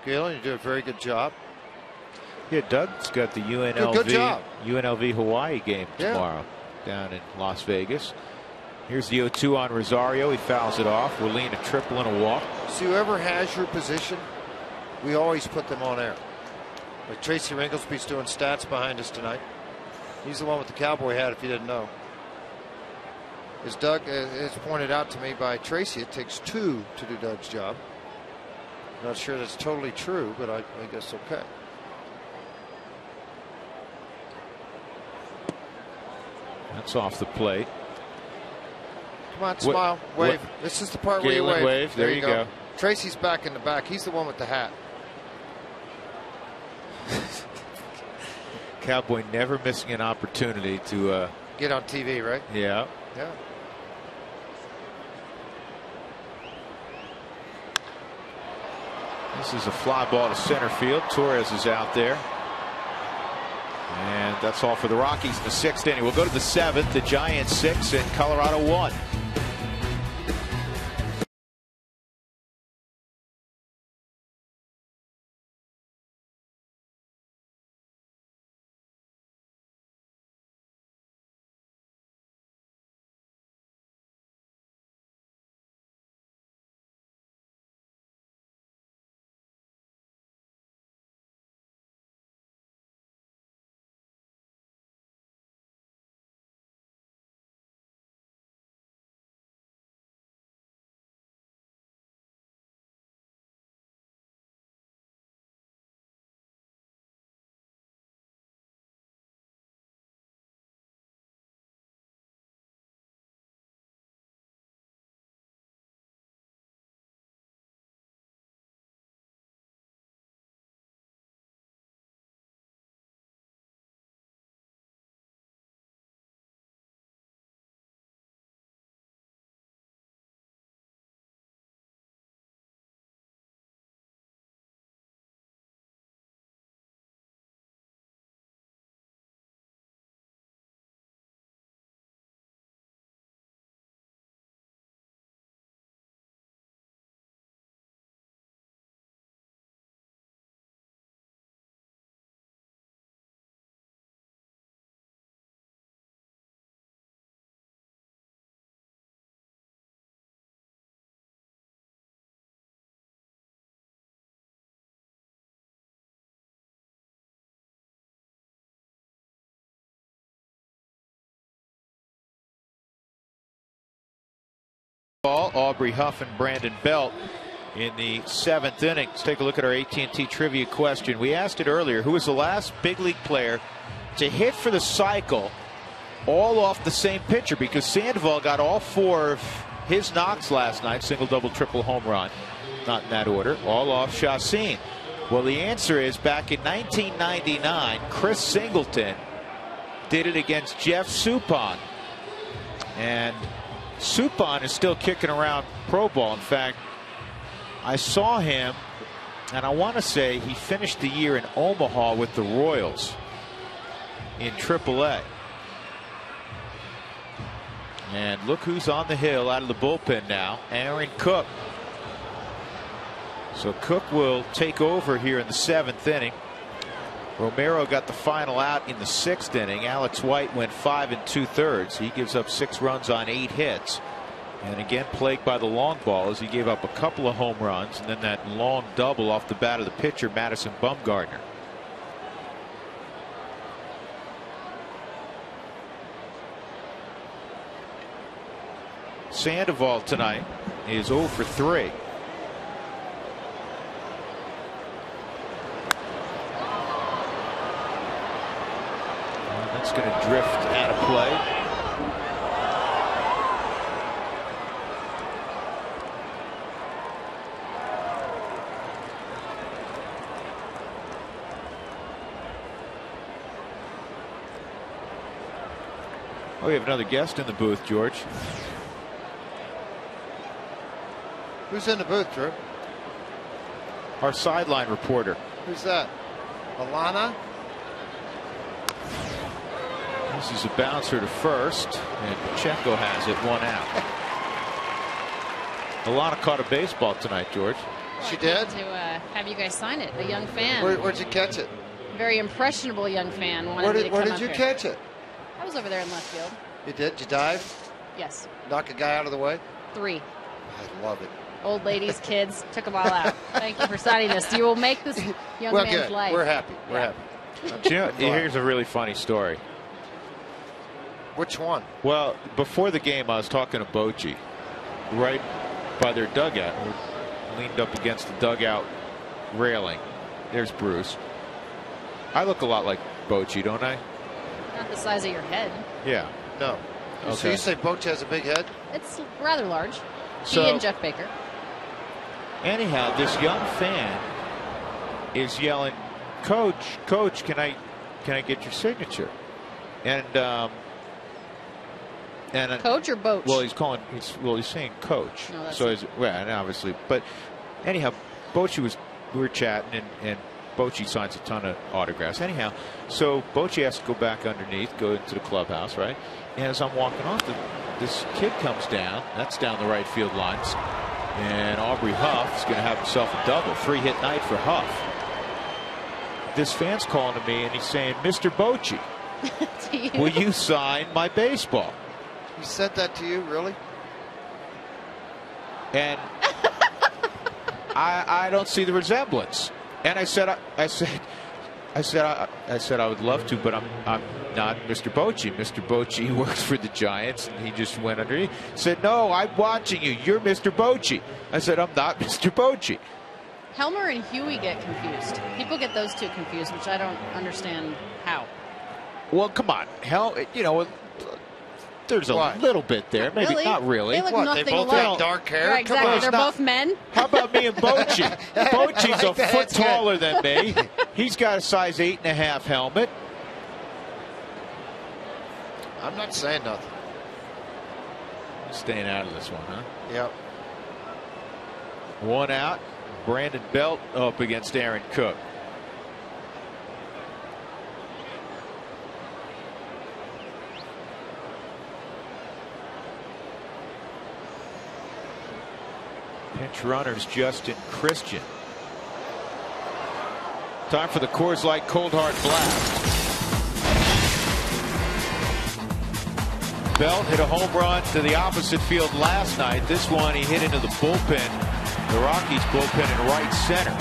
Galen, you do a very good job. Yeah, Doug's got the UNLV Hawaii game tomorrow down in Las Vegas. Here's the 0-2 on Rosario. He fouls it off. We're leading a triple and a walk. See, whoever has your position, we always put them on air. Like Tracy Ringleby's doing stats behind us tonight. He's the one with the cowboy hat, if you didn't know. As Doug has pointed out to me by Tracy, it takes 2 to do Doug's job. Not sure that's totally true, but I guess okay. That's off the plate. Come on, smile, wave. This is the part where you wave. There you go. Tracy's back in the back. He's the one with the hat. Cowboy never missing an opportunity to get on TV, right? Yeah. Yeah. This is a fly ball to center field. Torres is out there. And that's all for the Rockies in the 6th inning. We'll go to the 7th. The Giants 6 and Colorado 1. Aubrey Huff and Brandon Belt in the 7th inning. Let's take a look at our AT&T trivia question. We asked it earlier. Who was the last big league player to hit for the cycle all off the same pitcher? Because Sandoval got all 4 of his knocks last night. Single, double, triple, home run. Not in that order. All off Chacin. Well, the answer is back in 1999, Chris Singleton did it against Jeff Suppan. And Suppan is still kicking around pro ball. In fact, I saw him And I want to say he finished the year in Omaha with the Royals in AAA. And look who's on the hill out of the bullpen now, Aaron Cook. So Cook will take over here in the 7th inning. Romero got the final out in the 6th inning. Alex White went 5 2/3. He gives up 6 runs on 8 hits. And again, plagued by the long ball as he gave up a couple of home runs and then that long double off the bat of the pitcher, Madison Bumgarner. Sandoval tonight is 0 for 3. That's going to drift out of play. Oh, we have another guest in the booth, George. Who's in the booth, Drew? Our sideline reporter. Who's that? Alana? This is a bouncer to first, and Pacheco has it, 1 out. Alana caught a baseball tonight, George. She did? To have you guys sign it. A young fan. Where'd you catch it? Very impressionable young fan. Where did you catch it? I was over there in left field. You did? Did you dive? Yes. Knock a guy out of the way? 3. I love it. Old ladies, kids, took them all out. Thank you for signing this. You will make this young man's good. life. We're happy. We're happy. Do you know, here's a really funny story. Which one? Well, before the game, I was talking to Bochy right by their dugout. We leaned up against the dugout railing. There's Bruce. I look a lot like Bochy, don't I? Not the size of your head. Yeah. No. Okay. So you say Boch has a big head? It's rather large. So, he and Jeff Baker. Anyhow, this young fan is yelling, "Coach, Coach, can I get your signature?" And Coach or Boch? Well, he's saying Coach. No, that's so and obviously, but anyhow, we were chatting and Bochy signs a ton of autographs. Anyhow, so Bochy has to go back underneath, go into the clubhouse, right? And as I'm walking off, this kid comes down. That's down the right field lines. And Aubrey Huff is going to have himself a double. 3-hit night for Huff. This fan's calling to me and he's saying, "Mr. Bochy, will you sign my baseball?" He said that to you, really? And I don't see the resemblance. And I said I would love to, but I'm not Mr. Bochy. Mr. Bochy works for the Giants, and he just went underneath. He said, "No, I'm watching you. You're Mr. Bochy." I said, "I'm not Mr. Bochy." Helmer and Huey get confused. People get those two confused, which I don't understand how. Well, come on, there's a little bit there. Maybe really? Not really. They look nothing they both alike. have dark hair? Right, exactly. Come on, They're both men. How about me and Bochy? Bochy's a foot That's good. taller than me. He's got a size 8.5 helmet. I'm not saying nothing. Staying out of this one, huh? Yep. 1 out. Brandon Belt up against Aaron Cook. Pinch runners Justin Christian. Time for the Coors Light Cold Hard Blast. Belt hit a home run to the opposite field last night. This one he hit into the bullpen, the Rockies bullpen in right center.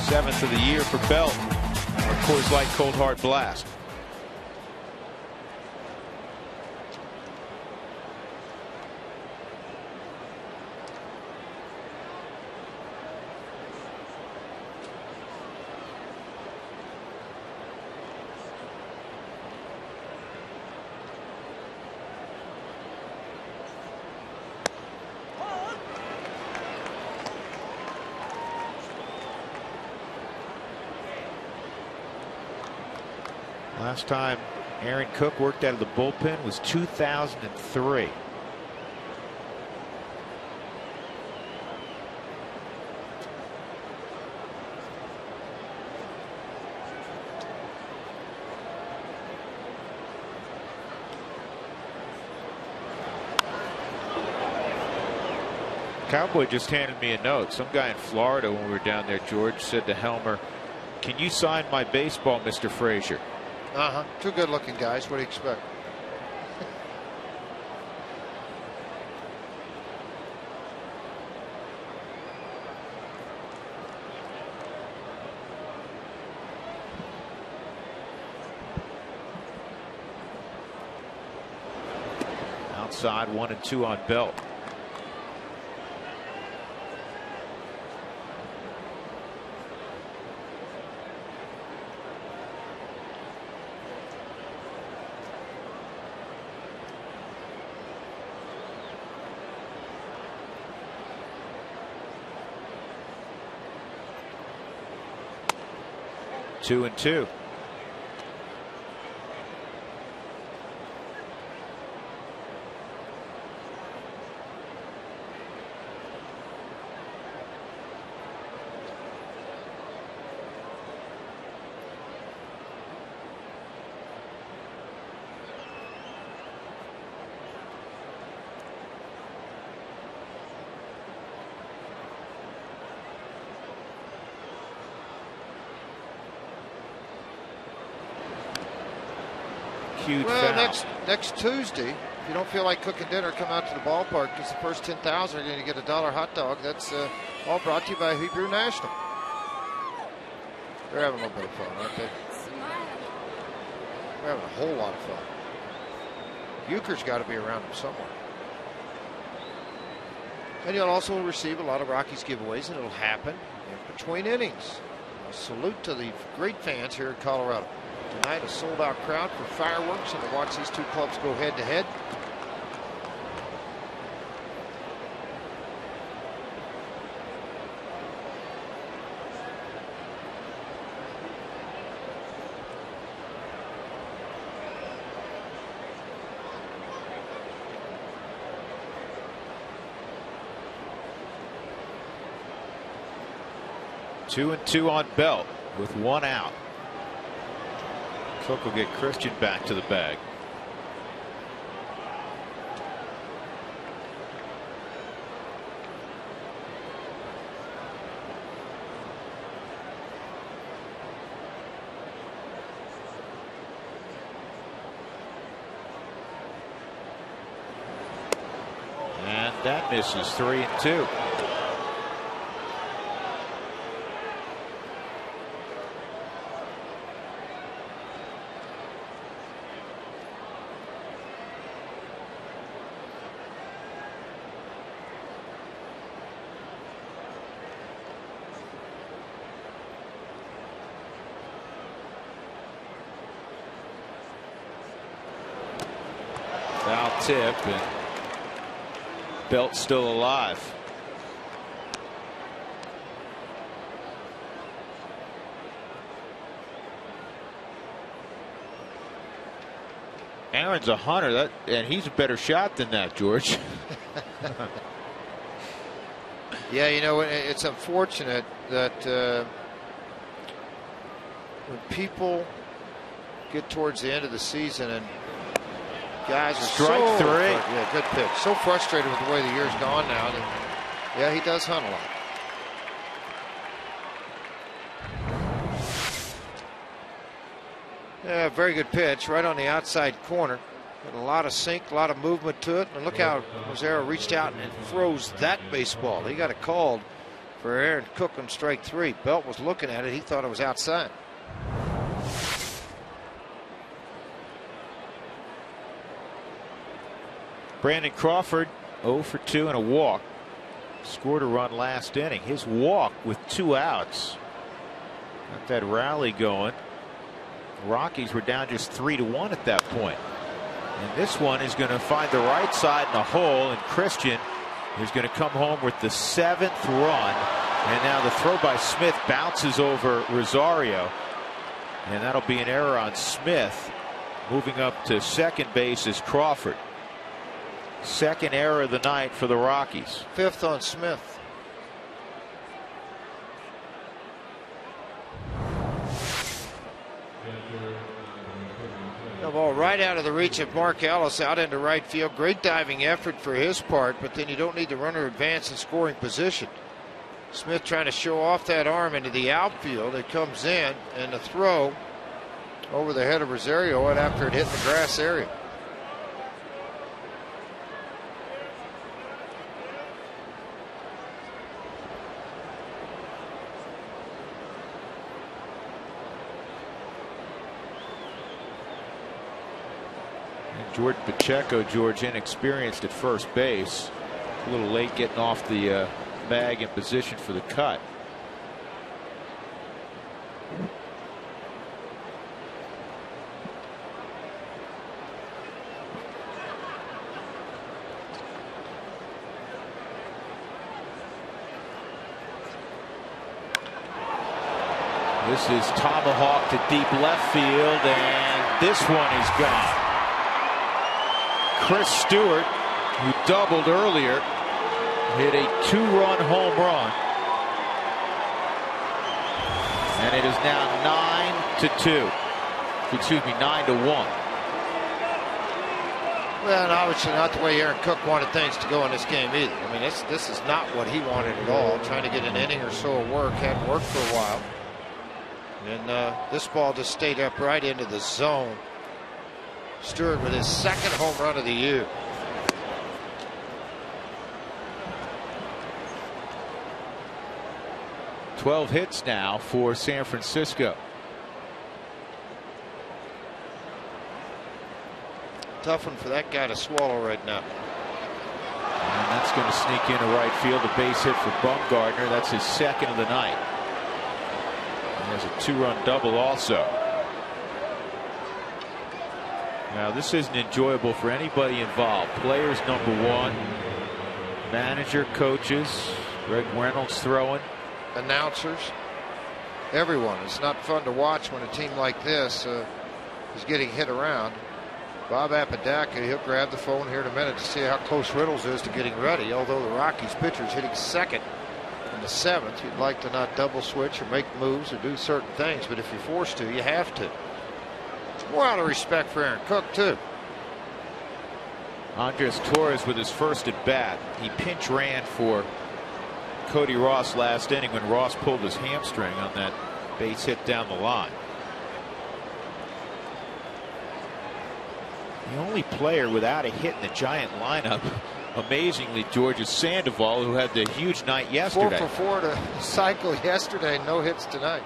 Seventh of the year for Belt. Our Coors Light Cold Hard Blast. Last time Aaron Cook worked out of the bullpen was 2003. Cowboy just handed me a note. Some guy in Florida when we were down there, George, said to Helmer, "Can you sign my baseball, Mr. Frazier?" Two good-looking guys. What do you expect? Outside, 1-2 on Belt. Two and two. Well, next Tuesday, if you don't feel like cooking dinner, come out to the ballpark because the first 10,000 are going to get $1 hot dog. That's all brought to you by Hebrew National. They're having a little bit of fun, aren't they? They're having a whole lot of fun. Euchre's got to be around them somewhere. And you'll also receive a lot of Rockies giveaways, and it'll happen in between innings. A salute to the great fans here in Colorado. Tonight, a sold-out crowd for fireworks and to watch these two clubs go head-to-head. Two and two on Belt with one out. Cook will get Christian back to the bag. And that misses. 3-2. Foul tip, and Belt still alive. Aaron's a hunter, and he's a better shot than that, George. Yeah, you know, it's unfortunate that when people get towards the end of the season and guys are strike three. Yeah, good pitch. So frustrated with the way the year's gone now. Yeah, he does hunt a lot. Yeah, very good pitch right on the outside corner. Got a lot of sink, a lot of movement to it. And look how Rosario reached out and froze that baseball. He got it called for Aaron Cook on strike three. Belt was looking at it. He thought it was outside. Brandon Crawford 0 for 2 and a walk. Scored a run last inning. His walk with 2 outs got that rally going. The Rockies were down just 3-1 at that point. And this one is going to find the right side in the hole, and Christian is going to come home with the 7th run. And now the throw by Smith bounces over Rosario, and that'll be an error on Smith. Moving up to second base is Crawford. Second error of the night for the Rockies. 5th on Smith. The ball right out of the reach of Mark Ellis out into right field. Great diving effort for his part, but then you don't need the runner advance in scoring position. Smith trying to show off that arm into the outfield. It comes in, and the throw over the head of Rosario and after it hit the grass area. George Pacheco, George, inexperienced at first base. A little late getting off the bag in position for the cut. This is tomahawk to deep left field, and this one is gone. Chris Stewart, who doubled earlier, hit a 2-run home run. And it is now 9-2. Excuse me, 9-1. Well, and obviously not the way Aaron Cook wanted things to go in this game either. I mean, this is not what he wanted at all. Trying to get an inning or so of work. Hadn't worked for a while. And this ball just stayed up right into the zone. Stewart with his second home run of the year. "12 hits now for San Francisco." Tough one for that guy to swallow right now. And that's going to sneak into right field. A base hit for Bumgarner. That's his second of the night. And there's a 2-run double also. Now this isn't enjoyable for anybody involved. Players number one, manager, coaches, Greg Reynolds throwing, announcers, everyone. It's not fun to watch when a team like this is getting hit around. Bob Apodaca, he'll grab the phone here in a minute to see how close Reynolds is to getting ready. Although the Rockies pitcher's hitting second in the 7th, you'd like to not double switch or make moves or do certain things, but if you're forced to, you have to. More out of respect for Aaron Cook, too. Andres Torres with his first at bat. He pinch ran for Cody Ross last inning when Ross pulled his hamstring on that base hit down the line. The only player without a hit in the Giant lineup, amazingly, George, is Sandoval, who had the huge night yesterday. 4 for 4 to cycle yesterday, no hits tonight.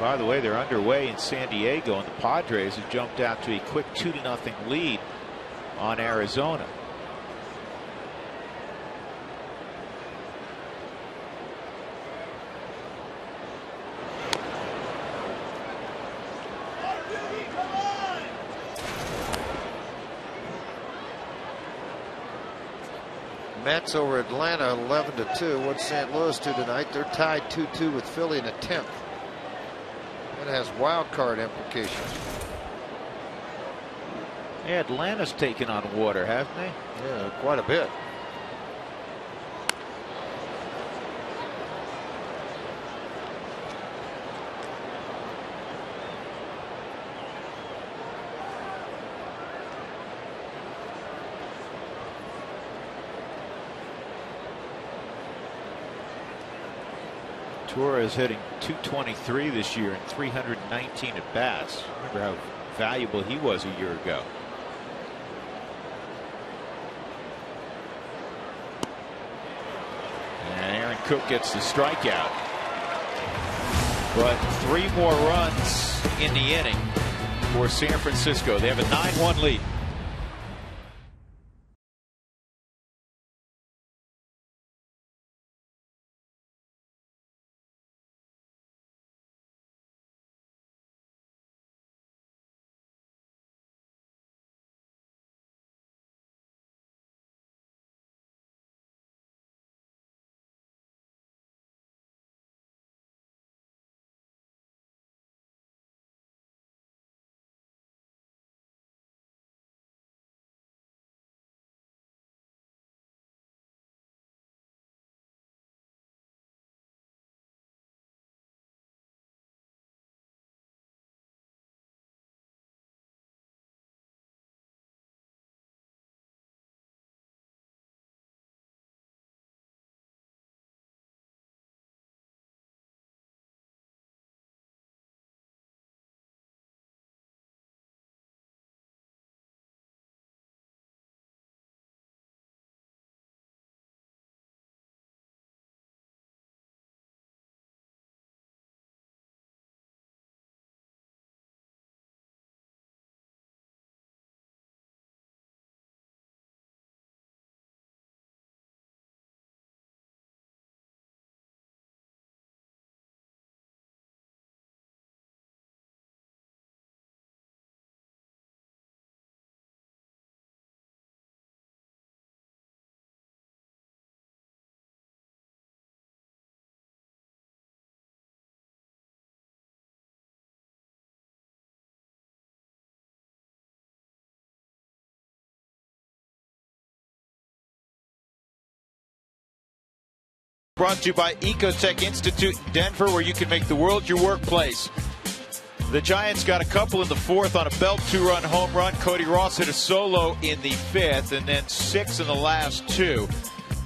By the way, they're underway in San Diego, and the Padres have jumped out to a quick 2-0 lead on Arizona. Mets over Atlanta 11-2. What's St. Louis do tonight? They're tied 2-2 with Philly in the 10th. It has wild card implications. Yeah, Atlanta's taken on water, haven't they? Yeah, quite a bit. Torres hitting .223 this year and 319 at bats. Remember how valuable he was a year ago. And Aaron Cook gets the strikeout. But 3 more runs in the inning for San Francisco. They have a 9-1 lead. Brought to you by Ecotech Institute in Denver, where you can make the world your workplace. The Giants got a couple in the fourth on a belt 2-run home run. Cody Ross hit a solo in the fifth, and then 6 in the last 2.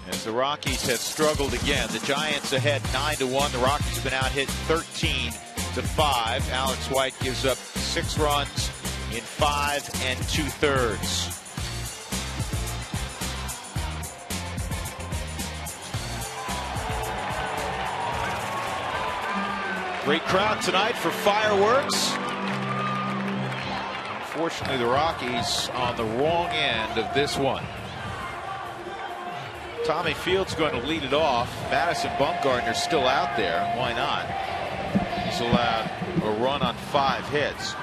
As the Rockies have struggled again. The Giants ahead 9-1. The Rockies have been out hit 13-5. Alex White gives up 6 runs in 5 2/3. Great crowd tonight for fireworks. Unfortunately, the Rockies on the wrong end of this one. Tommy Field's going to lead it off. Madison Bumgarner's still out there. Why not? He's allowed a run on 5 hits.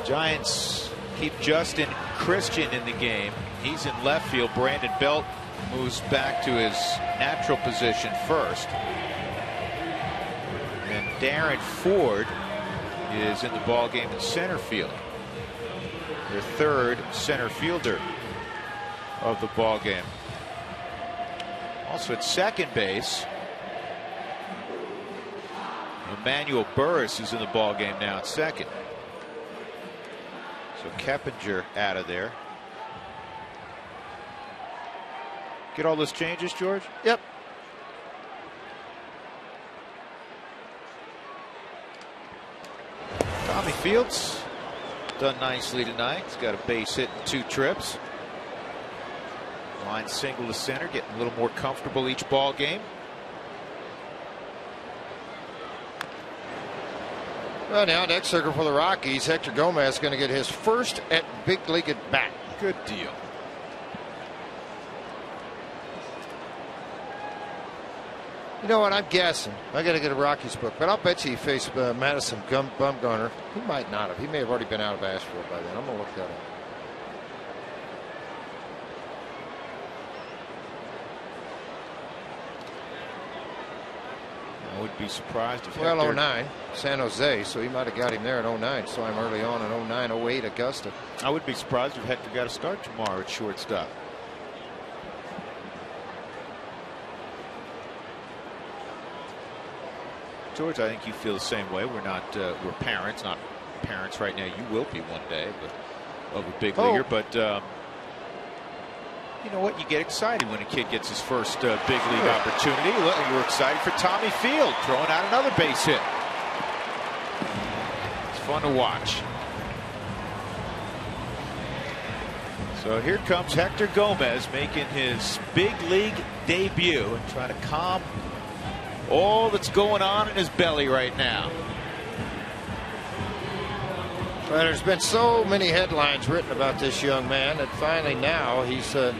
Giants keep Justin Christian in the game. He's in left field. Brandon Belt moves back to his natural position first. And Darren Ford is in the ball game in center field. Their third center fielder of the ball game. Also at second base, Emmanuel Burris is in the ball game now at second. So Keppinger out of there. Get all those changes, George? Yep. Tommy Fields done nicely tonight. He's got a base hit and 2 trips. Line single to center, getting a little more comfortable each ball game. Well, now next circle for the Rockies, Hector Gomez is going to get his first at big league at bat. Good deal. You know what? I'm guessing. I got to get a Rockies book, but I'll bet you he faced Madison Bumgarner. He might not have. He may have already been out of Asheville by then. I'm going to look that up. I would be surprised if Well, Hector... 09, San Jose, so he might have got him there in 09. Saw him early on in 09, 08, Augusta. I would be surprised if Hector got a start tomorrow at shortstop. George, I think you feel the same way. We're not, we're parents, not parents right now. You will be one day, but of a big leaguer. But you know what? You get excited when a kid gets his first big league opportunity. Look, you were excited for Tommy Field throwing out another base hit. It's fun to watch. So here comes Hector Gomez making his big league debut and trying to calm all that's going on in his belly right now. Well, there's been so many headlines written about this young man that finally now he's going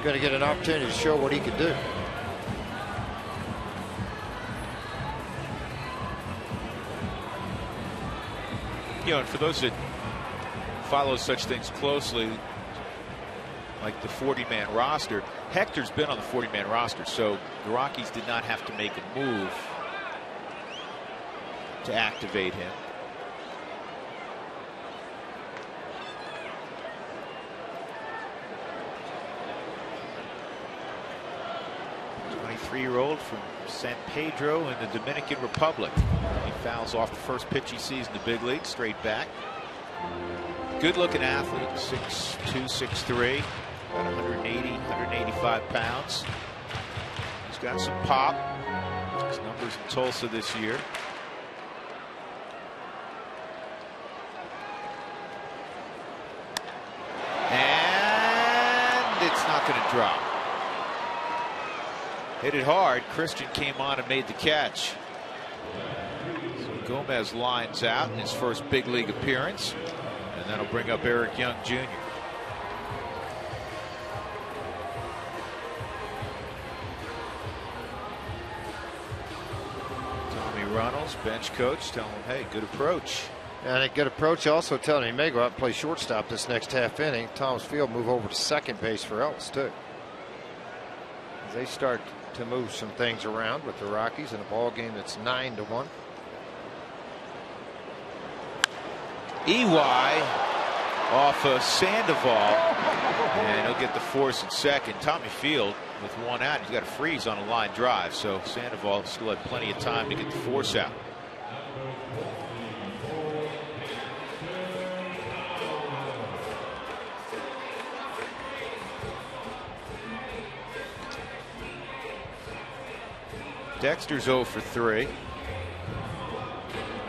to get an opportunity to show what he can do. You know, and for those that follow such things closely, like the 40-man roster, Hector's been on the 40-man roster, so the Rockies did not have to make a move to activate him. Three-year-old from San Pedro in the Dominican Republic. He fouls off the first pitch he sees in the big league, straight back. Good-looking athlete, 6'2", 6'3", about 180, 185 pounds. He's got some pop. His numbers in Tulsa this year. And it's not going to drop. Hit it hard. Christian came on and made the catch. So Gomez lines out in his first big league appearance, and that'll bring up Eric Young Jr. Tommy Runnels, bench coach, telling him, hey, good approach. And a good approach, also telling him he may go out and play shortstop this next half inning. Thomas Field move over to second base for Ellis too. As they start to move some things around with the Rockies in a ball game that's 9-1. EY off of Sandoval, and he'll get the force at second. Tommy Field with one out. He's got a freeze on a line drive, so Sandoval still had plenty of time to get the force out. Dexter's 0 for 3.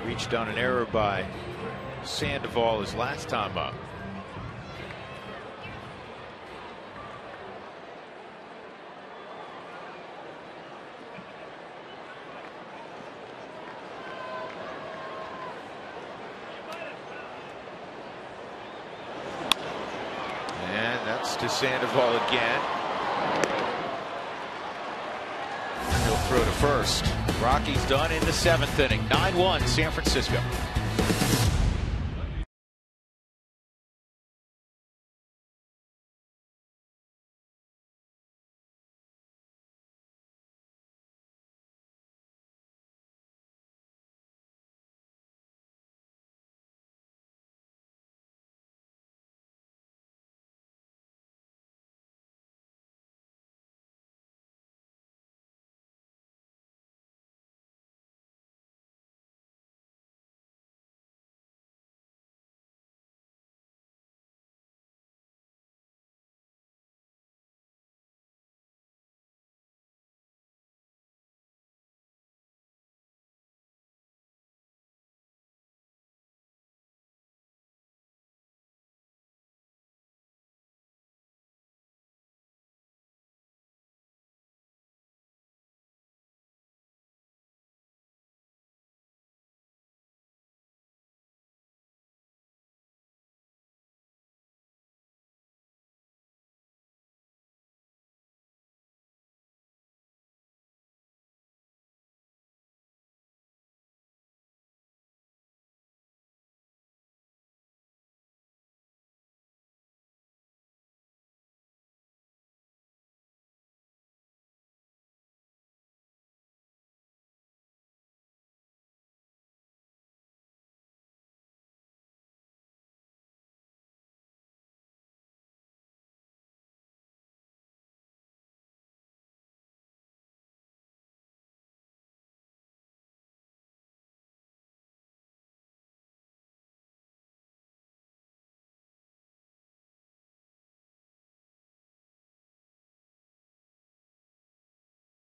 Reached on an error by Sandoval his last time up. And that's to Sandoval again. He'll throw to first. Rockies done in the 7th inning. 9-1 San Francisco.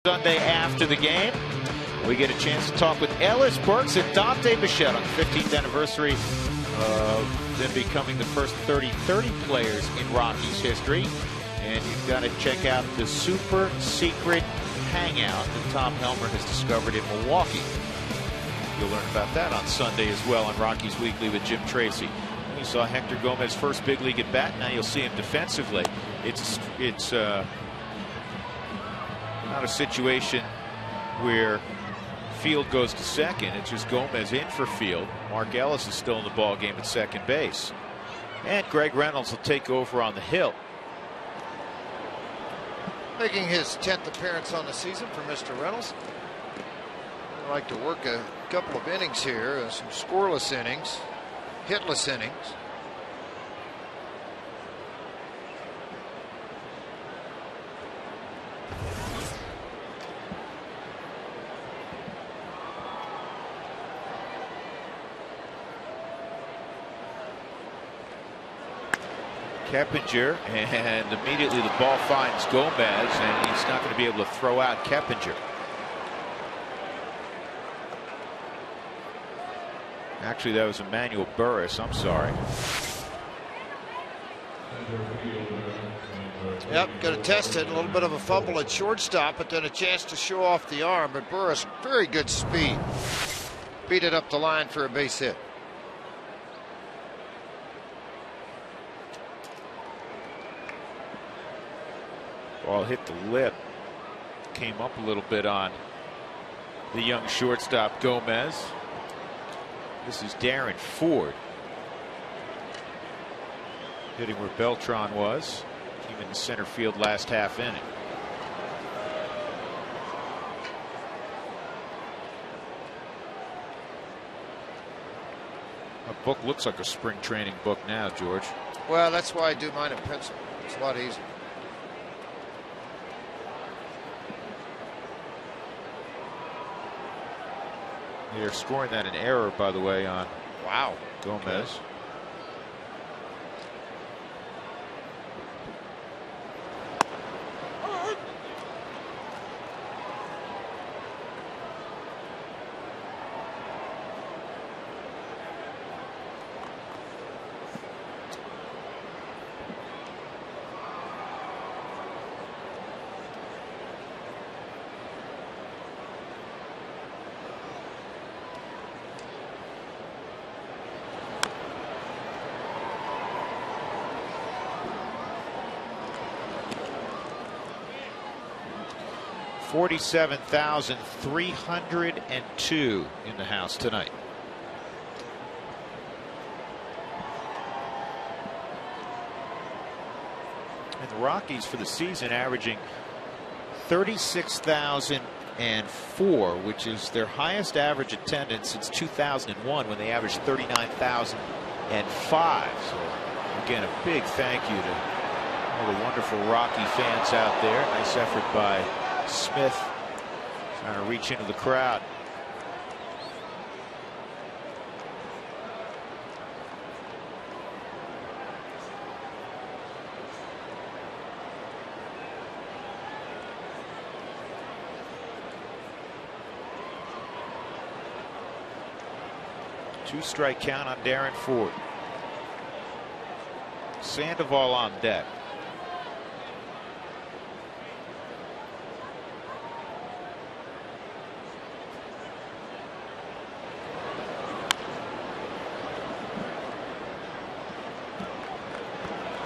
Sunday after the game, we get a chance to talk with Ellis Burks and Dante Bichette on the 15th anniversary of them becoming the first 30-30 players in Rockies history. And you've got to check out the super secret hangout that Tom Helmer has discovered in Milwaukee. You'll learn about that on Sunday as well on Rockies Weekly with Jim Tracy. You saw Hector Gomez first big league at bat. Now you'll see him defensively. It's not a situation where Field goes to second. It's just Gomez in for Field. Mark Ellis is still in the ball game at second base. And Greg Reynolds will take over on the hill. Making his 10th appearance on the season for Mr. Reynolds. I'd like to work a couple of innings here, some scoreless innings, hitless innings. Keppinger, and immediately the ball finds Gomez, and he's not going to be able to throw out Keppinger. Actually, that was Emmanuel Burris. I'm sorry. Yep, going to test it. A little bit of a fumble at shortstop, but then a chance to show off the arm. But Burris, very good speed. Beat it up the line for a base hit. Ball hit the lip. Came up a little bit on the young shortstop Gomez. This is Darren Ford. Hitting where Beltran was. Came into center field last half inning. A book looks like a spring training book now, George. Well, that's why I do mine in pencil. It's a lot easier. They're scoring that an error, by the way, on Gomez. Okay. $47,302 in the house tonight. And the Rockies for the season averaging 36,004, which is their highest average attendance since 2001 when they averaged 39,005. So again, a big thank you to all the wonderful Rocky fans out there. Nice effort by Smith trying to reach into the crowd. Two-strike count on Darren Ford. Sandoval on deck.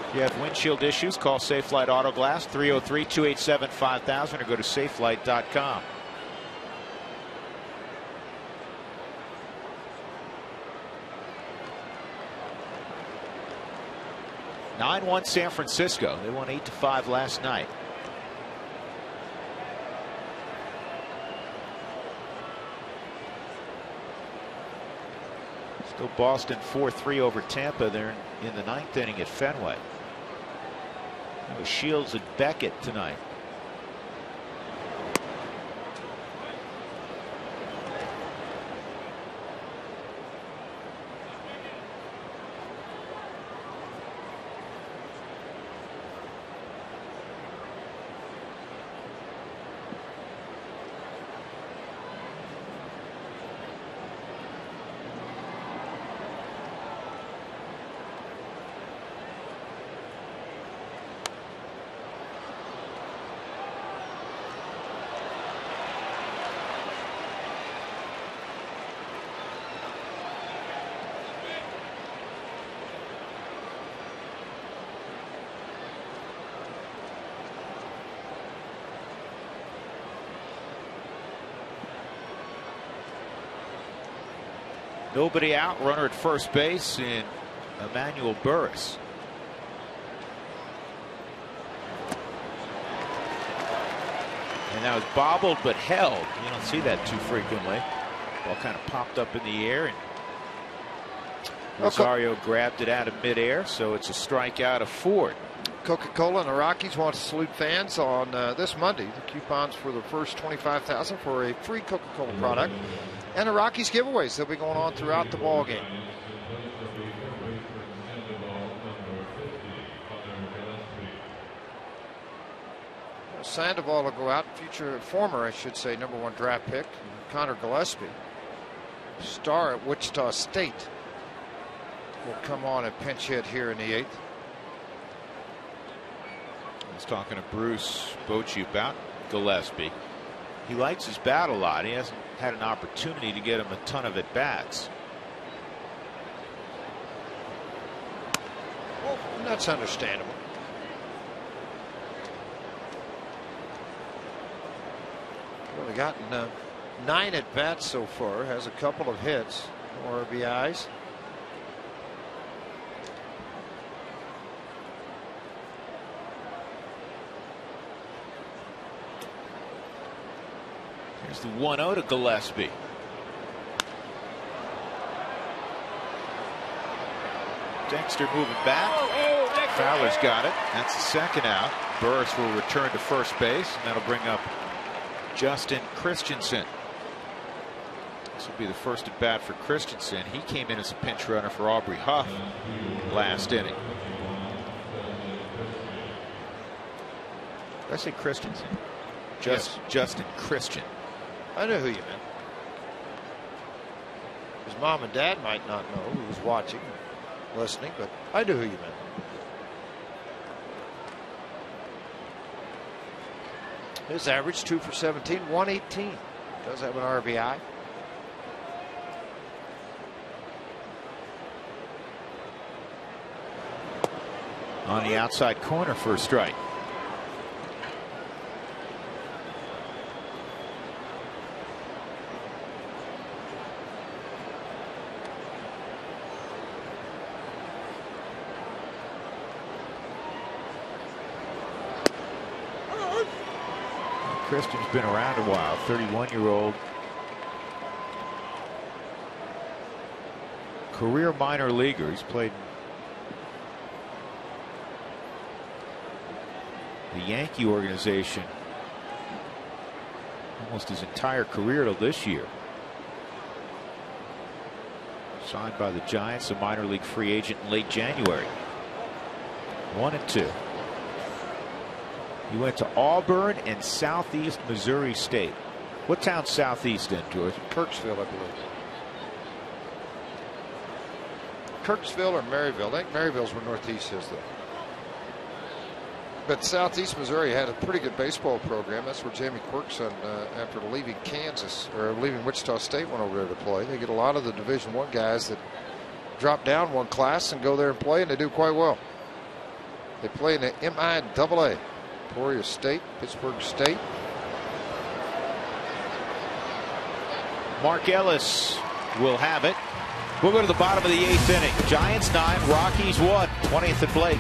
If you have windshield issues, call Safelite Auto Glass 303-287-5000 or go to safelight.com. (9-1) San Francisco. They won 8-5 last night. Still Boston 4-3 over Tampa there in the 9th inning at Fenway. Shields and Beckett tonight. Nobody out, runner at first base in Emmanuel Burris. And that was bobbled but held. You don't see that too frequently. Ball kind of popped up in the air and Rosario grabbed it out of midair, so it's a strikeout of Ford. Coca-Cola and the Rockies want to salute fans on this Monday. The coupons for the first 25,000 for a free Coca-Cola product. And the Rockies giveaways. They'll be going on throughout the ball game. Sandoval will go out. Former, I should say, #1 draft pick, Connor Gillespie, star at Wichita State, will come on and pinch hit here in the 8th. I was talking to Bruce Bochy about Gillespie. He likes his bat a lot. He hasn't had an opportunity to get him a ton of at bats. Well, that's understandable. Well, they've gotten 9 at bats so far. Has a couple of hits, no RBIs. Here's the 1-0 to Gillespie. Dexter moving back. Fowler's got it. That's the second out. Burris will return to first base, and that'll bring up Justin Christensen. This will be the first at bat for Christensen. He came in as a pinch runner for Aubrey Huff last inning. Did I say Christensen? Yes. Justin Christian. I know who you meant. His mom and dad might not know who was watching, listening, but I knew who you meant. His average 2 for 17, 118. Does have an RBI. On the outside corner for a strike. Christian's been around a while, 31-year-old. Career minor leaguer. He's played the Yankee organization almost his entire career till this year. Signed by the Giants, a minor league free agent in late January. 1-2. He went to Auburn and Southeast Missouri State. What town southeast in, George? Kirksville, I believe. Kirksville or Maryville. I think Maryville's where Northeast is, though. But Southeast Missouri had a pretty good baseball program. That's where Jamie Quirk's son, after leaving Kansas or leaving Wichita State, went over there to play. They get a lot of the Division I guys that drop down one class and go there and play, and they do quite well. They play in the MIAA. Peoria State, Pittsburgh State. Mark Ellis will have it. We'll go to the bottom of the 8th inning. Giants 9, Rockies 1. 20th at Blake.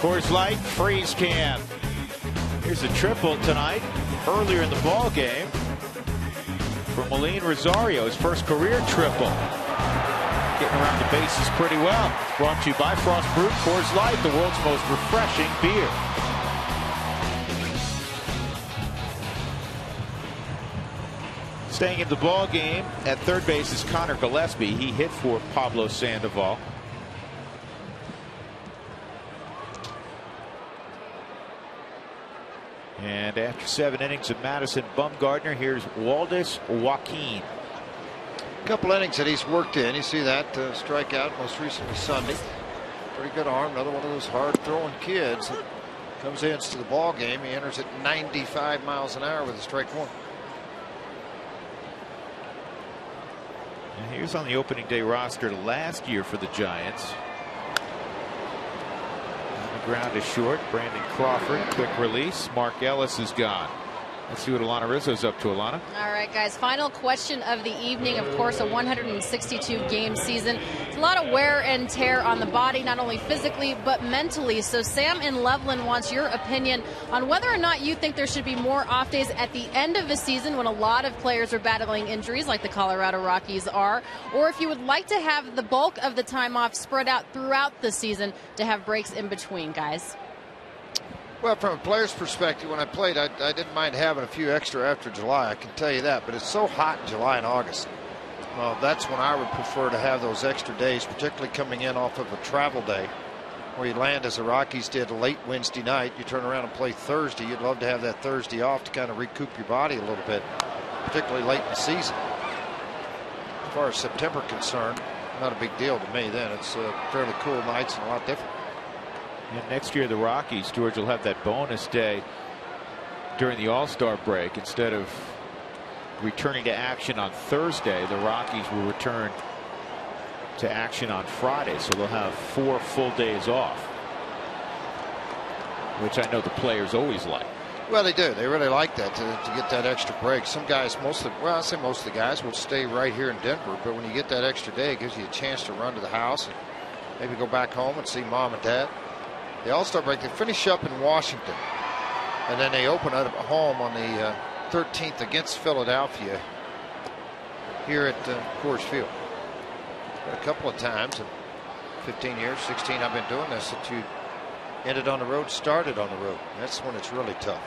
Coors Light freeze can. Here's a triple tonight, earlier in the ball game, from Malin Rosario, his first career triple. Getting around the bases pretty well. Brought to you by Frost Brewed Coors Light, the world's most refreshing beer. Staying in the ball game at third base is Connor Gillespie. He hit for Pablo Sandoval. And after 7 innings of Madison Bumgarner, here's Waldis Joaquin. A couple innings that he's worked in. You see that strikeout most recently Sunday. Pretty good arm. Another one of those hard-throwing kids that comes into the ball game. He enters at 95 miles an hour with a strike one. And he was on the opening day roster last year for the Giants. the ground is short. Brandon Crawford, quick release. Mark Ellis is gone. Let's see what Alana Rizzo's up to, Alana. All right, guys. Final question of the evening. Of course, a 162-game season. It's a lot of wear and tear on the body, not only physically, but mentally. So Sam in Loveland wants your opinion on whether or not you think there should be more off days at the end of a season when a lot of players are battling injuries like the Colorado Rockies are, or if you would like to have the bulk of the time off spread out throughout the season to have breaks in between, guys. Well, from a player's perspective, when I played, I didn't mind having a few extra after July. I can tell you that. But it's so hot in July and August. Well, that's when I would prefer to have those extra days, particularly coming in off of a travel day where you land, as the Rockies did, late Wednesday night. You turn around and play Thursday. You'd love to have that Thursday off to kind of recoup your body a little bit, particularly late in the season. As far as September concerned, not a big deal to me then. It's fairly cool nights and a lot different. And next year, the Rockies, George, will have that bonus day during the All-Star break. Instead of returning to action on Thursday, the Rockies will return to action on Friday. So they'll have 4 full days off, which I know the players always like. Well, they do. They really like that to get that extra break. Some guys, well, I say most of the guys will stay right here in Denver. But when you get that extra day, it gives you a chance to run to the house and maybe go back home and see mom and dad. The All-Star break, they finish up in Washington, and then they open up at home on the 13th against Philadelphia here at Coors Field. But a couple of times in 15 years, 16 I've been doing this, that you ended on the road, started on the road. That's when it's really tough.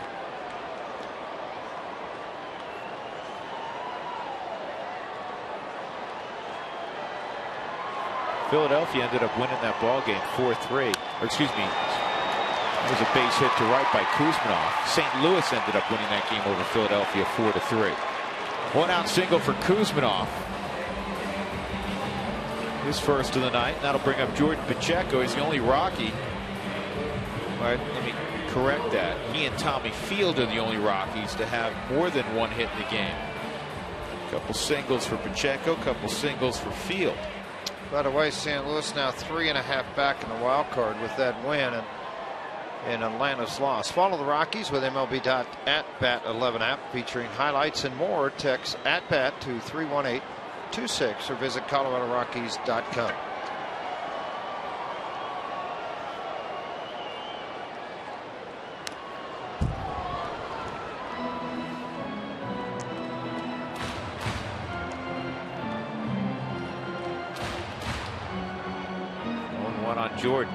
Philadelphia ended up winning that ball game 4-3. Or excuse me, it was a base hit to right by Kuzminov. St. Louis ended up winning that game over Philadelphia 4-3. 1-out single for Kuzminov. His first of the night. That'll bring up Jordan Pacheco. He's the only Rocky. All right, let me correct that. He and Tommy Field are the only Rockies to have more than one hit in the game. Couple singles for Pacheco, couple singles for Field. By the way, St. Louis now 3.5 back in the wild card with that win and Atlanta's loss. Follow the Rockies with MLB.@BAT11 app featuring highlights and more. Text @BAT to 31826 or visit ColoradoRockies.com. Jordan.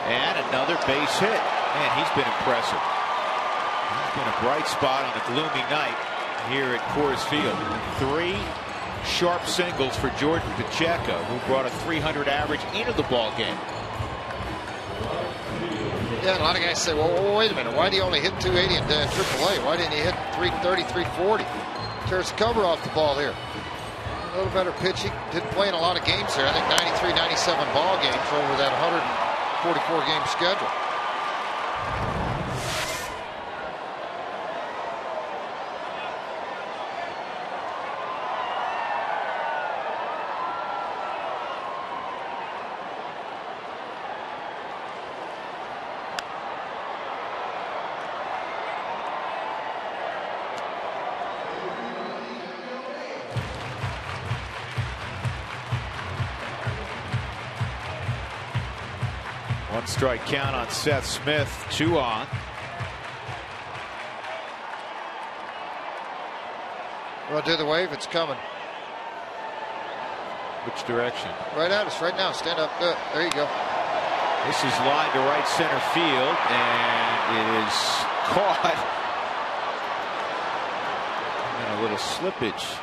And another base hit. Man, he's been impressive. He's been a bright spot on a gloomy night here at Coors Field. 3 sharp singles for Jordan Pacheco, who brought a .300 average into the ball game. Yeah, a lot of guys say, well, wait a minute, why did he only hit 280 in AAA? Why didn't he hit 330, 340? Tears the cover off the ball here. A little better pitching. Didn't play in a lot of games there. I think 93, 97 ball games over that 144 game schedule. One strike count on Seth Smith, 2 on. Well, do the wave, it's coming. Which direction? Right at us, right now. Stand up. Good. There you go. This is lined to right center field, and it is caught. And a little slippage.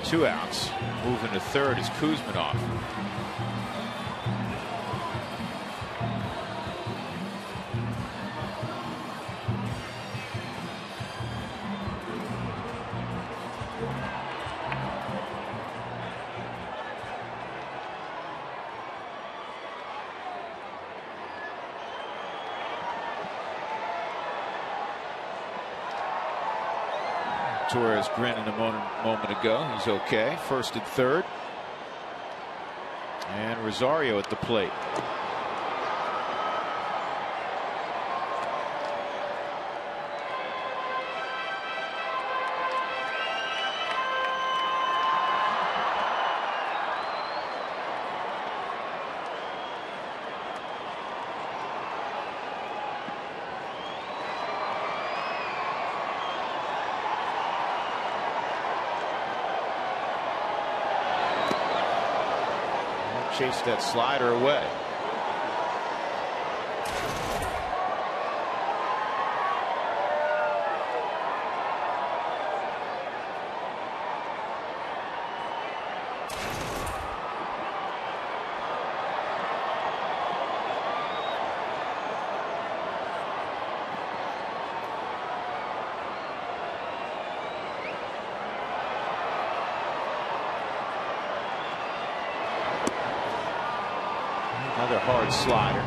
Two outs. Moving to third is Kuzminov. Torres grinning a moment ago. He's okay. First and third. And Rosario at the plate. Chase that slider away. Another hard slider.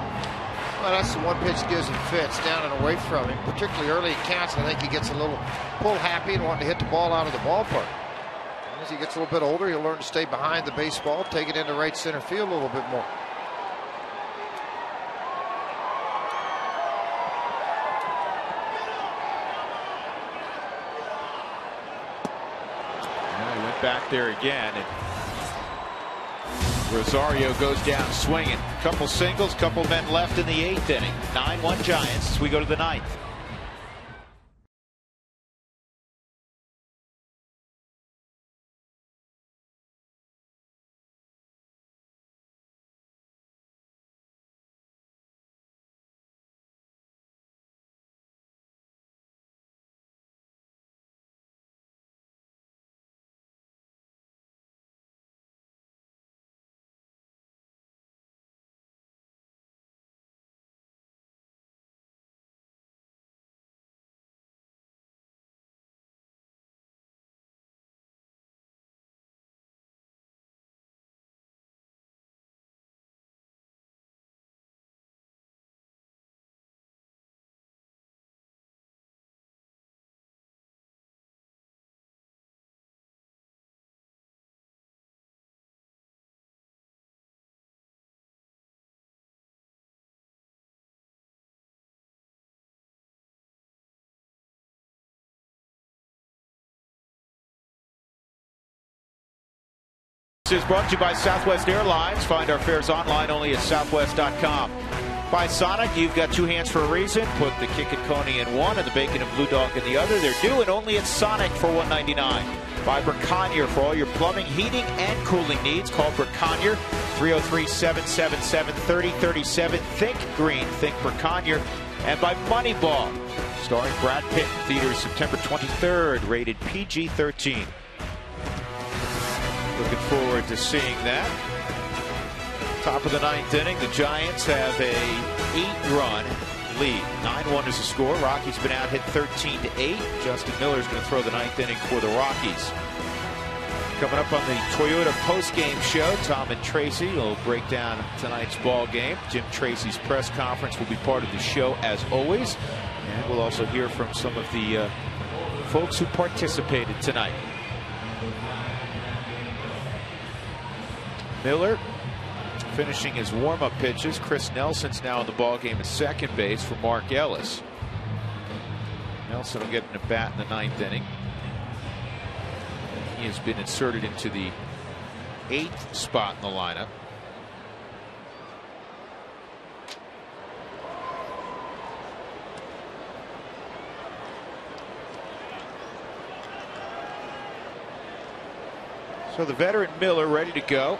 Well, that's the one pitch that gives him fits down and away from him, particularly early in counts. I think he gets a little pull happy and wanting to hit the ball out of the ballpark. And as he gets a little bit older, he'll learn to stay behind the baseball, take it into right center field a little bit more. And he went back there again. And Rosario goes down swinging. Couple singles, couple men left in the 8th inning. 9-1 Giants as we go to the 9th. This is brought to you by Southwest Airlines. Find our fares online only at southwest.com. By Sonic, you've got two hands for a reason. Put the Kick and Coney in one and the Bacon and Blue Dog in the other. They're due and only at Sonic for $1.99. By Braconier for all your plumbing, heating, and cooling needs. Call Braconier 303-777-3037. Think green, think Braconier. And by Moneyball, starring Brad Pitt in theaters September 23rd, rated PG-13. Looking forward to seeing that. Top of the 9th inning, the Giants have a 8-run lead. 9-1 is the score. Rockies been out hit 13-8. Justin Miller is going to throw the 9th inning for the Rockies. Coming up on the Toyota postgame show, Tom and Tracy will break down tonight's ball game. Jim Tracy's press conference will be part of the show as always. And we'll also hear from some of the folks who participated tonight. Miller finishing his warm-up pitches. Chris Nelson's now in the ballgame at second base for Mark Ellis. Nelson will get an at-bat in the 9th inning. He has been inserted into the 8th spot in the lineup. So the veteran Miller ready to go.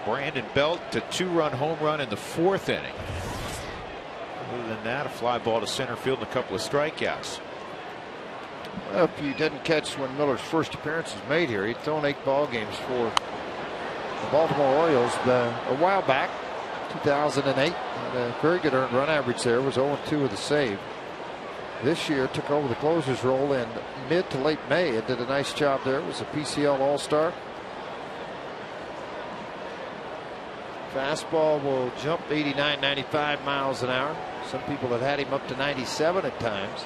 Brandon Belt to 2-run home run in the 4th inning. Other than that, a fly ball to center field and a couple of strikeouts. Well, if you didn't catch when Miller's first appearance was made here, he'd thrown 8 ball games for the Baltimore Orioles a while back, 2008. Had a very good earned run average there, was 0-2 with a save. This year took over the closer's role in mid to late May and did a nice job there. Was a PCL All-Star. Fastball will jump 89, 95 miles an hour. Some people have had him up to 97 at times.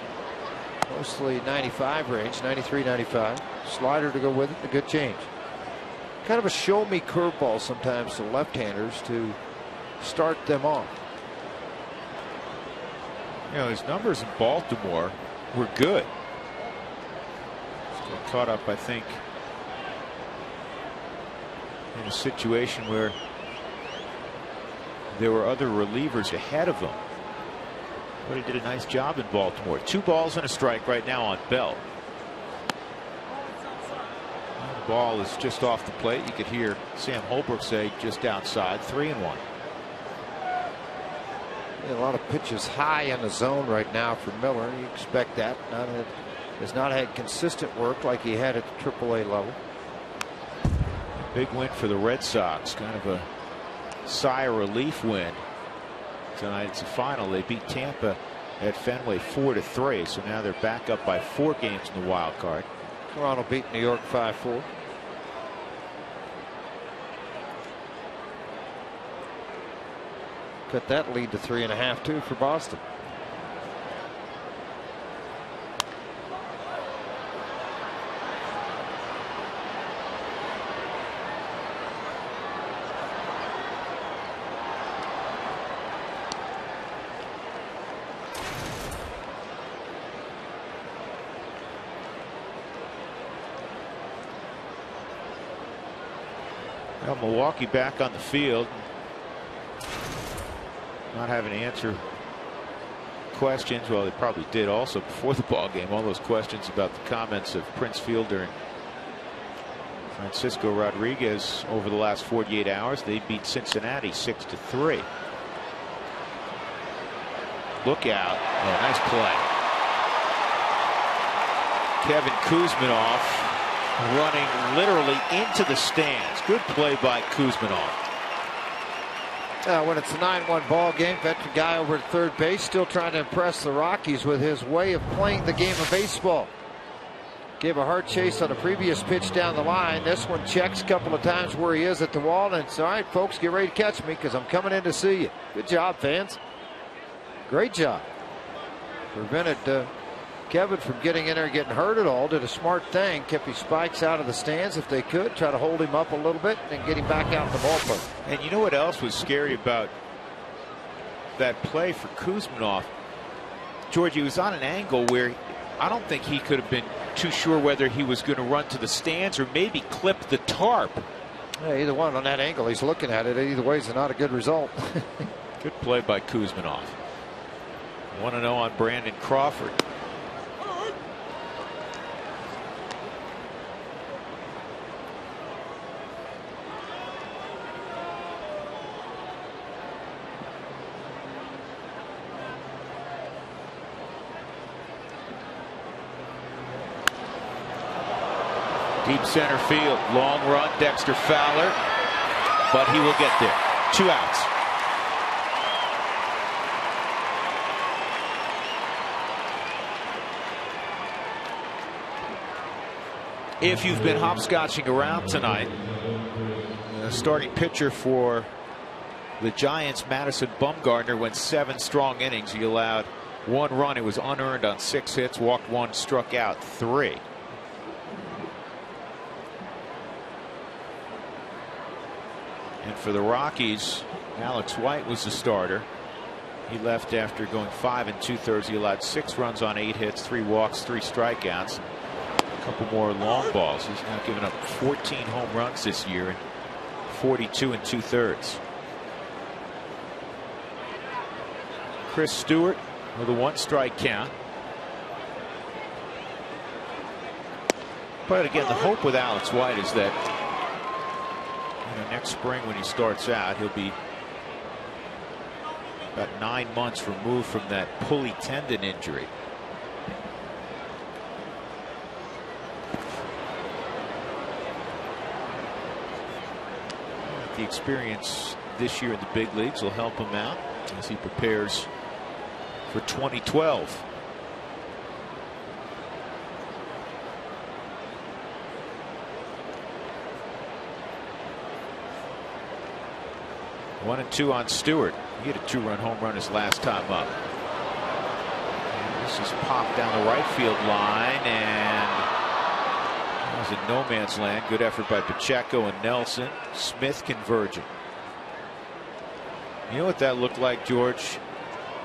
Mostly 95 range, 93, 95. Slider to go with it, a good change. Kind of a show-me curveball sometimes to left-handers to start them off. You know, his numbers in Baltimore were good. Still caught up, I think, in a situation where there were other relievers ahead of him. But he did a nice job in Baltimore. 2 balls and a strike right now on Bell. The ball is just off the plate. You could hear Sam Holbrook say just outside. 3-1. A lot of pitches high in the zone right now for Miller. You expect that. Has not had consistent work like he had at the AAA level. Big win for the Red Sox. Kind of a sigh of relief win. Tonight it's a final. They beat Tampa at Fenway 4-3. So now they're back up by 4 games in the wild card. Toronto beat New York 5-4. Cut that lead to 3.5 too for Boston. Well, Milwaukee back on the field. Not having to answer questions. Well, they probably did also before the ball game. All those questions about the comments of Prince Fielder and Francisco Rodriguez over the last 48 hours. They beat Cincinnati 6-3. Look out. Oh, nice play. Kevin Kuzminoff running literally into the stands. Good play by Kuzminoff. When it's a 9-1 ball game, veteran guy over at third base still trying to impress the Rockies with his way of playing the game of baseball. Gave a hard chase on a previous pitch down the line. This one checks a couple of times where he is at the wall, and it's all right, folks, get ready to catch me because I'm coming in to see you. Good job, fans. Great job. Prevented Kevin from getting in there and getting hurt at all. Did a smart thing. Kept his spikes out of the stands if they could. Try to hold him up a little bit and get him back out in the ballpark. And you know what else was scary about that play for Kuzminoff? George, he was on an angle where I don't think he could have been too sure whether he was going to run to the stands or maybe clip the tarp. Yeah, either one on that angle. He's looking at it. Either way is not a good result. Good play by Kuzminoff. 1-0 on Brandon Crawford. Deep center field, long run, Dexter Fowler, but he will get there. 2 outs. If you've been hopscotching around tonight, the starting pitcher for the Giants, Madison Bumgarner, went 7 strong innings. He allowed 1 run. It was unearned on 6 hits, walked 1, struck out 3. And for the Rockies, Alex White was the starter. He left after going 5 2/3. He allowed 6 runs on 8 hits, 3 walks, 3 strikeouts, a couple more long balls. He's now given up 14 home runs this year and 42 2/3. Chris Stewart with a 1-strike count. But again, the hope with Alex White is that next spring when he starts out, he'll be about 9 months removed from that pulley tendon injury. The experience this year in the big leagues will help him out as he prepares for 2012. One and 2 on Stewart. He had a 2-run home run his last time up. And This is popped down the right field line, and that was in no man's land. Good effort by Pacheco and Nelson. Smith converging. You know what that looked like, George?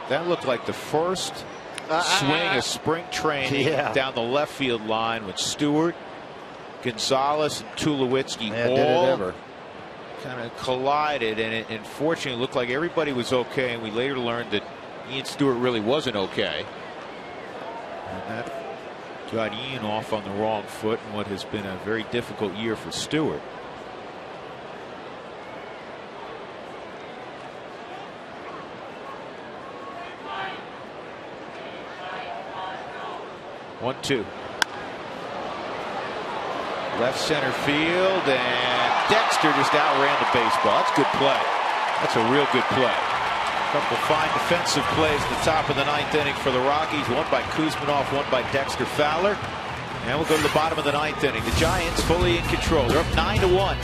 That looked like the first swing of spring training down the left field line with Stewart, Gonzalez, and Tulowitzki all kind of collided, and it unfortunately looked like everybody was okay, and we later learned that Ian Stewart really wasn't okay. And that got Ian off on the wrong foot in what has been a very difficult year for Stewart. One, two. Left center field, and Dexter just outran the baseball. That's good play. That's a real good play. A couple fine defensive plays at the top of the ninth inning for the Rockies. One by Kuzminoff, one by Dexter Fowler. And we'll go to the bottom of the ninth inning. The Giants fully in control. They're up 9-1.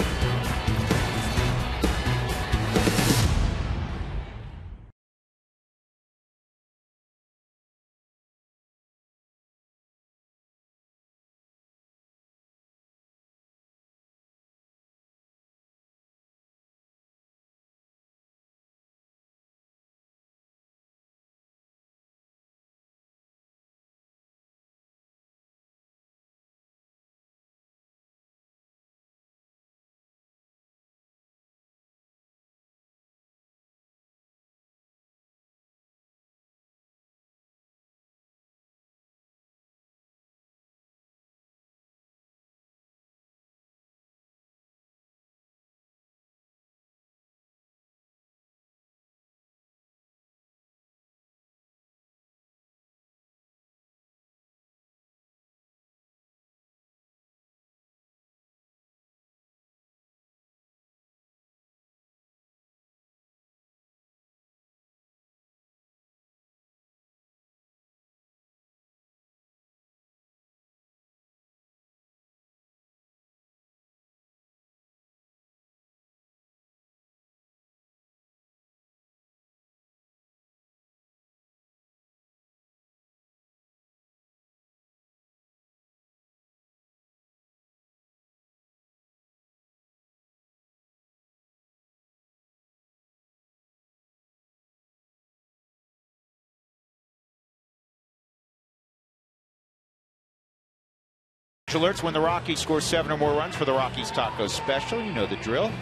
Alerts when the Rockies score 7 or more runs for the Rockies Taco Special. You know the drill.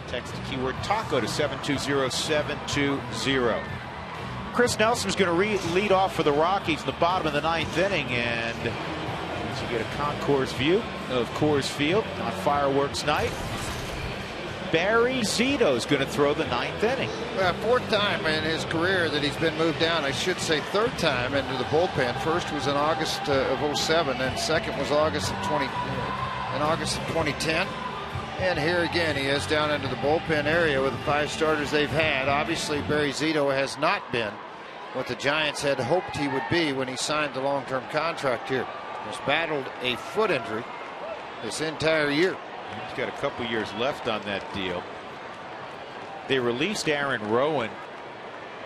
Text the keyword taco to 720-720. Chris Nelson's going to lead off for the Rockies in the bottom of the ninth inning, and as you get a concourse view of Coors Field on fireworks night, Barry Zito is going to throw the ninth inning. Fourth time in his career that he's been moved down. I should say third time into the bullpen. First was in August of 07, and second was in August of 2010. And here again he is down into the bullpen area with the 5 starters they've had. Obviously Barry Zito has not been what the Giants had hoped he would be when he signed the long-term contract here. He's battled a foot injury this entire year. He's got a couple years left on that deal. They released Aaron Rowan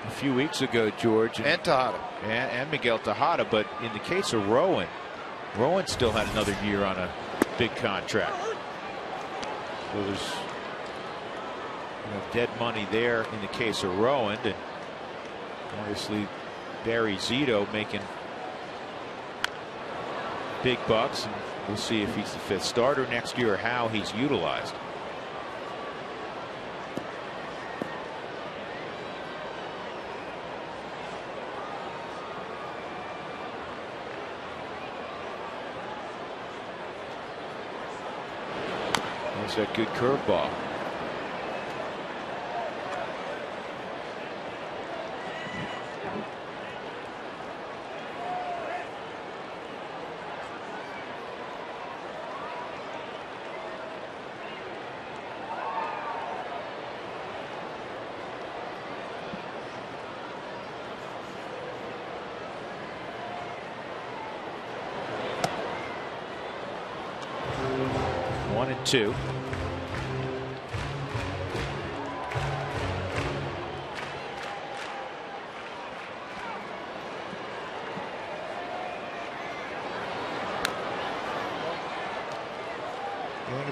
a few weeks ago, George. And Tejada. And Miguel Tejada. But in the case of Rowan still had another year on a big contract. So there's dead money there in the case of Rowan. And obviously Barry Zito making big bucks. And we'll see if he's the 5th starter next year or how he's utilized. That's a good curveball. One and two.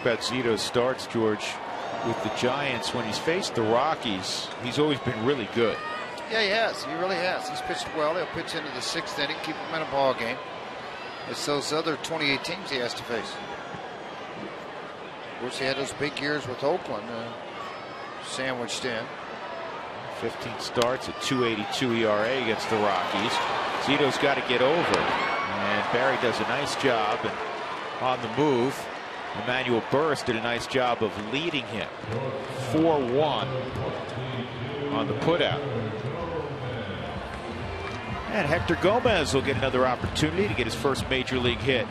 about Zito's starts, George, with the Giants, when he's faced the Rockies, he's always been really good. Yeah, he has. He really has. He's pitched well. He'll pitch into the 6th inning, keep him in a ball game. It's those other 28 teams he has to face. Of course, he had those big years with Oakland sandwiched in. 15 starts, a 2.82 ERA against the Rockies. Zito's got to get over, and Barry does a nice job. And on the move, Emmanuel Burris did a nice job of leading him. 4-1 on the putout. And Hector Gomez will get another opportunity to get his first major league hit.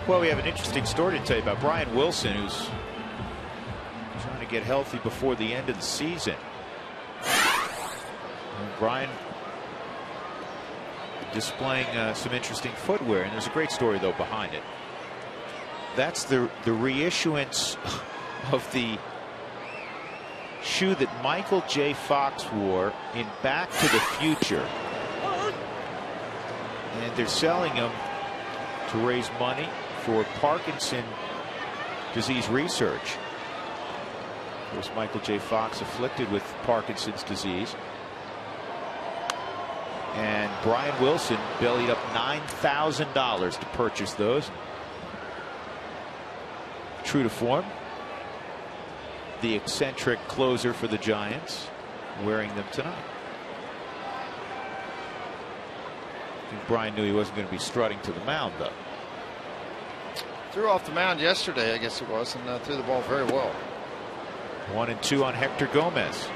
Well, we have an interesting story to tell you about Brian Wilson, who's trying to get healthy before the end of the season. And Brian displaying some interesting footwear, and there's a great story though behind it. That's the reissuance of the shoe that Michael J. Fox wore in Back to the Future, and they're selling them to raise money for Parkinson disease research. Of course, Michael J. Fox afflicted with Parkinson's disease. And Brian Wilson bellied up $9,000 to purchase those. True to form, the eccentric closer for the Giants wearing them tonight. I think Brian knew he wasn't going to be strutting to the mound, though. Threw off the mound yesterday, I guess it was, and threw the ball very well. 1-2 on Hector Gomez.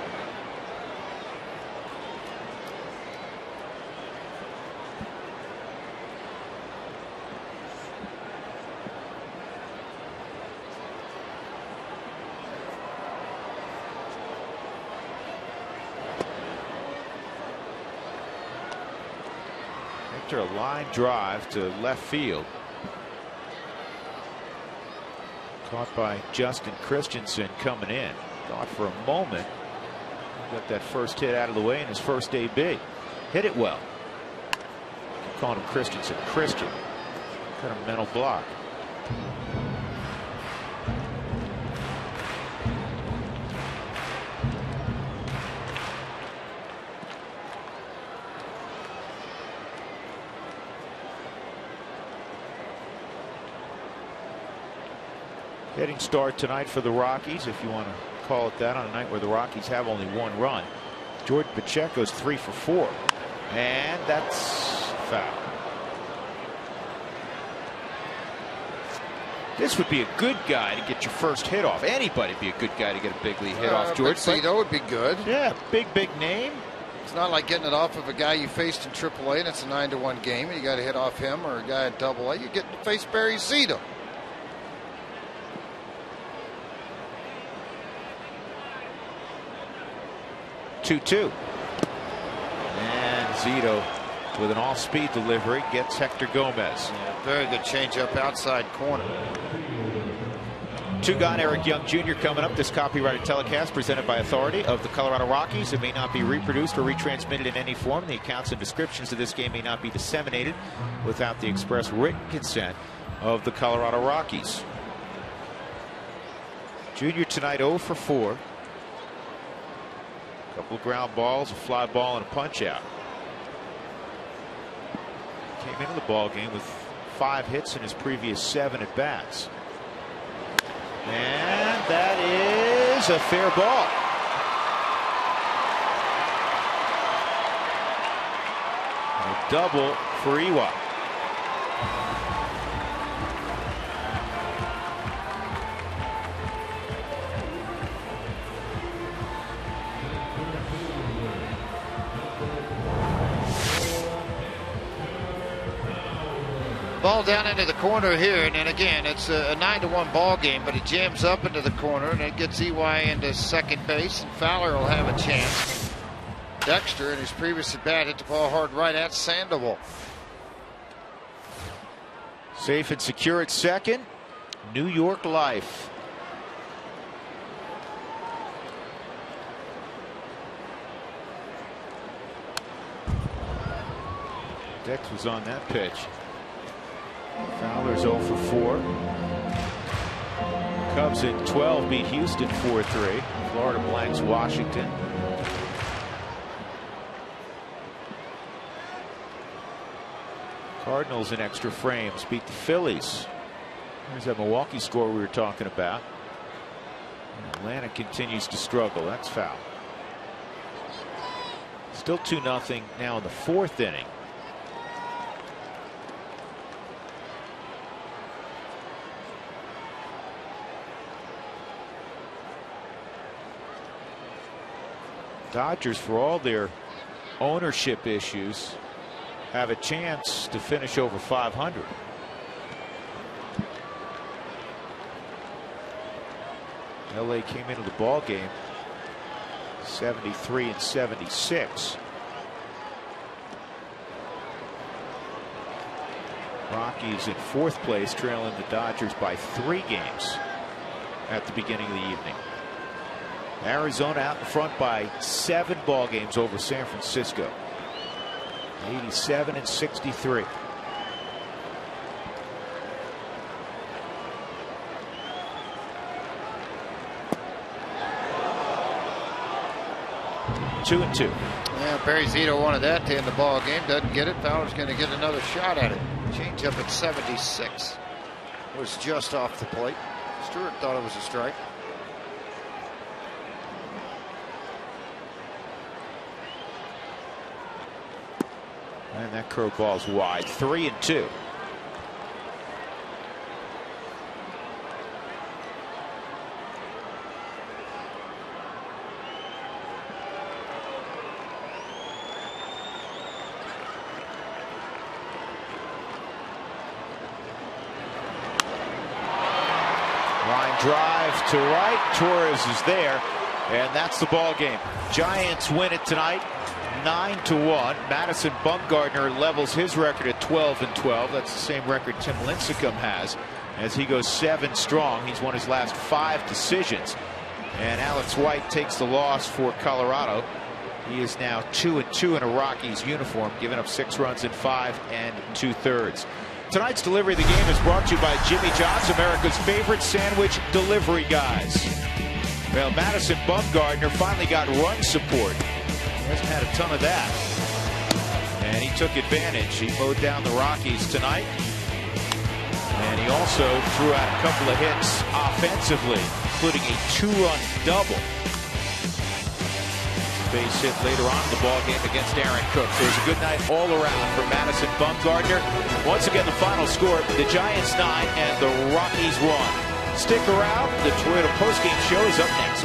Hector, a line drive to left field. Caught by Justin Christensen coming in. Thought for a moment. Got that first hit out of the way in his first AB. Hit it well. Keep calling him Christensen. Christian. Kind of mental block. Heading start tonight for the Rockies, if you want to call it that, on a night where the Rockies have only one run. Jordan Pacheco's 3 for 4, and that's foul. This would be a good guy to get your first hit off. Anybody would be a good guy to get a big league hit off, George. Zito would be good. Yeah, big name. It's not like getting it off of a guy you faced in AAA, and it's a 9-1 game, and you got to hit off him or a guy in AA. You get to face Barry Zito. And Zito with an off-speed delivery gets Hector Gomez. Yeah, very good changeup outside corner. Two-gun Eric Young Jr. coming up. This copyrighted telecast presented by authority of the Colorado Rockies. It may not be reproduced or retransmitted in any form. The accounts and descriptions of this game may not be disseminated without the express written consent of the Colorado Rockies. Junior tonight 0 for 4. Couple of ground balls, a fly ball, and a punch out. Came into the ball game with 5 hits in his previous 7 at bats. And that is a fair ball. A double for Ewok. Ball down into the corner here, and then again, it's a 9-1 ball game, but it jams up into the corner, and it gets EY into second base, and Fowler will have a chance. Dexter, in his previous at bat, hit the ball hard right at Sandoval. Safe and secure at second. New York Life. Dex was on that pitch. Fowler's 0 for 4. Cubs in 12 beat Houston 4-3. Florida blanks Washington. Cardinals in extra frames beat the Phillies. There's that Milwaukee score we were talking about. Atlanta continues to struggle. That's foul. Still 2-0 now in the 4th inning. Dodgers, for all their ownership issues, have a chance to finish over 500. LA came into the ball game 73-76. Rockies in 4th place, trailing the Dodgers by 3 games at the beginning of the evening. Arizona out in front by 7 ball games over San Francisco. 87-63. Two and 2. Yeah, Barry Zito wanted that to end the ball game. Doesn't get it. Fowler's going to get another shot at it. Change up at 76. It was just off the plate. Stewart thought it was a strike. And that curveball's wide. 3 and 2. Line drive to right. Torres is there, and that's the ball game. Giants win it tonight, 9-1. Madison Bumgarner levels his record at 12-12. That's the same record Tim Lincecum has, as he goes 7 strong. He's won his last 5 decisions, and Alex White takes the loss for Colorado. He is now 2-2 in a Rockies uniform, giving up 6 runs in 5 2/3. Tonight's delivery of the game is brought to you by Jimmy John's, America's favorite sandwich delivery guys. Well, Madison Bumgarner finally got run support. He hasn't had a ton of that. And he took advantage. He mowed down the Rockies tonight. And he also threw out a couple of hits offensively, including a 2-run double. Base hit later on in the ballgame against Aaron Cook. So it was a good night all around for Madison Bumgarner. Once again, the final score, the Giants 9 and the Rockies 1. Stick around. The Toyota postgame show is up next.